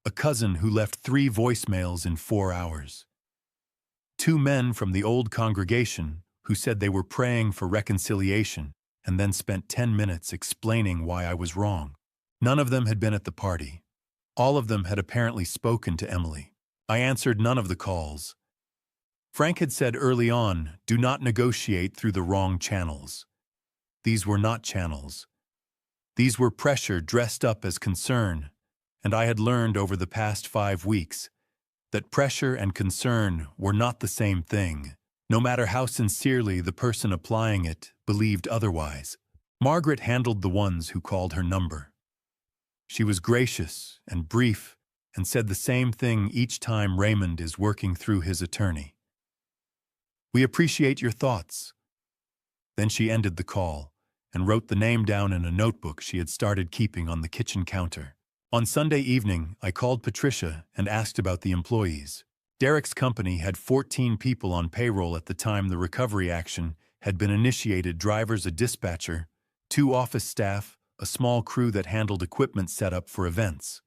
A cousin who left 3 voicemails in 4 hours. 2 men from the old congregation who said they were praying for reconciliation and then spent 10 minutes explaining why I was wrong. None of them had been at the party. All of them had apparently spoken to Emily. I answered none of the calls. Frank had said early on, do not negotiate through the wrong channels. These were not channels. These were pressure dressed up as concern, and I had learned over the past 5 weeks that pressure and concern were not the same thing, no matter how sincerely the person applying it believed otherwise. Margaret handled the ones who called her number. She was gracious and brief and said the same thing each time Raymond is working through his attorney. "We appreciate your thoughts." Then she ended the call and wrote the name down in a notebook she had started keeping on the kitchen counter. On Sunday evening, I called Patricia and asked about the employees. Derek's company had 14 people on payroll at the time the recovery action had been initiated: drivers, a dispatcher, 2 office staff, a small crew that handled equipment setup for events.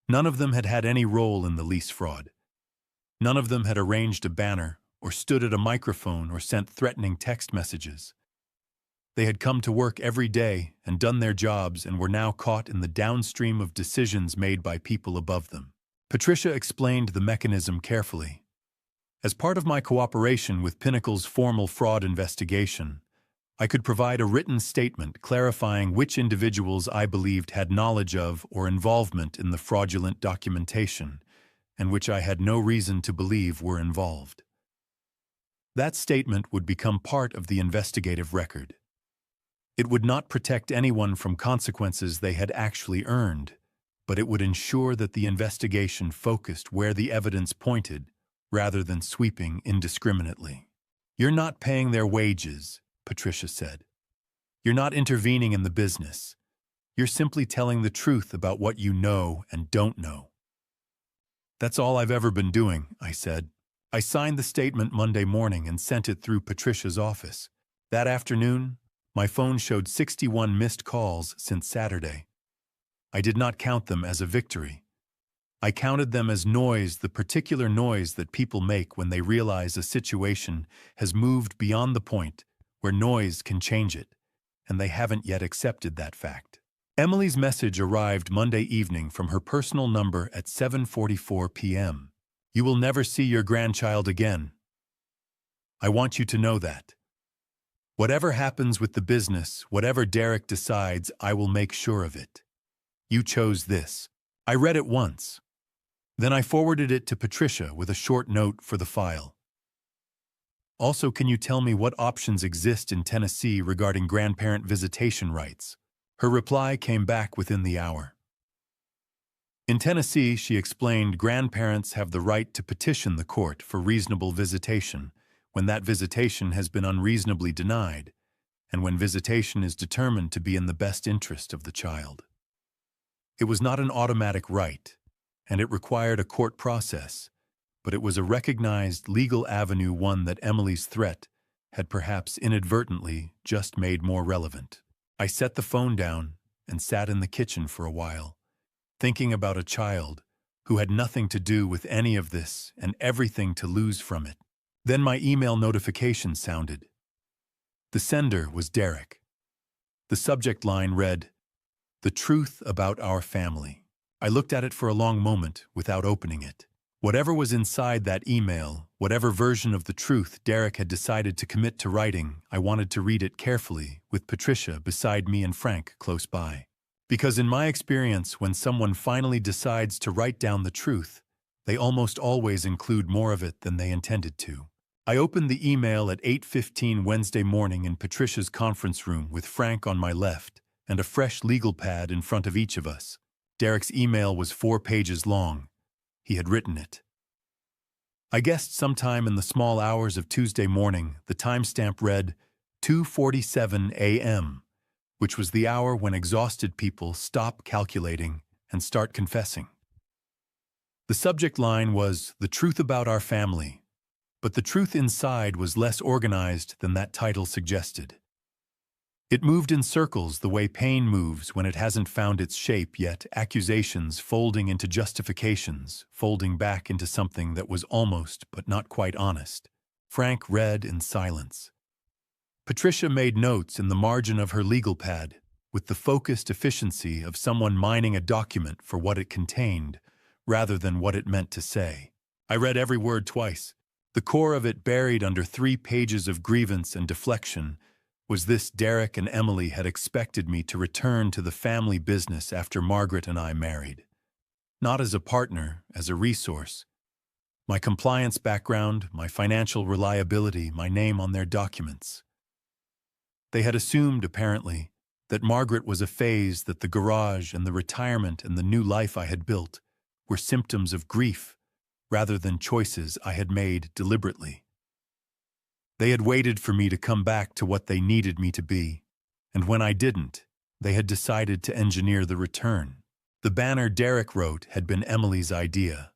None of them had had any role in the lease fraud. None of them had arranged a banner or stood at a microphone or sent threatening text messages. They had come to work every day and done their jobs and were now caught in the downstream of decisions made by people above them. Patricia explained the mechanism carefully. As part of my cooperation with Pinnacle's formal fraud investigation, I could provide a written statement clarifying which individuals I believed had knowledge of or involvement in the fraudulent documentation, and which I had no reason to believe were involved. That statement would become part of the investigative record. It would not protect anyone from consequences they had actually earned, but it would ensure that the investigation focused where the evidence pointed, rather than sweeping indiscriminately. "You're not paying their wages," Patricia said. "You're not intervening in the business. You're simply telling the truth about what you know and don't know." "That's all I've ever been doing," I said. I signed the statement Monday morning and sent it through Patricia's office. That afternoon, my phone showed 61 missed calls since Saturday. I did not count them as a victory. I counted them as noise, the particular noise that people make when they realize a situation has moved beyond the point where noise can change it, and they haven't yet accepted that fact. Emily's message arrived Monday evening from her personal number at 7:44 p.m. "You will never see your grandchild again. I want you to know that. Whatever happens with the business, whatever Derek decides, I will make sure of it. You chose this." I read it once. Then I forwarded it to Patricia with a short note for the file. "Also, can you tell me what options exist in Tennessee regarding grandparent visitation rights?" Her reply came back within the hour. In Tennessee, she explained, grandparents have the right to petition the court for reasonable visitation when that visitation has been unreasonably denied, and when visitation is determined to be in the best interest of the child. It was not an automatic right, and it required a court process, but it was a recognized legal avenue, one that Emily's threat had perhaps inadvertently just made more relevant. I set the phone down and sat in the kitchen for a while, thinking about a child who had nothing to do with any of this and everything to lose from it. Then my email notification sounded. The sender was Derek. The subject line read, "The truth about our family." I looked at it for a long moment without opening it. Whatever was inside that email, whatever version of the truth Derek had decided to commit to writing, I wanted to read it carefully, with Patricia beside me and Frank close by. Because in my experience, when someone finally decides to write down the truth, They almost always include more of it than they intended to. I opened the email at 8:15 Wednesday morning in Patricia's conference room with Frank on my left and a fresh legal pad in front of each of us. Derek's email was 4 pages long. He had written it. I guessed sometime in the small hours of Tuesday morning, the timestamp read 2:47 a.m., which was the hour when exhausted people stop calculating and start confessing. The subject line was "The Truth About Our Family," but the truth inside was less organized than that title suggested. It moved in circles the way pain moves when it hasn't found its shape yet, accusations folding into justifications, folding back into something that was almost but not quite honest. Frank read in silence. Patricia made notes in the margin of her legal pad, with the focused efficiency of someone mining a document for what it contained, rather than what it meant to say. I read every word twice. The core of it, buried under 3 pages of grievance and deflection, was this: Derek and Emily had expected me to return to the family business after Margaret and I married. Not as a partner, as a resource. My compliance background, my financial reliability, my name on their documents. They had assumed, apparently, that Margaret was a phase, that the garage and the retirement and the new life I had built were symptoms of grief rather than choices I had made deliberately. They had waited for me to come back to what they needed me to be, and when I didn't, they had decided to engineer the return. The banner Derek wrote had been Emily's idea.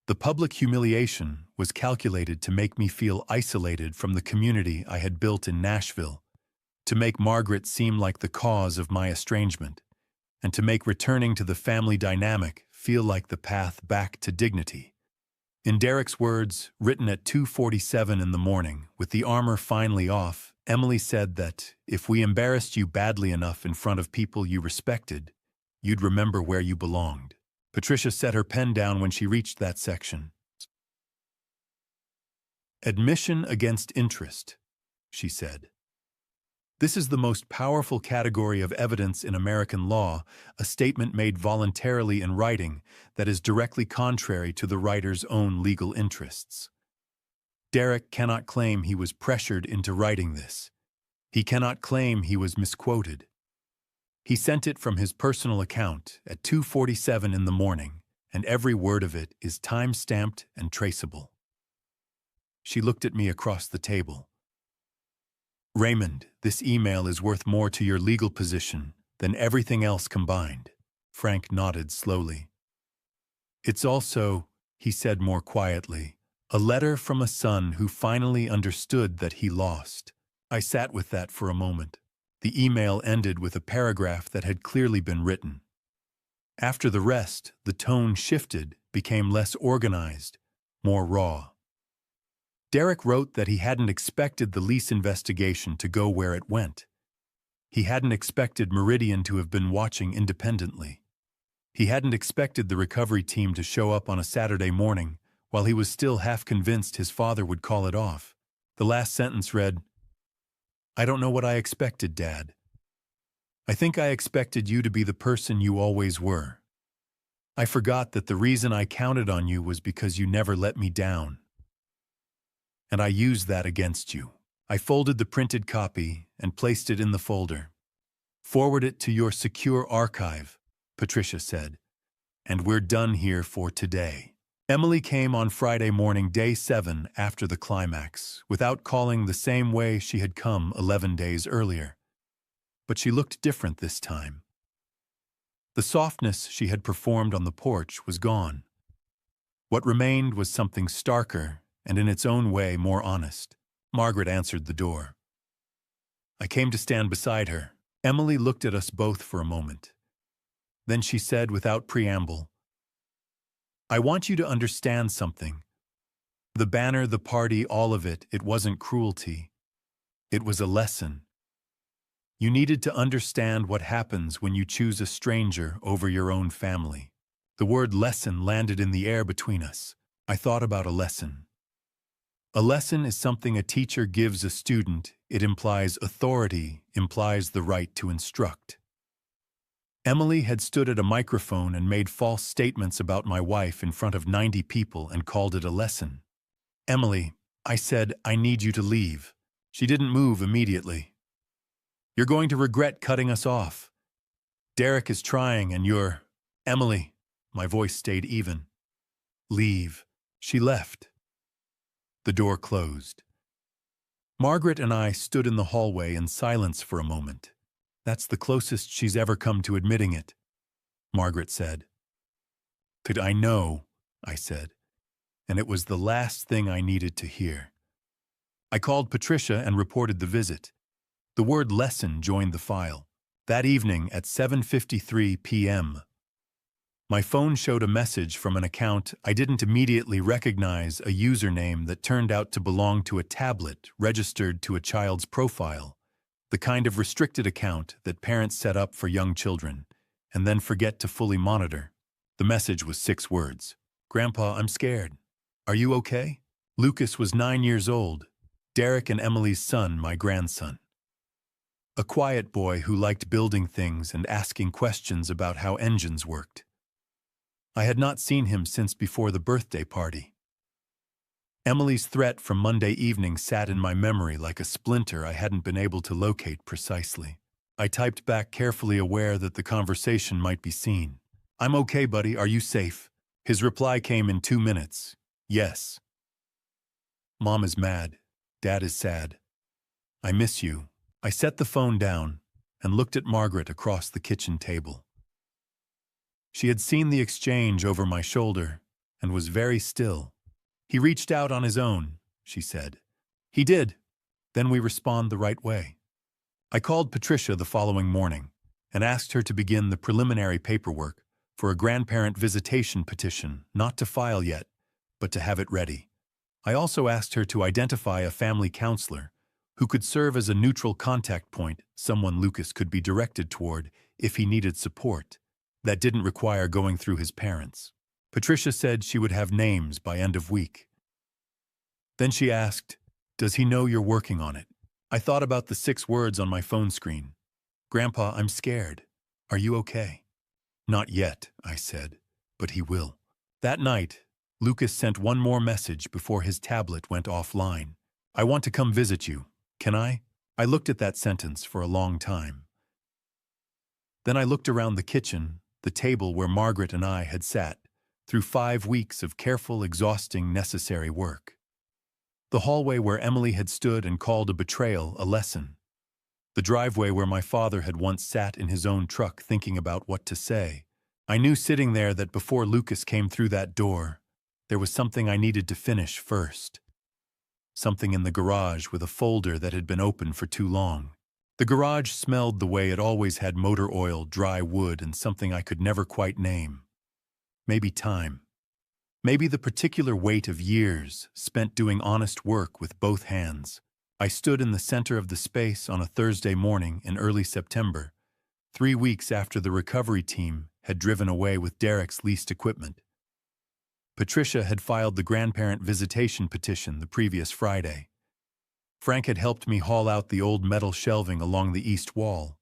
The public humiliation was calculated to make me feel isolated from the community I had built in Nashville, to make Margaret seem like the cause of my estrangement, and to make returning to the family dynamic feel like the path back to dignity. In Derek's words, written at 2:47 in the morning, with the armor finally off, Emily said that if we embarrassed you badly enough in front of people you respected, you'd remember where you belonged. Patricia set her pen down when she reached that section. Admission against interest, she said. This is the most powerful category of evidence in American law, a statement made voluntarily in writing that is directly contrary to the writer's own legal interests. Derek cannot claim he was pressured into writing this. He cannot claim he was misquoted. He sent it from his personal account at 2:47 in the morning, and every word of it is time-stamped and traceable. She looked at me across the table. Raymond, this email is worth more to your legal position than everything else combined. Frank nodded slowly. It's also, he said more quietly, a letter from a son who finally understood that he lost. I sat with that for a moment. The email ended with a paragraph that had clearly been written. After the rest, the tone shifted, became less organized, more raw. Derek wrote that he hadn't expected the lease investigation to go where it went. He hadn't expected Meridian to have been watching independently. He hadn't expected the recovery team to show up on a Saturday morning while he was still half convinced his father would call it off. The last sentence read, "I don't know what I expected, Dad. I think I expected you to be the person you always were. I forgot that the reason I counted on you was because you never let me down. And I used that against you." I folded the printed copy and placed it in the folder. "Forward it to your secure archive," Patricia said, "and we're done here for today." Emily came on Friday morning, day 7 after the climax, without calling the same way she had come 11 days earlier. But she looked different this time. The softness she had performed on the porch was gone. What remained was something starker and in its own way more honest. Margaret answered the door. I came to stand beside her. Emily looked at us both for a moment. Then she said without preamble, "I want you to understand something. The banner, the party, all of it, it wasn't cruelty. It was a lesson. You needed to understand what happens when you choose a stranger over your own family." The word lesson landed in the air between us. I thought about a lesson. A lesson is something a teacher gives a student. It implies authority, implies the right to instruct. Emily had stood at a microphone and made false statements about my wife in front of 90 people and called it a lesson. "Emily," I said, "I need you to leave." She didn't move immediately. "You're going to regret cutting us off. Derek is trying and you're—" "Emily," my voice stayed even. "Leave." She left. The door closed. Margaret and I stood in the hallway in silence for a moment. "That's the closest she's ever come to admitting it," Margaret said. "Could I know?" I said, and it was the last thing I needed to hear. I called Patricia and reported the visit. The word lesson joined the file. That evening at 7:53 p.m., my phone showed a message from an account I didn't immediately recognize, a username that turned out to belong to a tablet registered to a child's profile, the kind of restricted account that parents set up for young children and then forget to fully monitor. The message was 6 words. "Grandpa, I'm scared. Are you okay?" Lucas was 9 years old, Derek and Emily's son, my grandson. A quiet boy who liked building things and asking questions about how engines worked. I had not seen him since before the birthday party. Emily's threat from Monday evening sat in my memory like a splinter I hadn't been able to locate precisely. I typed back, carefully aware that the conversation might be seen. "I'm okay, buddy. Are you safe?" His reply came in 2 minutes. "Yes." "Mom is mad. Dad is sad. I miss you." I set the phone down and looked at Margaret across the kitchen table. She had seen the exchange over my shoulder and was very still. "He reached out on his own," she said. "He did. Then we respond the right way." I called Patricia the following morning and asked her to begin the preliminary paperwork for a grandparent visitation petition, not to file yet, but to have it ready. I also asked her to identify a family counselor who could serve as a neutral contact point, someone Lucas could be directed toward if he needed support, that didn't require going through his parents. Patricia said she would have names by end of week. Then she asked, "Does he know you're working on it?" I thought about the 6 words on my phone screen. "Grandpa, I'm scared. Are you okay?" "Not yet," I said, "but he will." That night, Lucas sent one more message before his tablet went offline. "I want to come visit you. Can I?" I looked at that sentence for a long time. Then I looked around the kitchen, the table where Margaret and I had sat, through 5 weeks of careful, exhausting, necessary work. The hallway where Emily had stood and called a betrayal a lesson. The driveway where my father had once sat in his own truck thinking about what to say. I knew sitting there that before Lucas came through that door, there was something I needed to finish first. Something in the garage with a folder that had been open for too long. The garage smelled the way it always had: motor oil, dry wood, and something I could never quite name. Maybe time. Maybe the particular weight of years spent doing honest work with both hands. I stood in the center of the space on a Thursday morning in early September, 3 weeks after the recovery team had driven away with Derek's leased equipment. Patricia had filed the grandparent visitation petition the previous Friday. Frank had helped me haul out the old metal shelving along the east wall,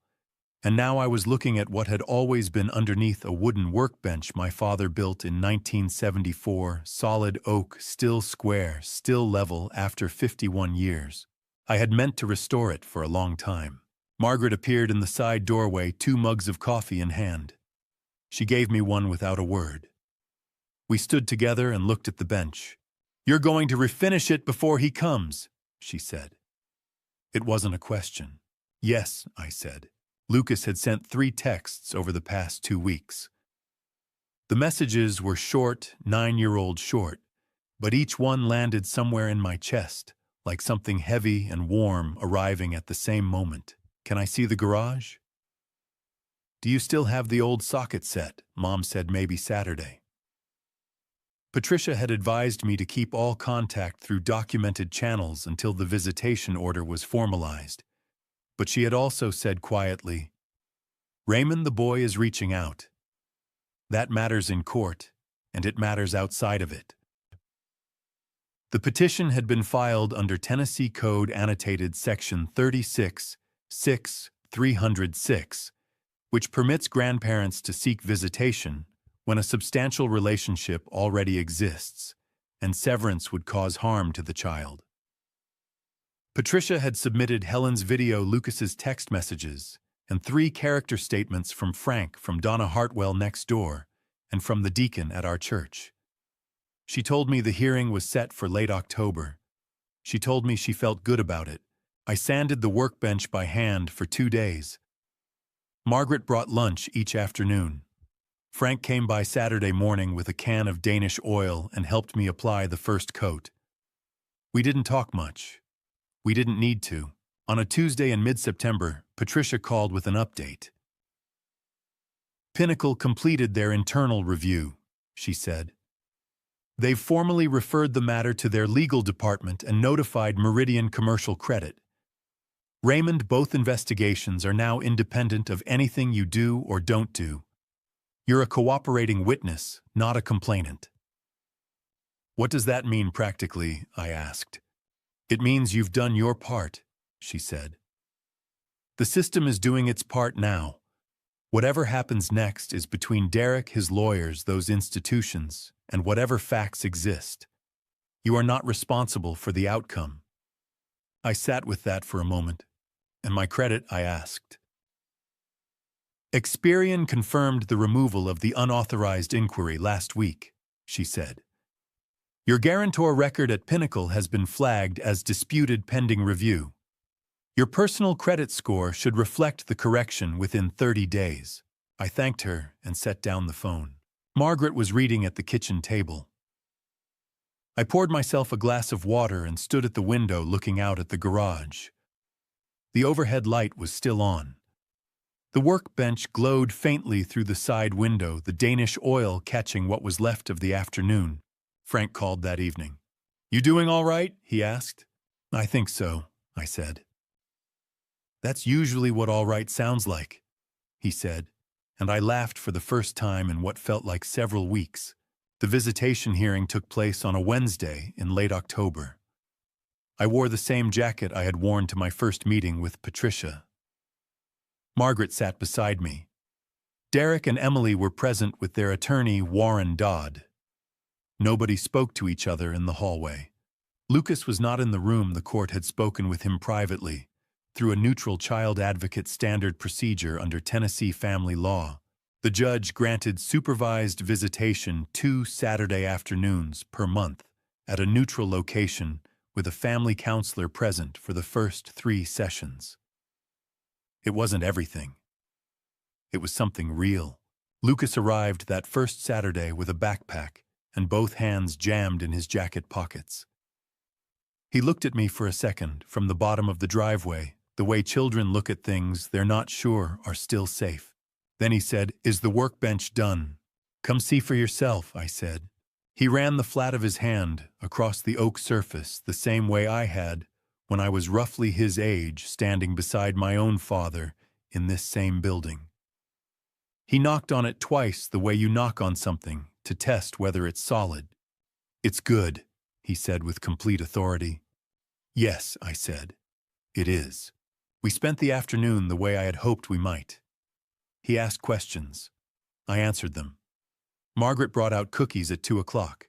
and now I was looking at what had always been underneath a wooden workbench my father built in 1974, solid oak, still square, still level after 51 years. I had meant to restore it for a long time. Margaret appeared in the side doorway, 2 mugs of coffee in hand. She gave me one without a word. We stood together and looked at the bench. "You're going to refinish it before he comes," she said. It wasn't a question. "Yes," I said. Lucas had sent 3 texts over the past 2 weeks. The messages were short, 9-year-old short, but each one landed somewhere in my chest, like something heavy and warm arriving at the same moment. "Can I see the garage?" "Do you still have the old socket set?" Mom said maybe Saturday. Patricia had advised me to keep all contact through documented channels until the visitation order was formalized. But she had also said quietly, "Raymond, the boy is reaching out. That matters in court, and it matters outside of it." The petition had been filed under Tennessee Code Annotated Section 36, 6, 306, which permits grandparents to seek visitation when a substantial relationship already exists, and severance would cause harm to the child. Patricia had submitted Helen's video, Lucas's text messages, and 3 character statements from Frank, from Donna Hartwell next door, and from the deacon at our church. She told me the hearing was set for late October. She told me she felt good about it. I sanded the workbench by hand for 2 days. Margaret brought lunch each afternoon. Frank came by Saturday morning with a can of Danish oil and helped me apply the first coat. We didn't talk much. We didn't need to. On a Tuesday in mid-September, Patricia called with an update. Pinnacle completed their internal review, she said. They've formally referred the matter to their legal department and notified Meridian Commercial Credit. Raymond, both investigations are now independent of anything you do or don't do. You're a cooperating witness, not a complainant. What does that mean practically? I asked. It means you've done your part, she said. The system is doing its part now. Whatever happens next is between Derek, his lawyers, those institutions, and whatever facts exist. You are not responsible for the outcome. I sat with that for a moment. And my credit, I asked. Experian confirmed the removal of the unauthorized inquiry last week, she said. Your guarantor record at Pinnacle has been flagged as disputed pending review. Your personal credit score should reflect the correction within 30 days. I thanked her and set down the phone. Margaret was reading at the kitchen table. I poured myself a glass of water and stood at the window looking out at the garage. The overhead light was still on. The workbench glowed faintly through the side window, the Danish oil catching what was left of the afternoon. Frank called that evening. You doing all right? He asked. I think so, I said. That's usually what all right sounds like, he said, and I laughed for the first time in what felt like several weeks. The visitation hearing took place on a Wednesday in late October. I wore the same jacket I had worn to my first meeting with Patricia. Margaret sat beside me. Derek and Emily were present with their attorney, Warren Dodd. Nobody spoke to each other in the hallway. Lucas was not in the room. The court had spoken with him privately, through a neutral child advocate standard procedure under Tennessee family law. The judge granted supervised visitation 2 Saturday afternoons per month at a neutral location with a family counselor present for the first 3 sessions. It wasn't everything. It was something real. Lucas arrived that first Saturday with a backpack and both hands jammed in his jacket pockets. He looked at me for a second from the bottom of the driveway, the way children look at things they're not sure are still safe. Then he said, "Is the workbench done?" "Come see for yourself," I said. He ran the flat of his hand across the oak surface the same way I had when I was roughly his age, standing beside my own father in this same building. He knocked on it twice the way you knock on something to test whether it's solid. "It's good," he said with complete authority. "Yes," I said, "it is." We spent the afternoon the way I had hoped we might. He asked questions. I answered them. Margaret brought out cookies at 2 o'clock.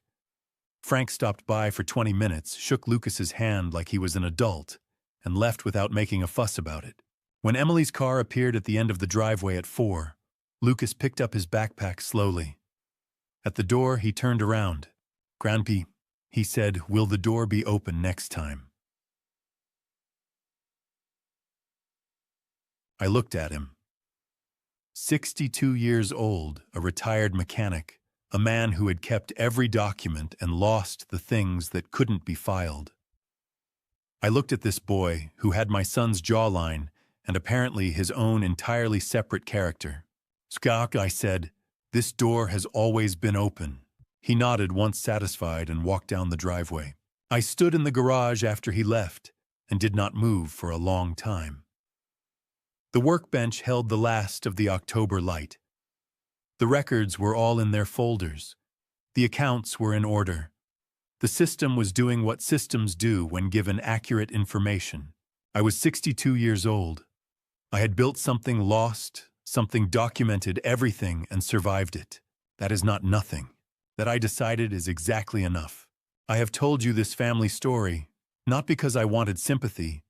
Frank stopped by for 20 minutes, shook Lucas's hand like he was an adult, and left without making a fuss about it. When Emily's car appeared at the end of the driveway at 4, Lucas picked up his backpack slowly. At the door, he turned around. "Grandpa," he said, "will the door be open next time?" I looked at him. 62 years old, a retired mechanic, a man who had kept every document and lost the things that couldn't be filed. I looked at this boy who had my son's jawline and apparently his own entirely separate character. "Skak," I said, "this door has always been open." He nodded once satisfied and walked down the driveway. I stood in the garage after he left and did not move for a long time. The workbench held the last of the October light. The records were all in their folders. The accounts were in order. The system was doing what systems do when given accurate information. I was 62 years old. I had built something lost, Something documented everything and survived it. That is not nothing. That I decided is exactly enough. I have told you this family story, not because I wanted sympathy,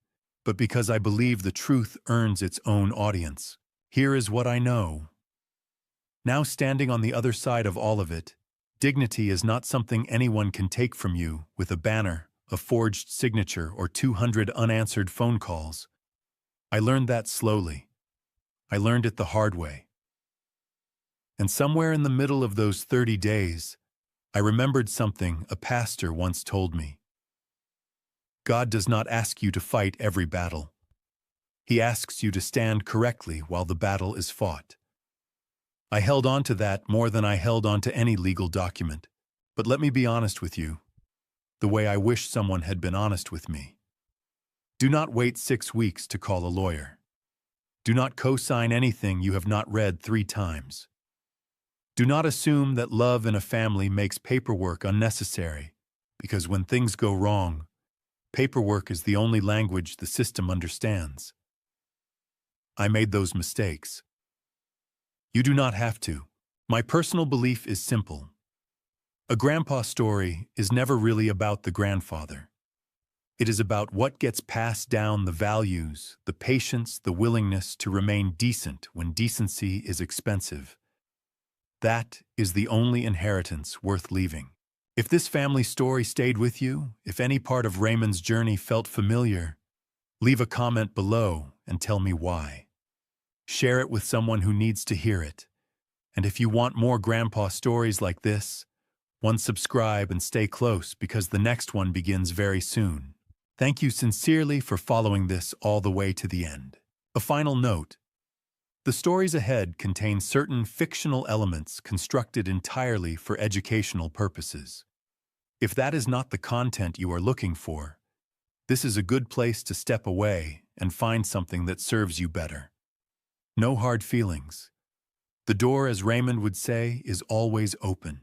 but because I believe the truth earns its own audience. Here is what I know. Now standing on the other side of all of it, dignity is not something anyone can take from you with a banner, a forged signature, or 200 unanswered phone calls. I learned that slowly. I learned it the hard way. And somewhere in the middle of those 30 days, I remembered something a pastor once told me. God does not ask you to fight every battle. He asks you to stand correctly while the battle is fought. I held on to that more than I held on to any legal document. But let me be honest with you, the way I wish someone had been honest with me. Do not wait 6 weeks to call a lawyer. Do not co-sign anything you have not read 3 times. Do not assume that love in a family makes paperwork unnecessary, because when things go wrong, paperwork is the only language the system understands. I made those mistakes. You do not have to. My personal belief is simple. A grandpa story is never really about the grandfather. It is about what gets passed down, the values, the patience, the willingness to remain decent when decency is expensive. That is the only inheritance worth leaving. If this family story stayed with you, if any part of Raymond's journey felt familiar, leave a comment below and tell me why. Share it with someone who needs to hear it. And if you want more grandpa stories like this, subscribe and stay close because the next one begins very soon. Thank you sincerely for following this all the way to the end. A final note. The stories ahead contain certain fictional elements constructed entirely for educational purposes. If that is not the content you are looking for, this is a good place to step away and find something that serves you better. No hard feelings. The door, as Raymond would say, is always open.